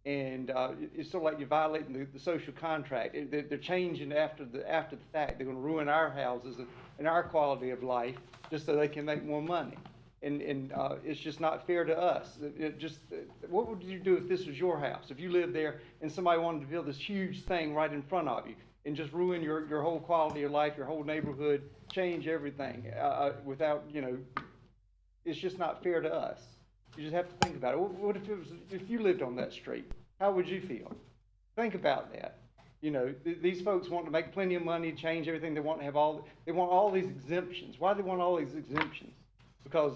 and it's sort of like you're violating the social contract. They're changing after the fact. They're going to ruin our houses and our quality of life just so they can make more money. And it's just not fair to us. What would you do if this was your house? If you lived there and somebody wanted to build this huge thing right in front of you and just ruin your whole quality of life, your whole neighborhood, change everything without, it's just not fair to us. You just have to think about it. What if it was, if you lived on that street? How would you feel? Think about that. You know, these folks want to make plenty of money, change everything. They want to have they want all these exemptions. Why do they want all these exemptions? Because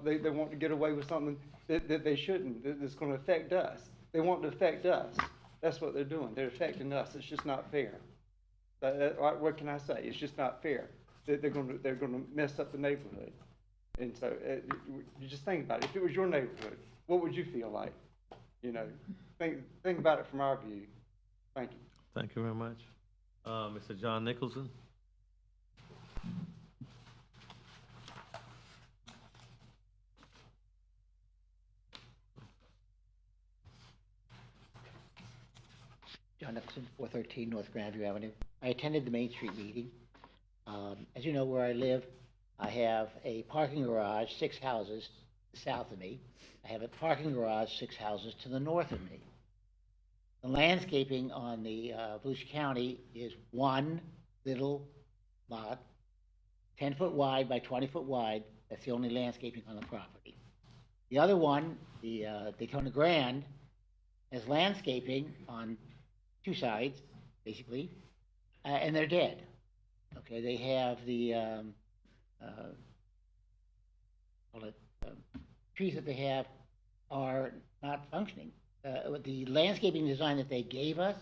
they want to get away with something that they shouldn't, that's going to affect us. They want to affect us. That's what they're doing. They're affecting us. It's just not fair. What can I say? It's just not fair. They're going to mess up the neighborhood. And so you just think about it. If it was your neighborhood, what would you feel like? You know, think about it from our view. Thank you. Thank you very much. Mr. John Nicholson? John Nicholson, 413 North Grandview Avenue. I attended the Main Street meeting. As you know, where I live, I have a parking garage, 6 houses south of me. I have a parking garage, 6 houses to the north of me. The landscaping on the Volusia County is one little lot, 10 foot wide by 20 foot wide. That's the only landscaping on the property. The other one, the Daytona Grand, has landscaping on 2 sides, basically, and they're dead. Okay, they have the trees that they have are not functioning. The landscaping design that they gave us,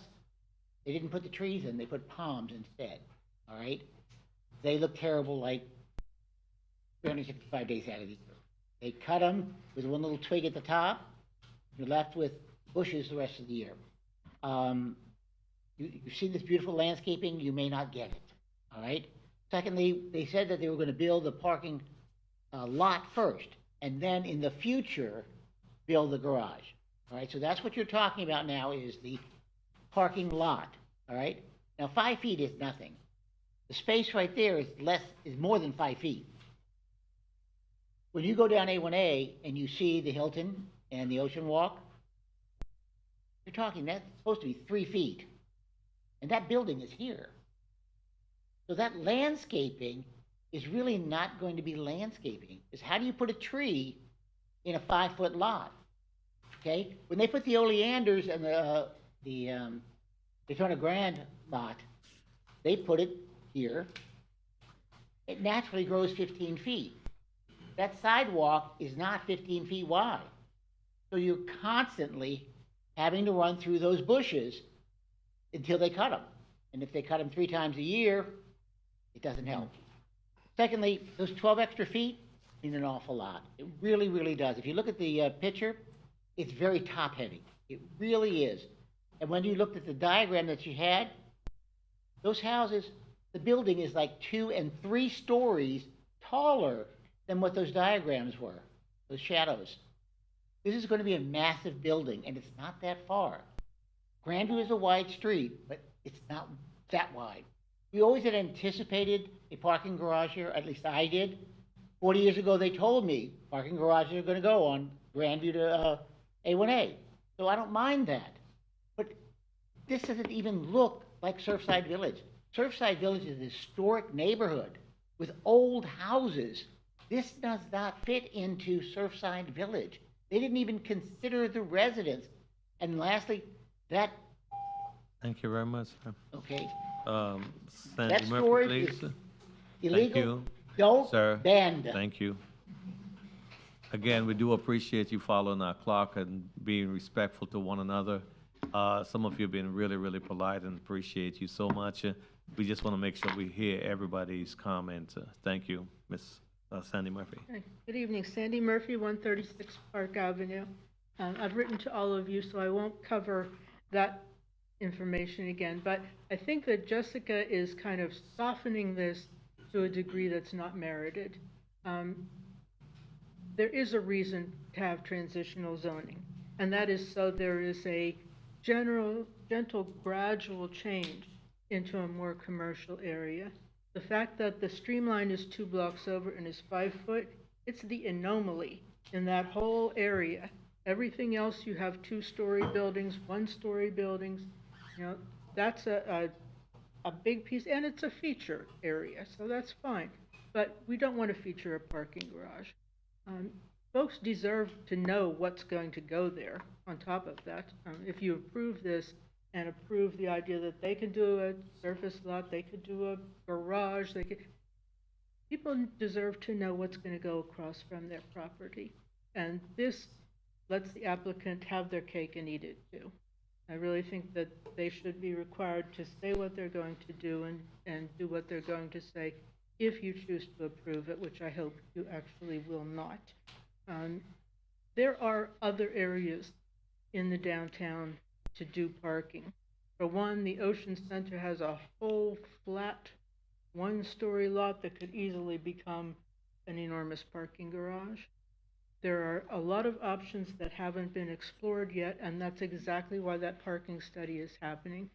they didn't put the trees in, they put palms instead, all right? They look terrible like 365 days out of the year. They cut them with one little twig at the top, you're left with bushes the rest of the year. You've seen this beautiful landscaping, you may not get it, all right? Secondly, they said that they were going to build the parking lot first, and then in the future, build the garage, all right? So that's what you're talking about now is the parking lot, all right? Now, 5 feet is nothing. The space right there is more than 5 feet. When you go down A1A and you see the Hilton and the Ocean Walk, you're talking, that's supposed to be 3 feet. And that building is here. So that landscaping is really not going to be landscaping. It's how do you put a tree in a 5 foot lot? Okay? When they put the oleanders and the Daytona Grand lot, they put it here. It naturally grows 15 feet. That sidewalk is not 15 feet wide. So you're constantly having to run through those bushes until they cut them. And if they cut them 3 times a year, it doesn't help. Secondly, those 12 extra feet mean an awful lot. It really, really does. If you look at the picture, it's very top heavy. It really is. And when you looked at the diagram that you had, those houses, the building is like 2 and 3 stories taller than what those diagrams were, those shadows. This is going to be a massive building, and it's not that far. Grandview is a wide street, but it's not that wide. We always had anticipated a parking garage here, at least I did. 40 years ago, they told me parking garages are going to go on Grandview to A1A. So I don't mind that. But this doesn't even look like Surfside Village. Surfside Village is a historic neighborhood with old houses. This does not fit into Surfside Village. They didn't even consider the residents. And lastly, that... Thank you very much, sir. Okay. Sandy That Murphy, storage please. is Thank illegal. you. Don't Sir, ban them. thank you. Again, we do appreciate you following our clock and being respectful to one another. Some of you have been really, really polite and appreciate you so much. We just want to make sure we hear everybody's comments. Thank you, Ms. Sandy Murphy. Good evening, Sandy Murphy, 136 Park Avenue. I've written to all of you, so I won't cover that information again, but I think that Jessica is kind of softening this to a degree that's not merited. There is a reason to have transitional zoning, and that is so there is a gentle, gradual change into a more commercial area. The fact that the streamline is 2 blocks over and is 5 foot, it's the anomaly in that whole area. Everything else, you have 2-story buildings, 1-story buildings. You know, that's a big piece, and it's a feature area, so that's fine. But we don't want to feature a parking garage. folks deserve to know what's going to go there on top of that. If you approve this and approve the idea that they could do a surface lot, they could do a garage, people deserve to know what's going to go across from their property. And this lets the applicant have their cake and eat it too. I really think that they should be required to say what they're going to do and do what they're going to say if you choose to approve it, which I hope you actually will not. There are other areas in the downtown to do parking. For one, the Ocean Center has a whole flat one-story lot that could easily become an enormous parking garage. There are a lot of options that haven't been explored yet, and that's exactly why that parking study is happening.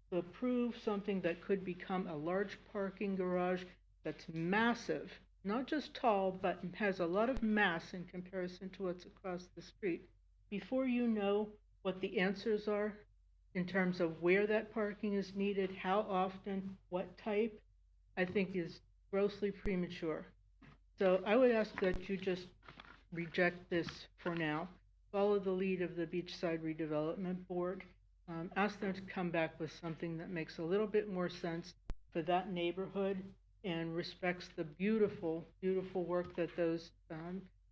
To approve something that could become a large parking garage that's massive, not just tall, but has a lot of mass in comparison to what's across the street. Before you know what the answers are in terms of where that parking is needed, how often, what type, I think is grossly premature. So I would ask that you just reject this for now. Follow the lead of the Beachside Redevelopment Board. Ask them to come back with something that makes a little bit more sense for that neighborhood and respects the beautiful, beautiful work that those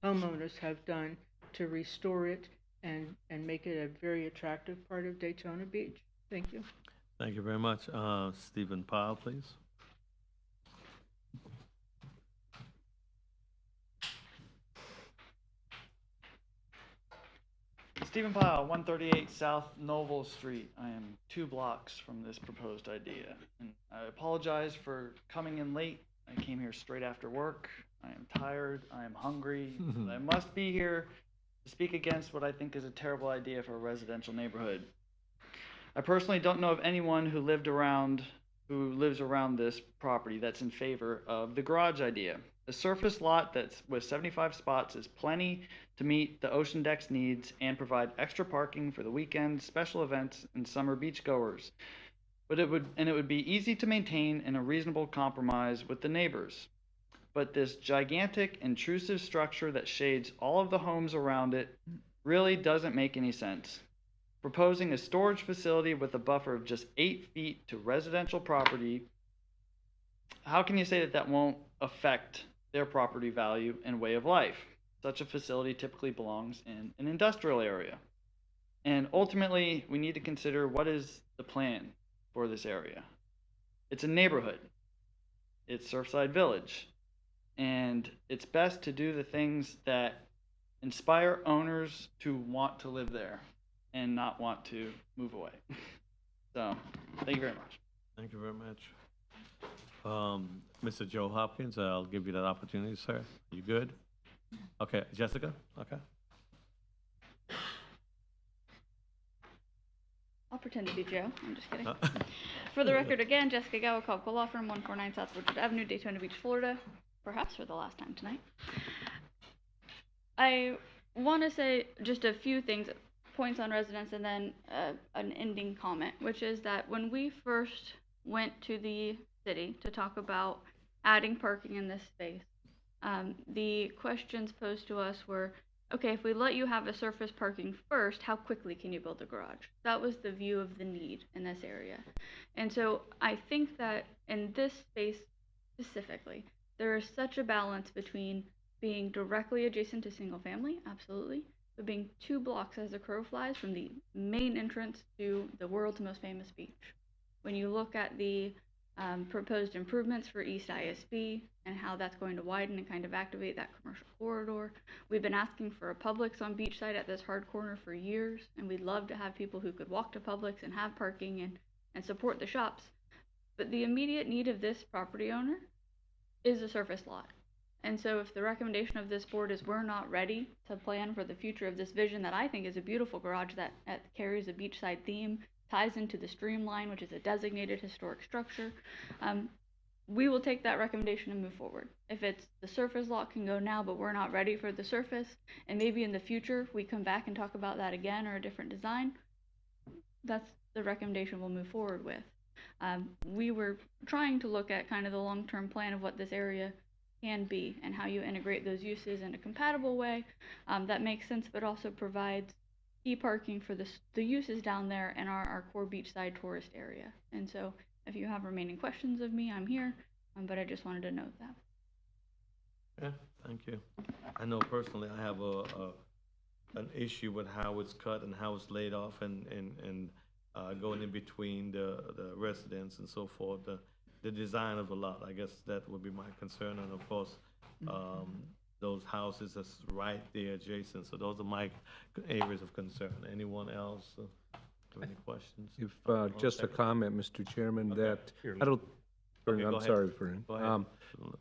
homeowners have done to restore it and make it a very attractive part of Daytona Beach. Thank you. Thank you very much. Stephen Powell, please. Stephen Pyle, 138 South Noble Street. I am 2 blocks from this proposed idea. And I apologize for coming in late. I came here straight after work. I am tired. I am hungry. But I must be here to speak against what I think is a terrible idea for a residential neighborhood. I personally don't know of anyone who lives around this property that's in favor of the garage idea. A surface lot that's with 75 spots is plenty to meet the Ocean Deck's needs and provide extra parking for the weekend, special events, and summer beachgoers. But it would be easy to maintain and a reasonable compromise with the neighbors. But this gigantic, intrusive structure that shades all of the homes around it really doesn't make any sense. Proposing a storage facility with a buffer of just 8 feet to residential property, how can you say that that won't affect their property value and way of life? Such a facility typically belongs in an industrial area. And ultimately, we need to consider what is the plan for this area. It's a neighborhood. It's Surfside Village. And it's best to do the things that inspire owners to want to live there and not want to move away. So, thank you very much. Thank you very much. Mr. Joe Hopkins, I'll give you that opportunity, sir. You good? Okay, Jessica? Okay. I'll pretend to be Joe. I'm just kidding. For the record, again, Jessica Gow, Cobb Law Firm, 149 South Woodward Avenue, Daytona Beach, Florida. Perhaps for the last time tonight. I want to say just a few things, points on residents, and then an ending comment, which is that when we first went to the city to talk about adding parking in this space, the questions posed to us were, okay, if we let you have a surface parking first, how quickly can you build a garage? That was the view of the need in this area. And so I think that in this space specifically, there is such a balance between being directly adjacent to single family, absolutely, but being 2 blocks as the crow flies from the main entrance to the world's most famous beach. When you look at the proposed improvements for East ISB and how that's going to widen and kind of activate that commercial corridor. We've been asking for a Publix on Beachside at this hard corner for years, and we'd love to have people who could walk to Publix and have parking and support the shops. But the immediate need of this property owner is a surface lot. And so if the recommendation of this board is we're not ready to plan for the future of this vision that I think is a beautiful garage that carries a beachside theme, ties into the streamline, which is a designated historic structure, we will take that recommendation and move forward. If it's the surface lot can go now, but we're not ready for the surface, and maybe in the future we come back and talk about that again or a different design, that's the recommendation we'll move forward with. We were trying to look at kind of the long-term plan of what this area can be and how you integrate those uses in a compatible way that makes sense, but also provides key parking for the uses down there in our core beachside tourist area. And so if you have remaining questions of me, I'm here, but I just wanted to note that. Yeah, thank you. I know personally I have an issue with how it's cut and how it's laid off and going in between the residents and so forth. The design of the lot, I guess that would be my concern. And of course, those houses that's right there adjacent. So those are my areas of concern. Anyone else have any questions? If, just a comment, Mr. Chairman, Okay. that Here, I don't, Okay, go I'm ahead. sorry, Fern. Go ahead.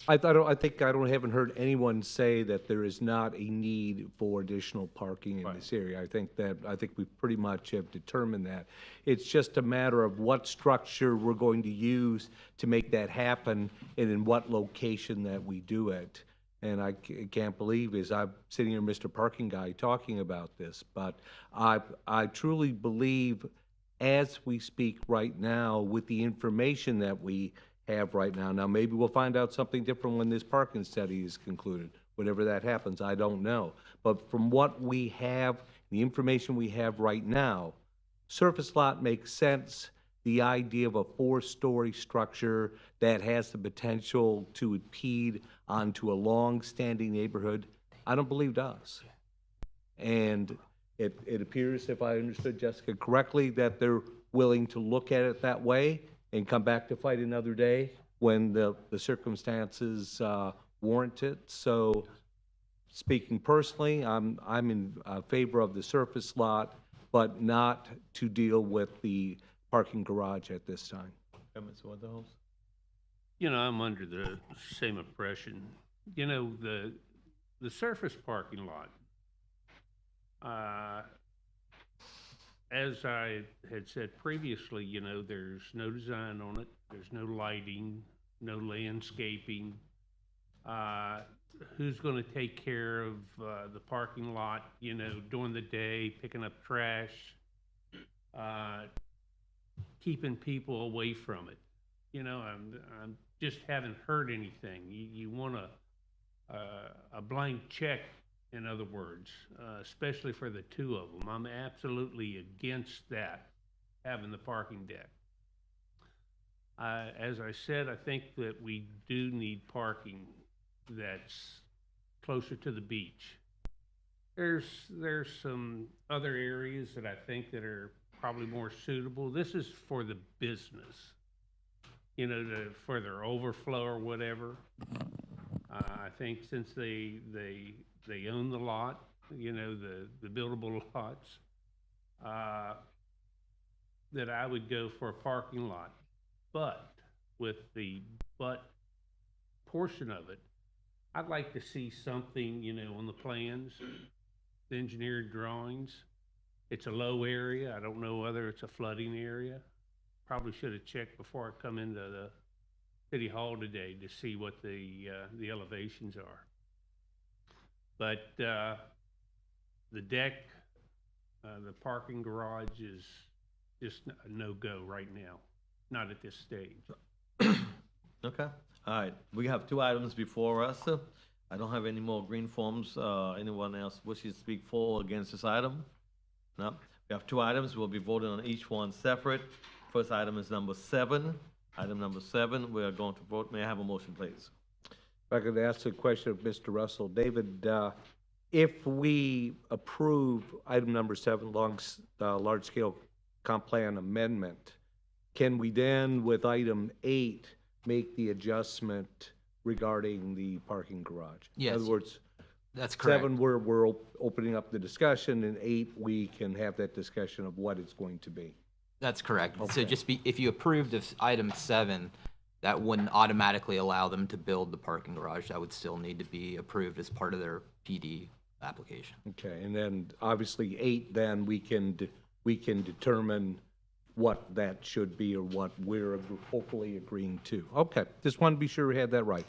I haven't heard anyone say that there is not a need for additional parking in Right. this area. I think we pretty much have determined that. It's just a matter of what structure we're going to use to make that happen and in what location that we do it. And I can't believe is I'm sitting here, Mr. Parking Guy, talking about this, but I truly believe as we speak right now with the information that we have right now. Now, maybe we'll find out something different when this parking study is concluded. Whenever that happens, I don't know. But from what we have, the information we have right now, surface lot makes sense. The idea of a 4-story structure that has the potential to impede onto a long-standing neighborhood, I don't believe does. And it appears, if I understood Jessica correctly, that they're willing to look at it that way and come back to fight another day when the circumstances warrant it. So, speaking personally, I'm in favor of the surface lot, but not to deal with the parking garage at this time. Mr. Woodhouse? You know, I'm under the same impression. You know, the surface parking lot, as I had said previously, you know, there's no design on it, there's no lighting, no landscaping. Who's going to take care of the parking lot, you know, during the day, picking up trash, keeping people away from it? You know, I'm just haven't heard anything. You want a blank check, in other words, especially for the two of them. I'm absolutely against that, having the parking deck. As I said, I think that we do need parking that's closer to the beach. There's some other areas that I think that are probably more suitable. This is for the business, you know, for their overflow or whatever. I think since they own the lot, you know, the buildable lots, that I would go for a parking lot. But with the portion of it, I'd like to see something, you know, on the plans, the engineered drawings. It's a low area. I don't know whether it's a flooding area. Probably should have checked before I come into the city hall today to see what the elevations are. But the deck, the parking garage is just a no-go right now, not at this stage. Okay, all right. We have 2 items before us. I don't have any more green forms. Anyone else wishes to speak for or against this item? No. We have 2 items. We'll be voting on each one separate. First item is number 7. Item number 7, we are going to vote. May I have a motion, please? If I could ask a question of Mr. Russell. David, if we approve item number 7, large-scale comp plan amendment, can we then, with item 8, make the adjustment regarding the parking garage? Yes. In other words, That's correct. 7, we're opening up the discussion, and 8, we can have that discussion of what it's going to be. That's correct. So Okay. just if you approved of item 7, that wouldn't automatically allow them to build the parking garage. That would still need to be approved as part of their PD application. Okay, and then obviously 8, then we can determine what that should be or what we're hopefully agreeing to. Okay, just wanted to be sure we had that right.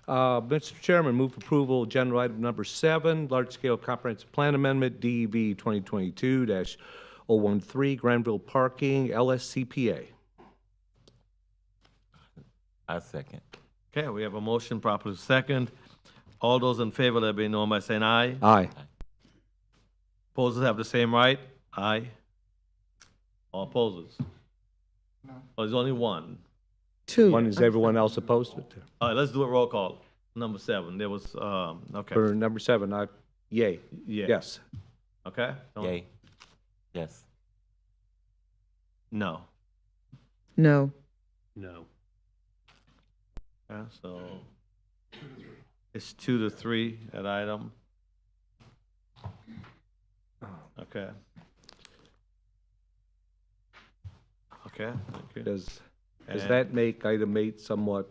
Mr. Chairman, move approval, agenda item number 7, large-scale comprehensive plan amendment, DEV 2022-013, Granville Parking, LSCPA. I second. Okay, we have a motion properly second. All those in favor, let it be known by saying aye. Aye. Opposers have the same right? Aye. All opposers? No. Oh, there's only one. Two. One is everyone else opposed to it. All right, let's do a roll call. Number 7, there was, okay. For number 7, yay. Yeah. Yes. Okay? Yay. Yes. No. No. No. Okay, so it's 2-3, that item. Okay. Okay, thank you. Does And that make item 8 somewhat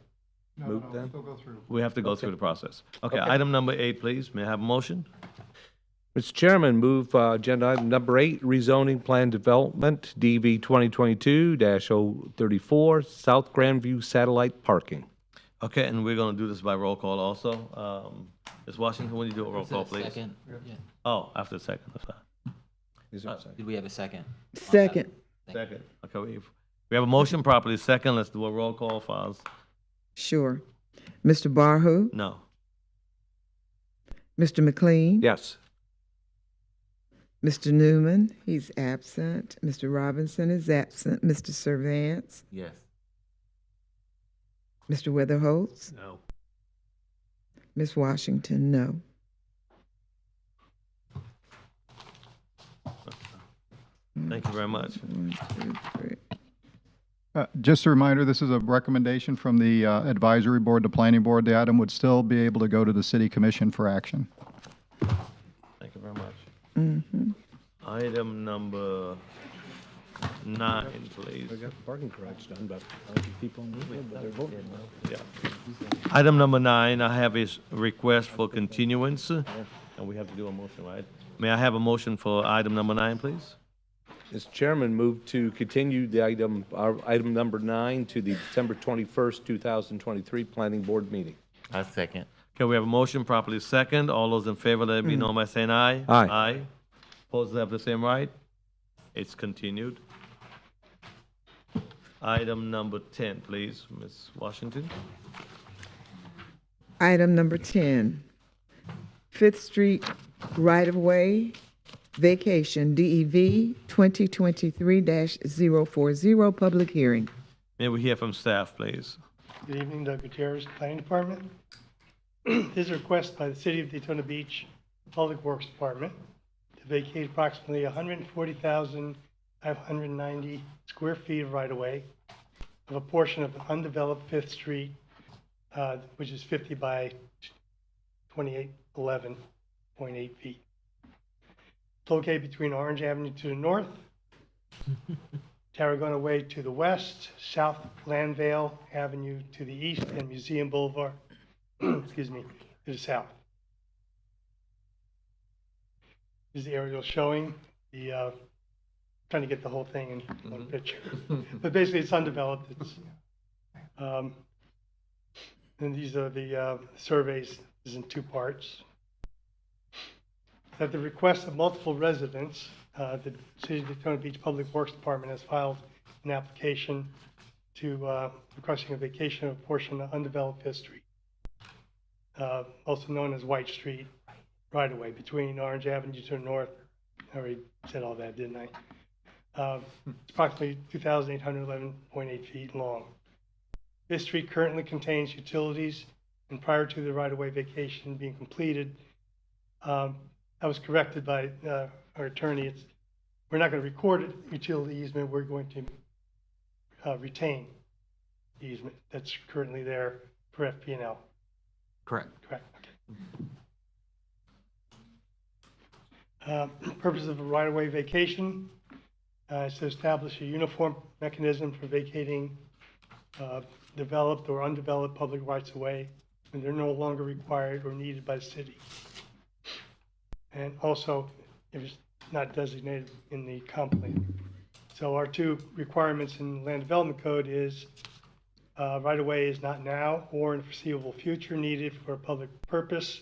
moot then? we have to go through Okay. the process. Okay, Okay. item number 8, please. May I have a motion? Mr. Chairman, move agenda item number 8, rezoning plan development, DV 2022-034, South Grandview Satellite Parking. Okay, and we're gonna do this by roll call also. Ms. Washington, will you do a roll Is it call, a please? second? Yeah. Oh, after the second, that's fine. Is there a second? Did we have a second? Second. Second, okay, we have a motion properly second. Let's do a roll call, Files. Sure. Mr. Barhu? No. Mr. McLean? Yes. Mr. Newman, he's absent. Mr. Robinson is absent. Mr. Servance? Yes. Mr. Weatherholtz? No. Ms. Washington, no. Thank you very much. 1, 2, 3. Just a reminder, this is a recommendation from the advisory board, the planning board. The item would still be able to go to the city commission for action. Thank you very much. Mm-hmm. Item number 9, please. We got the parking garage done, but I don't think people move it, but they're voting. Yeah. Item number 9, I have is request for continuance, and we have to do a motion, right? May I have a motion for item number 9, please? Mr. Chairman, move to continue the item number 9 to the December 21st, 2023 Planning Board meeting. I second. Okay, we have a motion properly second. All those in favor, let it be known by saying aye. Aye. Aye. Opposed have the same right? It's continued. Item number 10, please, Ms. Washington. Item number 10, Fifth Street right-of-way vacation, DEV 2023-040, public hearing. May we hear from staff, please? Good evening, Doug Gutierrez, Planning Department. This is a request by the City of Daytona Beach Public Works Department to vacate approximately 140,590 square feet of right-of-way of a portion of undeveloped Fifth Street, which is 50 by 2811.8 feet. Located between Orange Avenue to the north, Tarragona Way to the west, South Landvale Avenue to the east, and Museum Boulevard, excuse me, to the south. This is the aerial showing the, trying to get the whole thing in one picture. But basically, it's undeveloped. It's, and these are the surveys. This is in 2 parts. At the request of multiple residents, the City of Daytona Beach Public Works Department has filed an application to requesting a vacation of a portion of undeveloped Fifth Street, also known as White Street, right away between Orange Avenue to the north. I already said all that, didn't I? It's approximately 2,811.8 feet long. This street currently contains utilities, and prior to the right-of-way vacation being completed, I was corrected by our attorney. We're not going to record a utility easement. We're going to retain the easement that's currently there for FP&L. Correct. Correct. Okay. Purpose of a right-of-way vacation is to establish a uniform mechanism for vacating developed or undeveloped public rights-of-way when they're no longer required or needed by the city. And also, if it's not designated in the comp plan. So our 2 requirements in the Land Development Code is right-of-way is not now or in the foreseeable future needed for a public purpose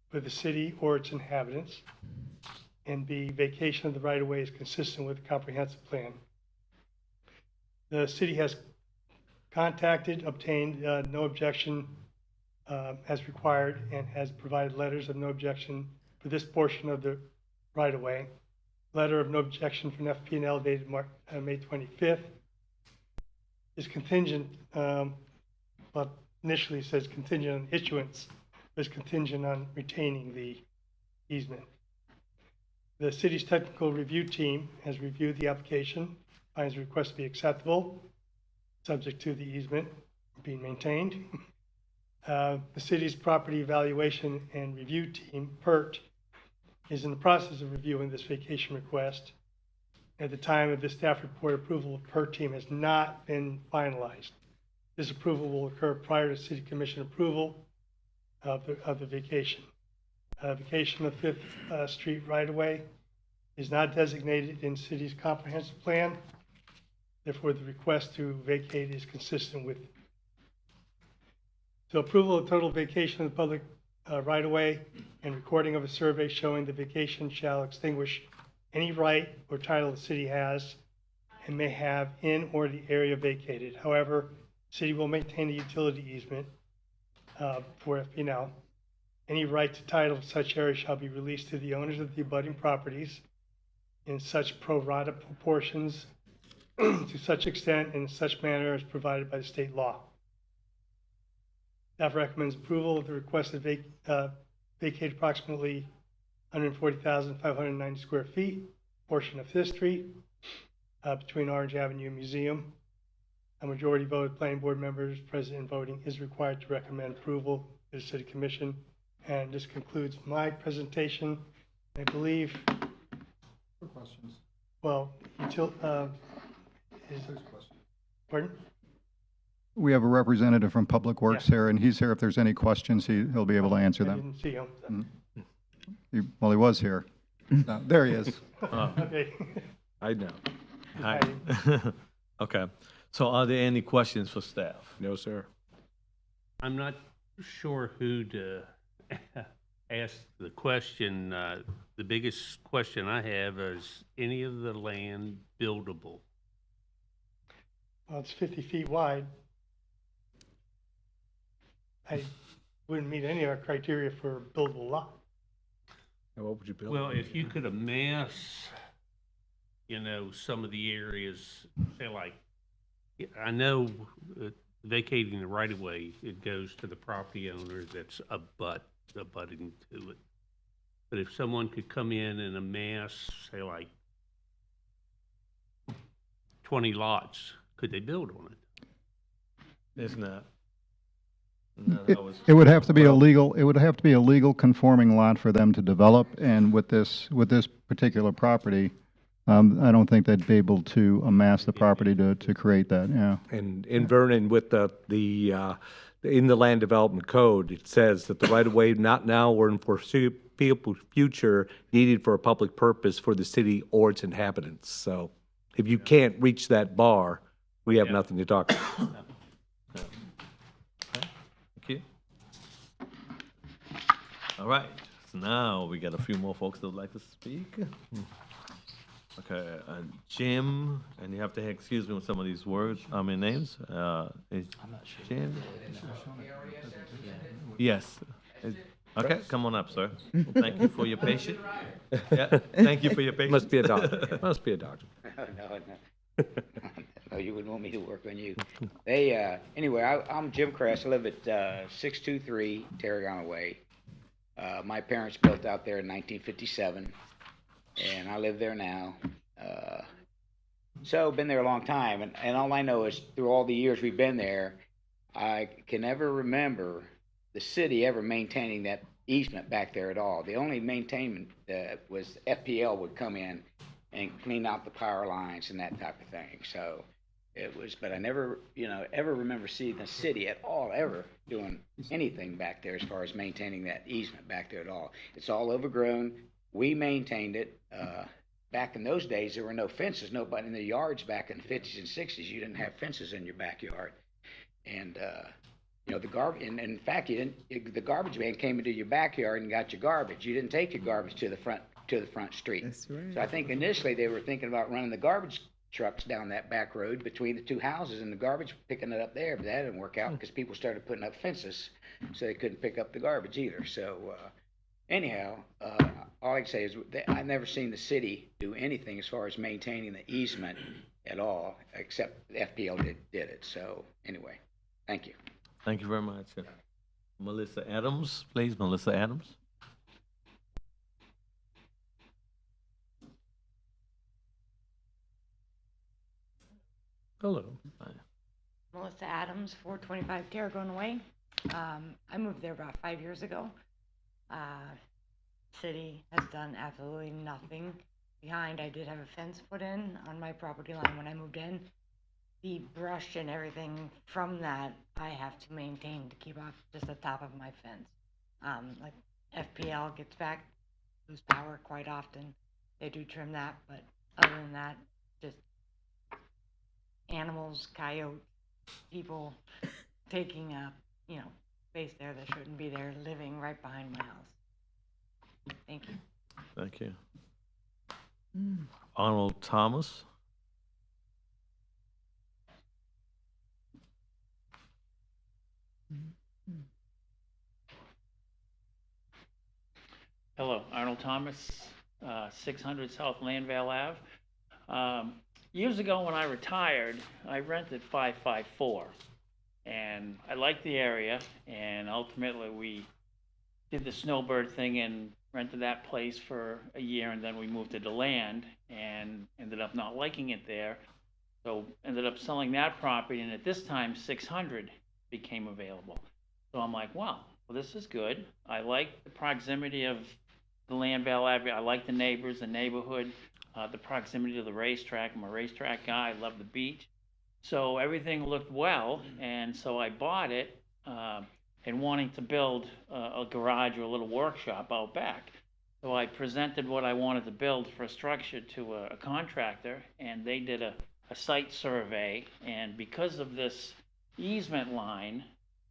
for the city or its inhabitants. And B, vacation of the right-of-way is consistent with the comprehensive plan. The city has contacted, obtained no objection as required, and has provided letters of no objection for this portion of the right-of-way. Letter of no objection from FP&L dated May 25th is contingent, well, initially it says contingent on issuance, but it's contingent on retaining the easement. The city's technical review team has reviewed the application, finds the request to be acceptable, subject to the easement being maintained. The city's property evaluation and review team, PERT, is in the process of reviewing this vacation request. At the time of the staff report, approval of PERT team has not been finalized. This approval will occur prior to City Commission approval of the vacation. Vacation of Fifth Street right-of-way is not designated in city's comprehensive plan. Therefore, the request to vacate is consistent with. So approval of total vacation of the public right-of-way and recording of a survey showing the vacation shall extinguish any right or title the city has and may have in or the area vacated. However, the city will maintain a utility easement for FP&L. Any right to title of such area shall be released to the owners of the abutting properties in such pro rata proportions to such extent and in such manner as provided by the state law. Staff recommends approval of the requested vacate approximately 140,590 square feet, portion of Fifth Street, between Orange Avenue and Museum. A majority vote of planning board members present and voting is required to recommend approval to the City Commission. And this concludes my presentation. I believe. For questions. Well, pardon? We have a representative from Public Works here, and he's here. If there's any questions, he'll be able to answer I them. didn't see him. Well, he was here. There he is. Okay. I know. Hi. Okay. So are there any questions for staff? No, sir. I'm not sure who to ask the question. The biggest question I have is any of the land buildable? Well, it's 50 feet wide. I wouldn't meet any of our criteria for a buildable lot. Now, what would you build? Well, if you could amass, some of the areas, say like, I know vacating the right of way, it goes to the property owner that's abutting to it. But if someone could come in and amass, say like 20 lots, could they build on it? It's not. It would have to be a legal conforming lot for them to develop, and with this particular property, I don't think they'd be able to amass the property to create that, yeah. And in Vernon, with in the land development code, it says that the right-of-way not now or in foreseeable future needed for a public purpose for the city or its inhabitants. So if you can't reach that bar, we have nothing to talk about. Thank you. All right, so now we got a few more folks that would like to speak. Okay, Jim, and you have to excuse me with some of these words, names. Is I'm not sure. Jim? Yes. Okay, come on up, sir. Thank you for your patience. Yeah, thank you for your patience. Must be a doctor. Must be a doctor. No. No, you wouldn't want me to work on you. Anyway, I'm Jim Kress. I live at 623 Tarragona Way. My parents built out there in 1957, and I live there now. So been there a long time, and all I know is through all the years we've been there, I can never remember the city ever maintaining that easement back there at all. The only maintenance was FPL would come in and clean out the power lines and that type of thing. So it was, but I never, ever remember seeing the city at all ever doing anything back there as far as maintaining that easement back there at all. It's all overgrown. We maintained it. Back in those days, there were no fences. Nobody in the yards back in the 50s and 60s, you didn't have fences in your backyard. And, the garbage, and in fact, the garbage man came into your backyard and got your garbage. You didn't take your garbage to the front street. That's right. So I think initially they were thinking about running the garbage trucks down that back road between the two houses and the garbage picking it up there, but that didn't work out because people started putting up fences so they couldn't pick up the garbage either. So, anyhow, all I can say is that I've never seen the city do anything as far as maintaining the easement at all, except FPL did it. So, anyway, thank you. Thank you very much. Melissa Adams, please, Melissa Adams. Hello. Melissa Adams, 425 Tarragona Way. I moved there about 5 years ago. City has done absolutely nothing behind. I did have a fence put in on my property line when I moved in. The brush and everything from that I have to maintain to keep off just the top of my fence. Like FPL gets back, lose power quite often. They do trim that, but other than that, just animals, coyotes, people taking up, space there that shouldn't be there, living right behind my house. Thank you. Thank you. Arnold Thomas. Hello, Arnold Thomas, 600 South Landvale Ave. Years ago when I retired, I rented 554, and I liked the area, and ultimately we did the snowbird thing and rented that place for a year, and then we moved to DeLand and ended up not liking it there, so ended up selling that property, and at this time 600 became available. So I'm like, wow, well this is good. I like the proximity of the Landvale Avenue. I like the neighbors, the neighborhood, the proximity to the racetrack. I'm a racetrack guy. I love the beach. So everything looked well, and so I bought it and wanting to build a garage or a little workshop out back. So I presented what I wanted to build for a structure to a contractor, and they did a site survey, and because of this easement line,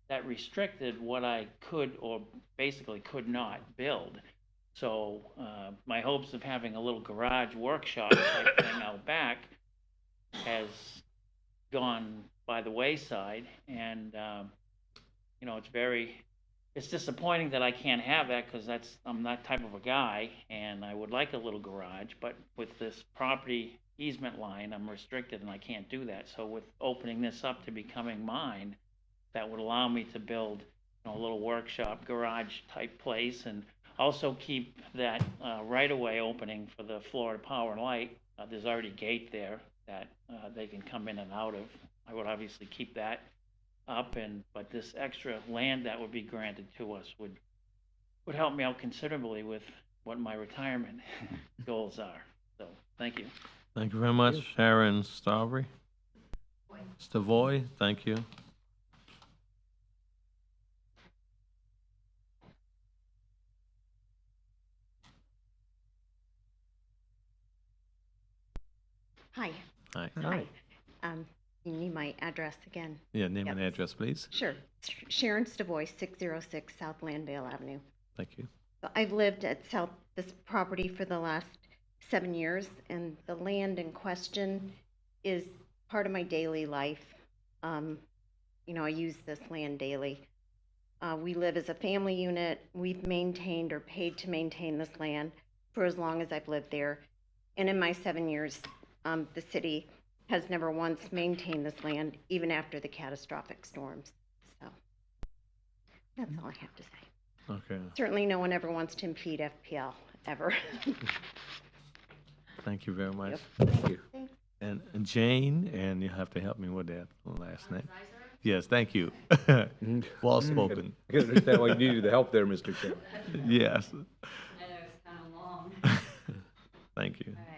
that restricted what I could or basically could not build. So my hopes of having a little garage workshop type thing out back has gone by the wayside, and it's disappointing that I can't have that because I'm that type of a guy, and I would like a little garage, but with this property easement line, I'm restricted and I can't do that. So with opening this up to becoming mine, that would allow me to build a little workshop garage type place, and also keep that right-of-way opening for the Florida Power and Light. There's already a gate there that they can come in and out of. I would obviously keep that up, but this extra land that would be granted to us would help me out considerably with what my retirement goals are. So, thank you. Thank you very much, Sharon Stavrey. Stavoy, thank you. Hi. Hi. Hi. You need my address again? Yeah, name Yep. and address, please. Sure. Sharon Stavoy, 606 South Landvale Avenue. Thank you. So I've lived at this property for the last 7 years, and the land in question is part of my daily life. I use this land daily. We live as a family unit. We've maintained or paid to maintain this land for as long as I've lived there. And in my 7 years, the city has never once maintained this land, even after the catastrophic storms. So that's all I have to say. Okay. Certainly no one ever wants to impede FPL, ever. Thank you very much. Yep. Thank you. Thanks. And Jane, and you have to help me with that last name. Yes, thank you. Well spoken. I can understand why you needed the help there, Mr. Chairman. Yes. I know it's kind of long. Thank you. All right.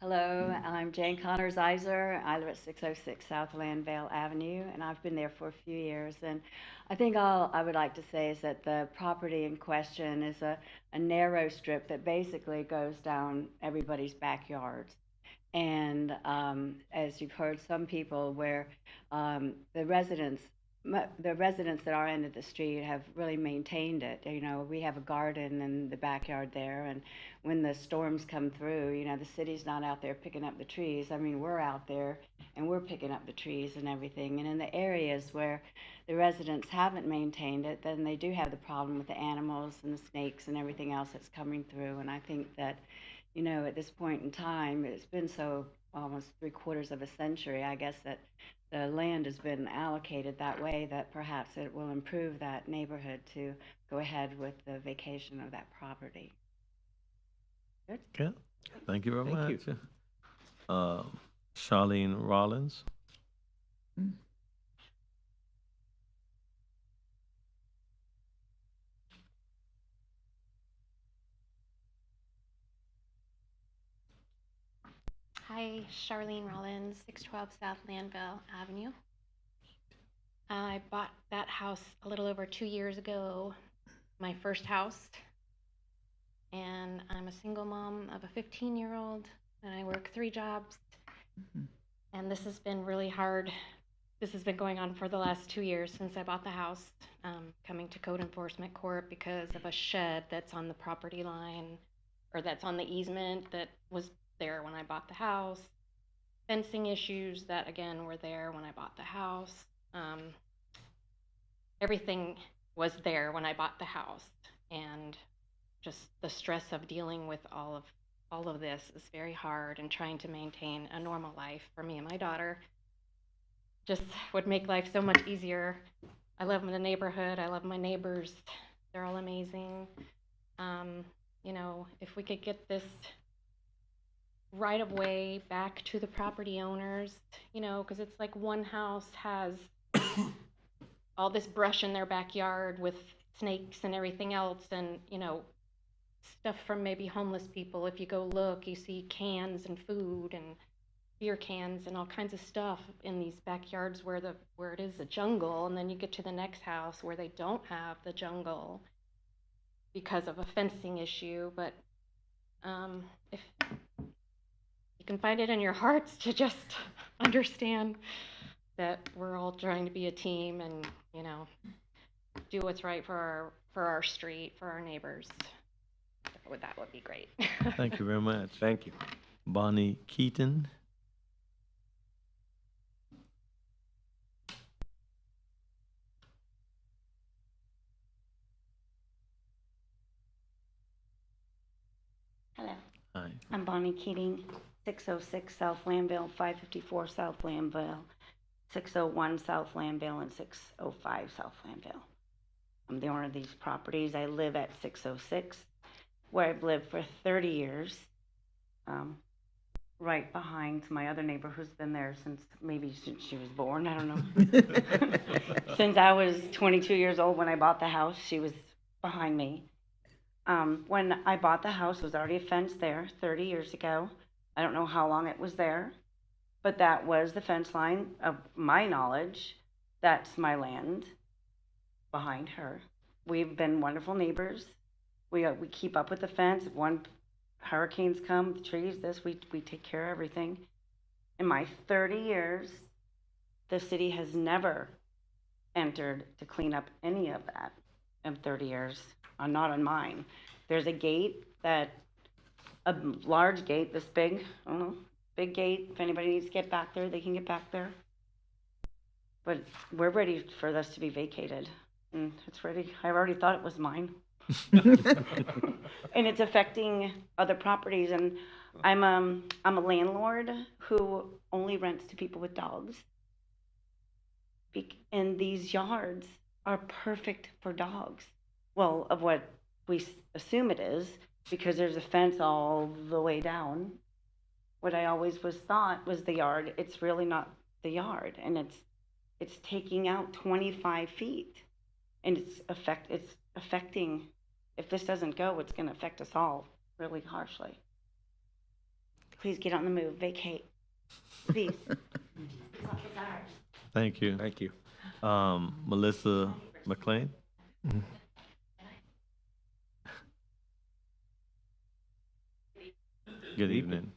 Hello, I'm Jane Connors Iser. I live at 606 South Landvale Avenue, and I've been there for a few years. And I think all I would like to say is that the property in question is a narrow strip that basically goes down everybody's backyards. And as you've heard, some people where the residents the residents at our end of the street have really maintained it. You know, we have a garden in the backyard there, and when the storms come through, you know, the city's not out there picking up the trees. I mean, we're out there and we're picking up the trees and everything. And in the areas where the residents haven't maintained it, then they do have the problem with the animals and the snakes and everything else that's coming through. And I think that, you know, at this point in time, it's been so almost 3/4 of a century, I guess, that the land has been allocated that way that perhaps it will improve that neighborhood to go ahead with the vacation of that property. Good. Okay, thank you very Thank much. Charlene Rollins. Hi, Charlene Rollins, 612 South Landville Avenue. I bought that house a little over 2 years ago, my first house. And I'm a single mom of a 15-year-old, and I work 3 jobs. And this has been really hard. This has been going on for the last 2 years since I bought the house, coming to code enforcement court because of a shed that's on the property line, or that's on the easement that was there when I bought the house, fencing issues that again were there when I bought the house. Everything was there when I bought the house, and just the stress of dealing with all of this is very hard, and trying to maintain a normal life for me and my daughter just would make life so much easier. I love the neighborhood, I love my neighbors, they're all amazing. You know, if we could get this right of way back to the property owners, you know, because it's like one house has all this brush in their backyard with snakes and everything else, and, you know, stuff from maybe homeless people. If you go look, you see cans and food and beer cans and all kinds of stuff in these backyards where it is a jungle, and then you get to the next house where they don't have the jungle because of a fencing issue. But if you can find it in your hearts to just understand that we're all trying to be a team and, you know, do what's right for our street, for our neighbors, that would be great. Thank you very much. Thank you. Bonnie Keaton. Hello. Hi. I'm Bonnie Keating, 606 South Landville, 554 South Landville, 601 South Landville, and 605 South Landville. I'm the owner of these properties. I live at 606, where I've lived for 30 years, right behind my other neighbor who's been there since she was born. I don't know. Since I was 22 years old when I bought the house, she was behind me. When I bought the house, there was already a fence there 30 years ago. I don't know how long it was there, but that was the fence line of my knowledge. That's my land behind her. We've been wonderful neighbors. We keep up with the fence. If one hurricanes come, the trees, we take care of everything. In my 30 years, the city has never entered to clean up any of that in 30 years. Not on mine. There's a gate a large gate this big, I don't know, big gate. If anybody needs to get back there, they can get back there. But we're ready for this to be vacated. And it's ready. I already thought it was mine. And it's affecting other properties. And I'm a landlord who only rents to people with dogs. And these yards are perfect for dogs. Well, of what we assume it is, because there's a fence all the way down. What I always thought was the yard. It's really not the yard, and it's taking out 25 feet, and it's affecting. If this doesn't go, it's going to affect us all really harshly. Please get on the move. Vacate, please. Thank you. Thank you. Melissa McLean. Good evening.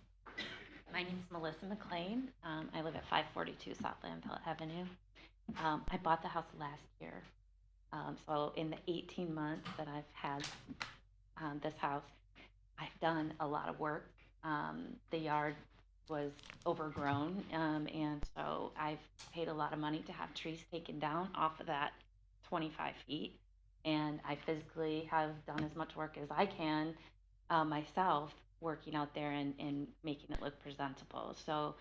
My name is Melissa McLean. I live at 542 South Landville Avenue. I bought the house last year. So in the 18 months that I've had this house, I've done a lot of work. The yard was overgrown, and so I've paid a lot of money to have trees taken down off of that 25 feet. And I physically have done as much work as I can myself, working out there and making it look presentable. So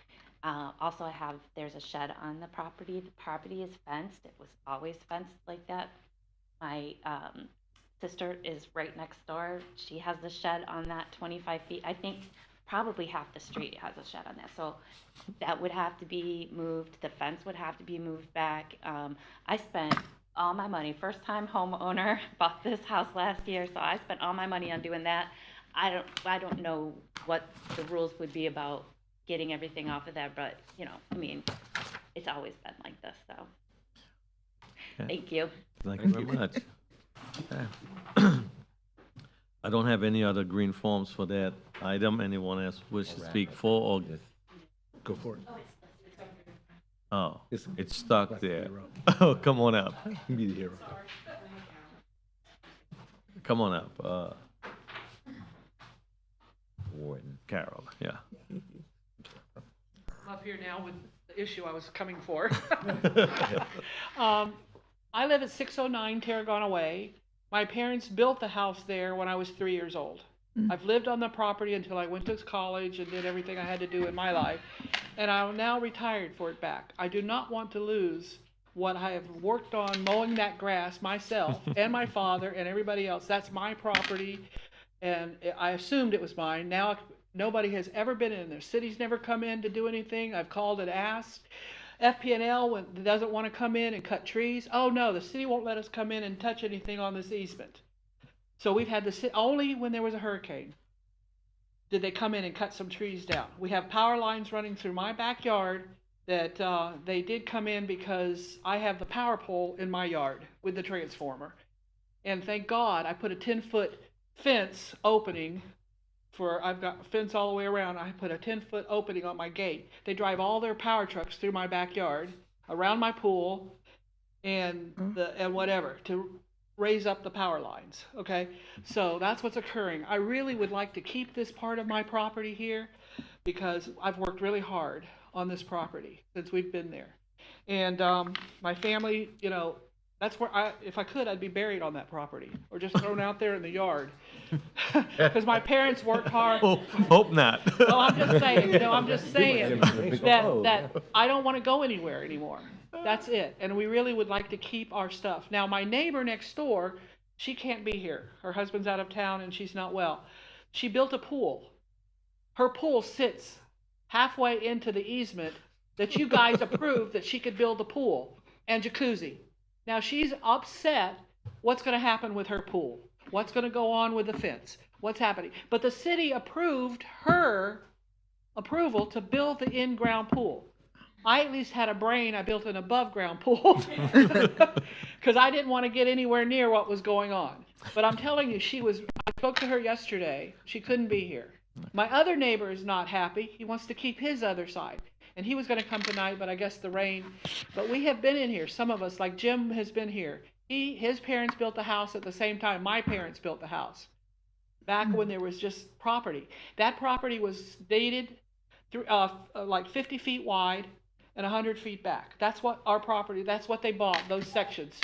also there's a shed on the property. The property is fenced. It was always fenced like that. My sister is right next door. She has the shed on that 25 feet. I think probably half the street has a shed on that. So that would have to be moved. The fence would have to be moved back. I spent all my money, first time homeowner, bought this house last year, so I spent all my money on doing that. I don't know what the rules would be about getting everything off of there, but I mean, it's always been like this, so. Okay. Thank you. Thank you very much. Okay. I don't have any other green forms for that item. Anyone else wish to speak for or? Go for it. Oh, it's stuck there. Oh, come on up. Be the hero. Come on up. Warden. Carol, yeah. I'm up here now with the issue I was coming for. I live at 609 Tarragona Way. My parents built the house there when I was 3 years old. I've lived on the property until I went to college and did everything I had to do in my life, and I'm now retired for it back. I do not want to lose what I have worked on mowing that grass myself and my father and everybody else. That's my property, and I assumed it was mine. Now nobody has ever been in there. City's never come in to do anything. I've called and asked. FP&L doesn't want to come in and cut trees. Oh no, the city won't let us come in and touch anything on this easement. So we've had only when there was a hurricane did they come in and cut some trees down. We have power lines running through my backyard that they did come in because I have the power pole in my yard with the transformer. And thank God I put a 10-foot fence opening I've got a fence all the way around. I put a 10-foot opening on my gate. They drive all their power trucks through my backyard, around my pool, and whatever, to raise up the power lines, okay? So that's what's occurring. I really would like to keep this part of my property here because I've worked really hard on this property since we've been there. And my family, that's where if I could, I'd be buried on that property or just thrown out there in the yard. Because my parents worked hard. Hope not. Well, I'm just saying that I don't want to go anywhere anymore. That's it. And we really would like to keep our stuff. Now, my neighbor next door, she can't be here. Her husband's out of town and she's not well. She built a pool. Her pool sits halfway into the easement that you guys approved that she could build a pool and jacuzzi. Now she's upset what's going to happen with her pool. What's going to go on with the fence? What's happening? But the city approved her approval to build the in-ground pool. I at least had a brain. I built an above-ground pool because I didn't want to get anywhere near what was going on. But I'm telling you, I spoke to her yesterday. She couldn't be here. My other neighbor is not happy. He wants to keep his other side. And he was going to come tonight, but I guess the rain. But we have been in here, some of us, like Jim has been here. His parents built the house at the same time my parents built the house, back when there was just property. That property was dated through, like 50 feet wide and 100 feet back. That's what our property, that's what they bought, those sections,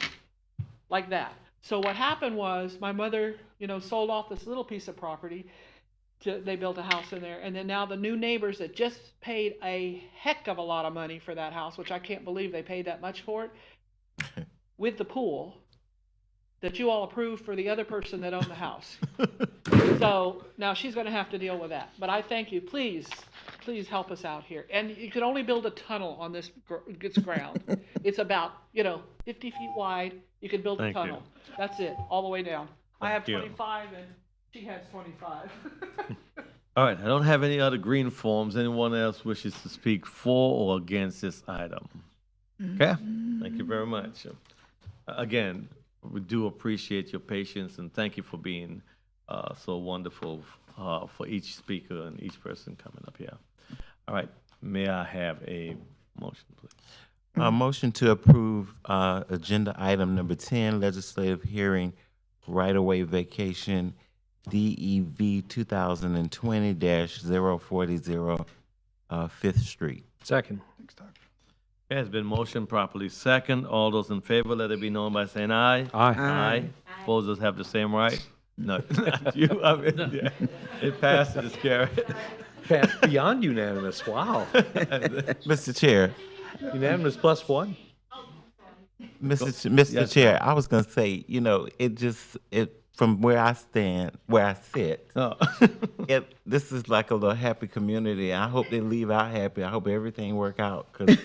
like that. So what happened was my mother, sold off this little piece of property. They built a house in there, and then now the new neighbors that just paid a heck of a lot of money for that house, which I can't believe they paid that much for it, with the pool that you all approved for the other person that owned the house. So now she's going to have to deal with that. But I thank you. Please help us out here. And you can only build a tunnel on this ground. It's about 50 feet wide. You can build a tunnel. That's it, all the way down. I have 25 and she has 25. All right, I don't have any other green forms. Anyone else wishes to speak for or against this item? Okay, thank you very much. Again, we do appreciate your patience and thank you for being so wonderful for each speaker and each person coming up here. All right, may I have a motion, please? Motion to approve, agenda item number 10, legislative hearing, right-of-way vacation, DEV 2020-040, Fifth Street. Second. Okay, it's been motion properly second. All those in favor, let it be known by saying aye. Aye. Aye. Opposers have the same right? No, not you. I mean, yeah. It passes, it's carried. Passed beyond unanimous, wow. Mr. Chair, Unanimous plus one. Mr. Yes, Chair, I was gonna say, from where I sit, Oh. this is like a little happy community. I hope they leave out happy. I hope everything work out, because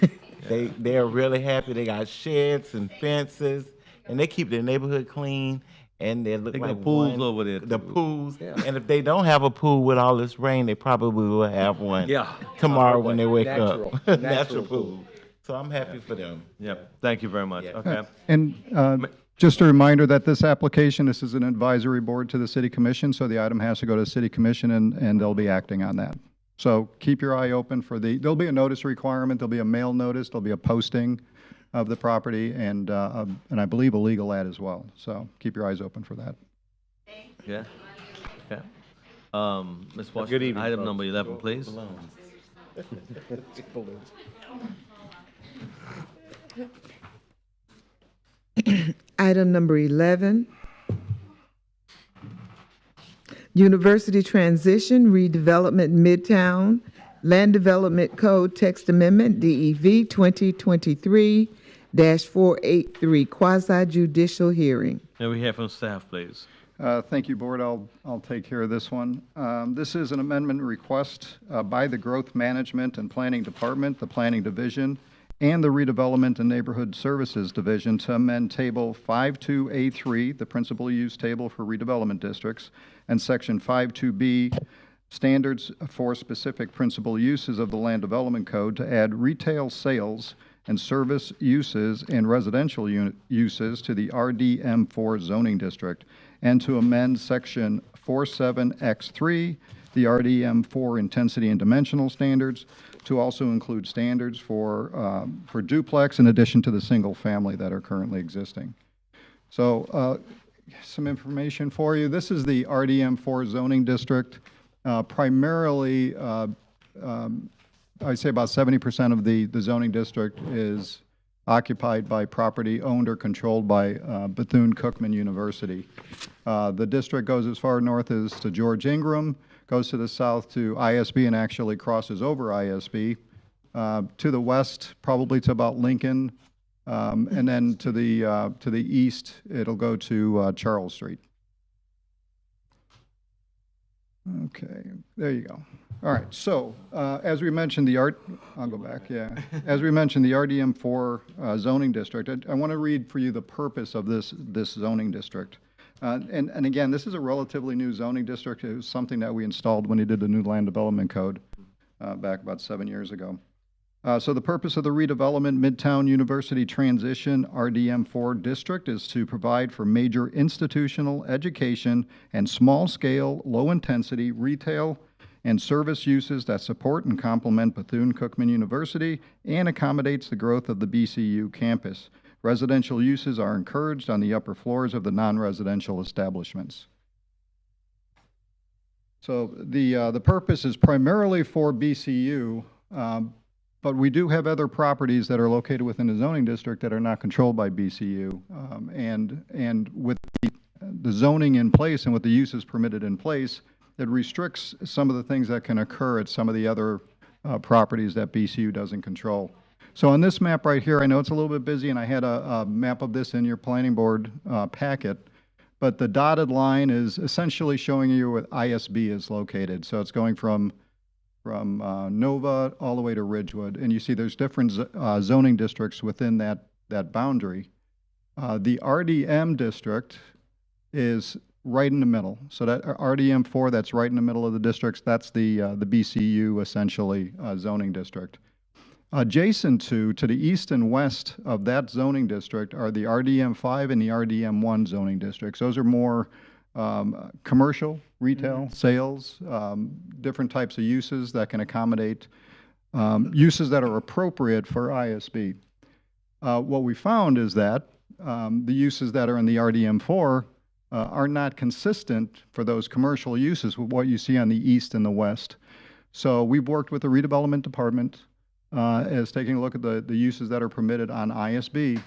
they're really happy. They got sheds and fences, and they keep their neighborhood clean, and they look They like got pools one- over there. The too. pools, and if they don't have a pool with all this rain, they probably will have one Yeah. tomorrow when they wake Natural. up. Natural pool. So I'm happy for them. Yep, thank you very much. Yeah. Okay. And just a reminder that this application, this is an advisory board to the city commission, so the item has to go to the city commission, and they'll be acting on that. So keep your eye open for there'll be a notice requirement, there'll be a mail notice, there'll be a posting of the property, and I believe a legal ad as well. So keep your eyes open for that. Yeah. Okay. Ms. Good Washington, evening, item folks. number 11, please. Item number 11, University Transition Redevelopment Midtown Land Development Code Text Amendment, DEV 2023-483, quasi judicial hearing. May we hear from staff, please? Thank you, Board. I'll take care of this one. This is an amendment request by the Growth Management and Planning Department, the Planning Division, and the Redevelopment and Neighborhood Services Division to amend Table 52A3, the principal use table for redevelopment districts, and Section 52B, standards for specific principal uses of the Land Development Code, to add retail sales and service uses and residential uses to the RDM4 zoning district, and to amend Section 47X3, the RDM4 intensity and dimensional standards, to also include standards for duplex in addition to the single family that are currently existing. So some information for you. This is the RDM4 zoning district. Primarily, I'd say about 70% of the zoning district is occupied by property owned or controlled by Bethune-Cookman University. The district goes as far north as to George Ingram, goes to the south to ISB, and actually crosses over ISB. To the west, probably to about Lincoln, and then to the east, it'll go to Charles Street. Okay, there you go. All right, so as we mentioned, I'll go back, yeah. As we mentioned, the RDM4 zoning district, I want to read for you the purpose of this zoning district. And again, this is a relatively new zoning district. It was something that we installed when we did the new land development code back about 7 years ago. So the purpose of the redevelopment Midtown University Transition RDM4 district is to provide for major institutional education and small-scale, low-intensity retail and service uses that support and complement Bethune-Cookman University and accommodates the growth of the BCU campus. Residential uses are encouraged on the upper floors of the non-residential establishments. So the purpose is primarily for BCU, but we do have other properties that are located within the zoning district that are not controlled by BCU. And with the zoning in place and with the uses permitted in place, it restricts some of the things that can occur at some of the other properties that BCU doesn't control. So on this map right here, I know it's a little bit busy, and I had a map of this in your planning board packet, but the dotted line is essentially showing you where ISB is located. So it's going from Nova all the way to Ridgewood, and you see there's different zoning districts within that boundary. The RDM district is right in the middle. So that RDM4, that's right in the middle of the districts, that's the BCU essentially zoning district. Adjacent to the east and west of that zoning district are the RDM5 and the RDM1 zoning districts. Those are more commercial, retail, sales, different types of uses that can accommodate uses that are appropriate for ISB. What we found is that the uses that are in the RDM4 are not consistent for those commercial uses with what you see on the east and the west. So we've worked with the redevelopment department as taking a look at the uses that are permitted on ISB.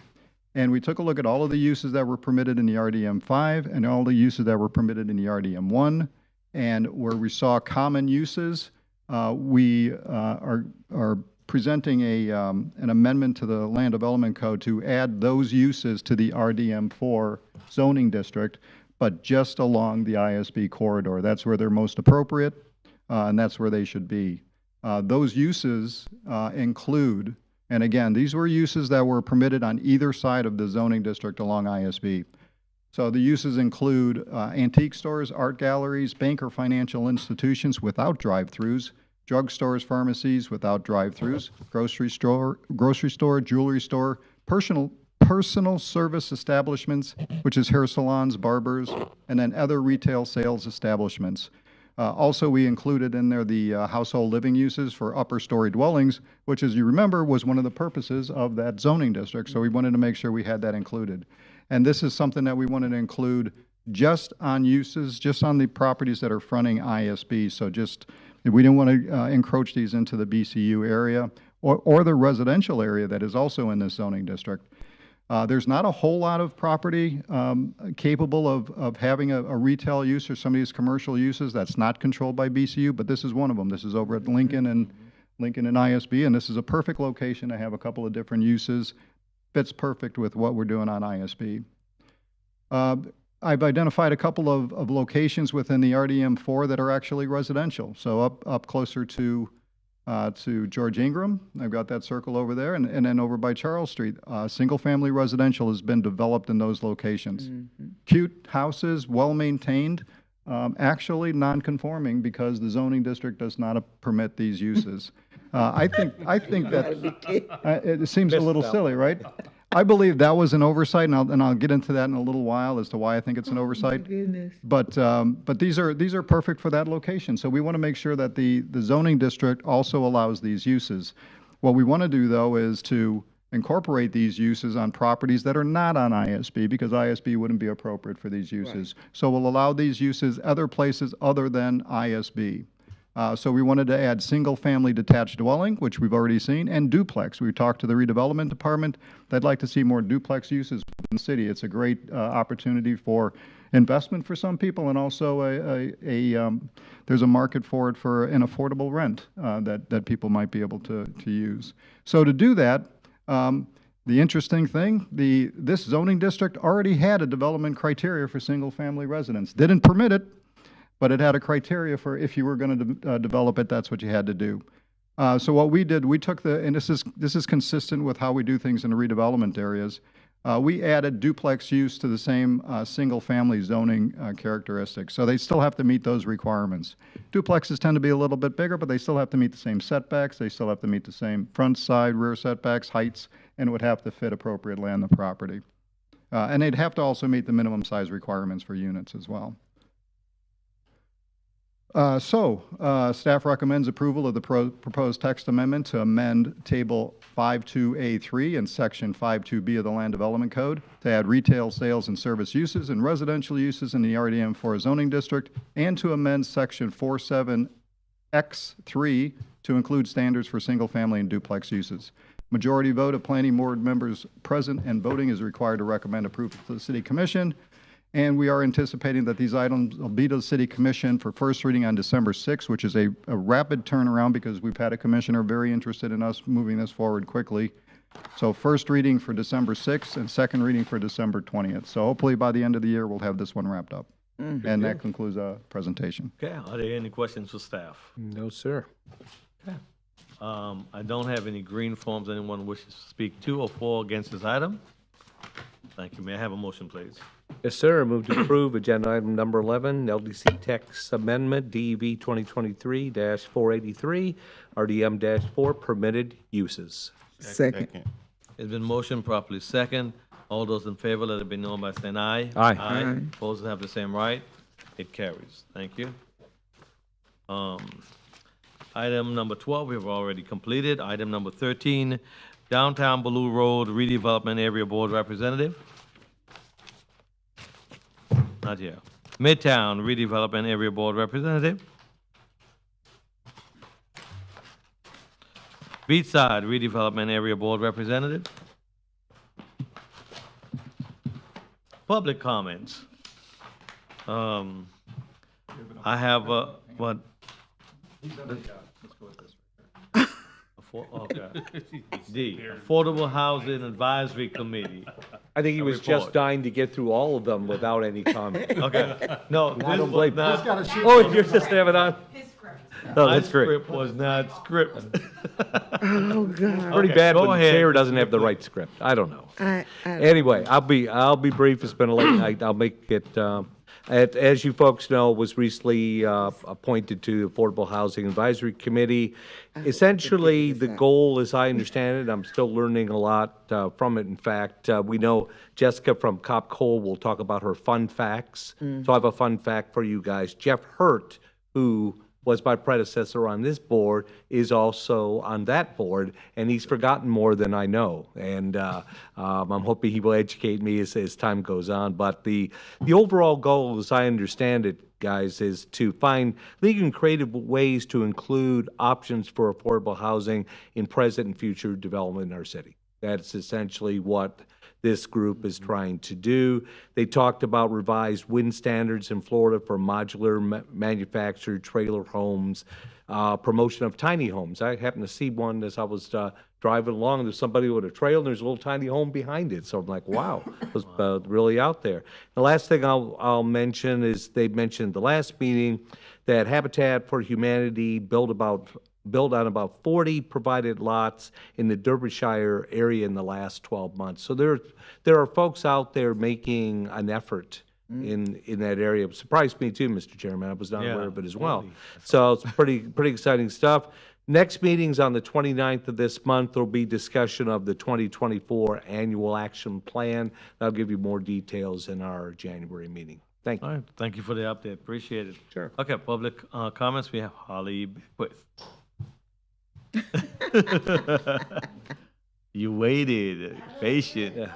And we took a look at all of the uses that were permitted in the RDM5 and all the uses that were permitted in the RDM1. And where we saw common uses, we are presenting an amendment to the Land Development Code to add those uses to the RDM4 zoning district, but just along the ISB corridor. That's where they're most appropriate, and that's where they should be. Those uses include, and again, these were uses that were permitted on either side of the zoning district along ISB. So the uses include antique stores, art galleries, bank or financial institutions without drive-throughs, drugstores, pharmacies without drive-throughs, grocery store, jewelry store, personal service establishments, which is hair salons, barbers, and then other retail sales establishments. Also, we included in there the household living uses for upper story dwellings, which, as you remember, was one of the purposes of that zoning district. So we wanted to make sure we had that included. And this is something that we wanted to include just on uses, just on the properties that are fronting ISB. So just, we didn't want to encroach these into the BCU area or the residential area that is also in this zoning district. There's not a whole lot of property capable of having a retail use or some of these commercial uses that's not controlled by BCU, but this is one of them. This is over at Lincoln and ISB, and this is a perfect location to have a couple of different uses. Fits perfect with what we're doing on ISB. I've identified a couple of locations within the RDM4 that are actually residential. So up closer to George Ingram, I've got that circle over there, and then over by Charles Street, single-family residential has been developed in those locations. Cute houses, well-maintained, actually non-conforming because the zoning district does not permit these uses. I think that it seems a little silly, right? I believe that was an oversight, and I'll get into that in a little while as to why I think it's an oversight. Goodness. But these are perfect for that location. So we want to make sure that the zoning district also allows these uses. What we want to do, though, is to incorporate these uses on properties that are not on ISB, because ISB wouldn't be appropriate for these uses. Right. So we'll allow these uses other places other than ISB. So we wanted to add single-family detached dwelling, which we've already seen, and duplex. We talked to the redevelopment department. They'd like to see more duplex uses in the city. It's a great opportunity for investment for some people, and also there's a market for it for an affordable rent that people might be able to use. So to do that, the interesting thing, this zoning district already had a development criteria for single-family residence. Didn't permit it, but it had a criteria for if you were going to develop it, that's what you had to do. So what we did, we took and this is consistent with how we do things in the redevelopment areas. We added duplex use to the same single-family zoning characteristics. So they still have to meet those requirements. Duplexes tend to be a little bit bigger, but they still have to meet the same setbacks. They still have to meet the same front, side, rear setbacks, heights, and would have to fit appropriately on the property. And they'd have to also meet the minimum size requirements for units as well. Staff recommends approval of the proposed text amendment to amend Table 52A3 and Section 52B of the Land Development Code to add retail sales and service uses and residential uses in the RDM4 zoning district, and to amend Section 47X3 to include standards for single-family and duplex uses. Majority vote of planning board members present and voting is required to recommend approval to the City Commission. And we are anticipating that these items will be to the City Commission for first reading on December 6th, which is a rapid turnaround because we've had a commissioner very interested in us moving this forward quickly. So first reading for December 6th and second reading for December 20th. So hopefully by the end of the year, we'll have this one wrapped up. And that concludes our presentation. Okay, are there any questions for staff? No, sir. Okay. I don't have any green forms anyone wishes to speak to or for against this item. Thank you. May I have a motion, please? Yes, sir. Move to approve agenda item number 11, LDC text amendment, DEV 2023-483, RDM-4 permitted uses. Second. It's been motion properly second. All those in favor, let it be known by saying aye. Aye. Aye. Opposed have the same right. It carries. Thank you. Item number 12, we have already completed. Item number 13, Downtown Baloo Road Redevelopment Area Board Representative? Not here. Midtown Redevelopment Area Board Representative? Beachside Redevelopment Area Board Representative? Public comments. I have, what? Okay. D, Affordable Housing Advisory Committee. I think he was just report. dying to get through all of them without any comment. Okay, no, And this I don't was blame. not. Oh, you're just having on? Oh, My that's great. script was not scripted. Oh, God. Pretty Okay, bad go when the ahead. chair doesn't have the right script. I don't know. I Anyway, I'll be brief. It's been a late night. I'll make it, as you folks know, was recently appointed to the Affordable Housing Advisory Committee. Essentially, the goal, as I understand it, I'm still learning a lot from it. In fact, we know Jessica from Cop Cole will talk about her fun facts. So I have a fun fact for you guys. Jeff Hurt, who was my predecessor on this board, is also on that board, and he's forgotten more than I know. And I'm hoping he will educate me as time goes on. But the overall goal, as I understand it, guys, is to find legal and creative ways to include options for affordable housing in present and future development in our city. That's essentially what this group is trying to do. They talked about revised wind standards in Florida for modular manufactured trailer homes, promotion of tiny homes. I happened to see one as I was driving along. There's somebody with a trailer, and there's a little tiny home behind it. So I'm like, wow, it was really out there. The last thing I'll mention is they mentioned at the last meeting that Habitat for Humanity built on about 40 provided lots in the Derbyshire area in the last 12 months. So there are folks out there making an effort in that area. It surprised me too, Mr. Chairman. I was not aware of it as well. So it's pretty exciting stuff. Next meeting's on the 29th of this month. There'll be discussion of the 2024 annual action plan. I'll give you more details in our January meeting. Thank you. All right, thank you for the update, appreciate it. Sure. Okay, public comments, we have Holly Beckwith. You waited, patient. Yeah.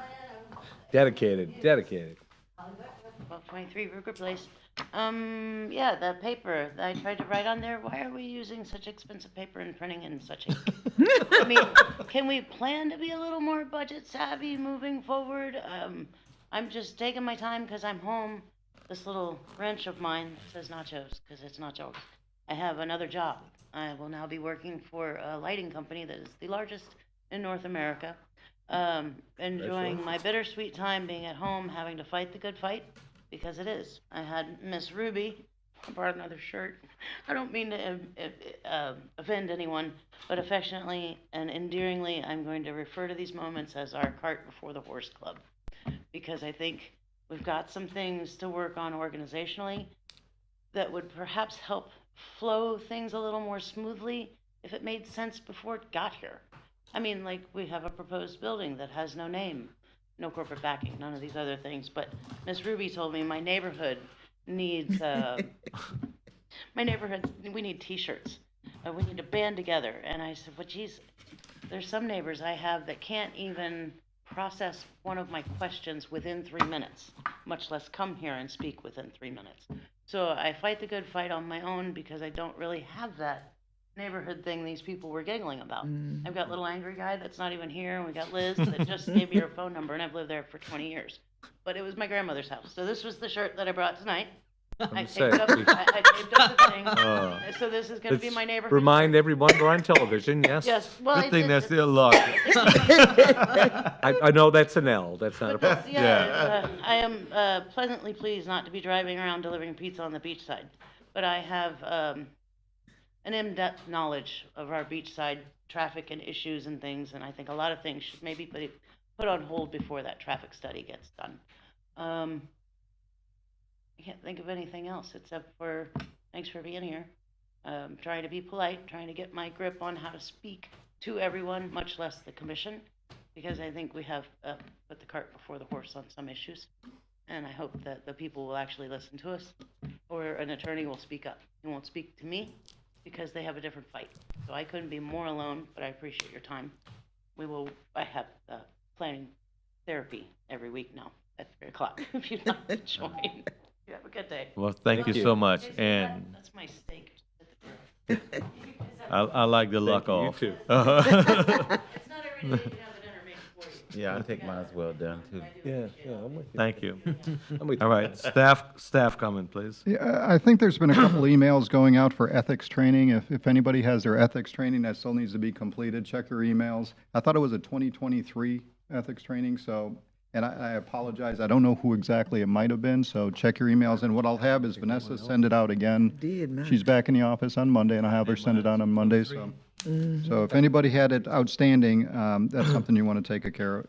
Dedicated. 1223 Ruger Place. Yeah, the paper, I tried to write on there, why are we using such expensive paper and printing in such ink? I mean, can we plan to be a little more budget savvy moving forward? I'm just taking my time because I'm home. This little wrench of mine says nachos, because it's nachos. I have another job. I will now be working for a lighting company that is the largest in North America. Enjoying my bittersweet time being at home, having to fight the good fight, because it is. I had Miss Ruby, I brought another shirt. I don't mean to offend anyone, but affectionately and endearingly, I'm going to refer to these moments as our cart before the horse club, because I think we've got some things to work on organizationally that would perhaps help flow things a little more smoothly if it made sense before it got here. I mean, like, we have a proposed building that has no name, no corporate backing, none of these other things, but Miss Ruby told me my neighborhood needs, we need t-shirts. We need to band together. And I said, well, geez, there's some neighbors I have that can't even process one of my questions within 3 minutes, much less come here and speak within 3 minutes. So I fight the good fight on my own because I don't really have that neighborhood thing these people were giggling about. I've got little angry guy that's not even here, and we got Liz that just gave me her phone number, and I've lived there for 20 years. But it was my grandmother's house. So this was the shirt that I brought tonight. I taped up the thing. So this is going to be my neighborhood. Remind everyone we're on television, yes? Yes, well, Good thing that's still locked. I know that's an L, that's not a problem. Yeah, I am pleasantly pleased not to be driving around delivering pizza on the beachside, but I have an in-depth knowledge of our beachside traffic and issues and things, and I think a lot of things should maybe be put on hold before that traffic study gets done. I can't think of anything else except for thanks for being here. Trying to be polite, trying to get my grip on how to speak to everyone, much less the commission, because I think we have put the cart before the horse on some issues. And I hope that the people will actually listen to us, or an attorney will speak up. He won't speak to me because they have a different fight. So I couldn't be more alone, but I appreciate your time. I have planning therapy every week now at 3 o'clock, if you'd like to join. You have a good day. Well, thank you so much, and That's my steak. I like the luck you, you off. too. It's not every day you can have the dinner made for you. Yeah, I take mine well done too. Yeah, I'm with you. Thank you. I'm with All you. right, staff comment, please. Yeah, I think there's been a couple emails going out for ethics training. If anybody has their ethics training that still needs to be completed, check their emails. I thought it was a 2023 ethics training, so, and I apologize, I don't know who exactly it might have been, so check your emails. And what I'll have is Vanessa send it out again. Did, man. She's back in the office on Monday, and I'll have her send it out on Monday, so. So if anybody had it outstanding, that's something you want to take care of.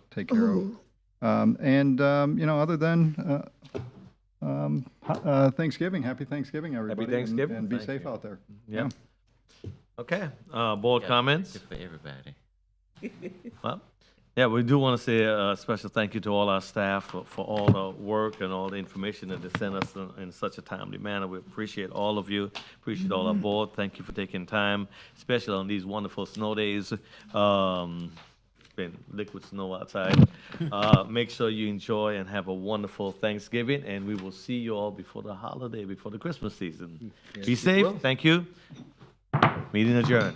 Other than Thanksgiving, happy Thanksgiving, everybody. Thanksgiving. And be Thank safe you. out there. Yep. Okay, board comments? Good for everybody. Well, yeah, we do want to say a special thank you to all our staff for all the work and all the information that they sent us in such a timely manner. We appreciate all of you, appreciate all our board. Thank you for taking time, especially on these wonderful snow days. Been liquid snow outside. Make sure you enjoy and have a wonderful Thanksgiving, and we will see you all before the holiday, before the Christmas season. Yes, Be we safe. will. Thank you. Meeting adjourned.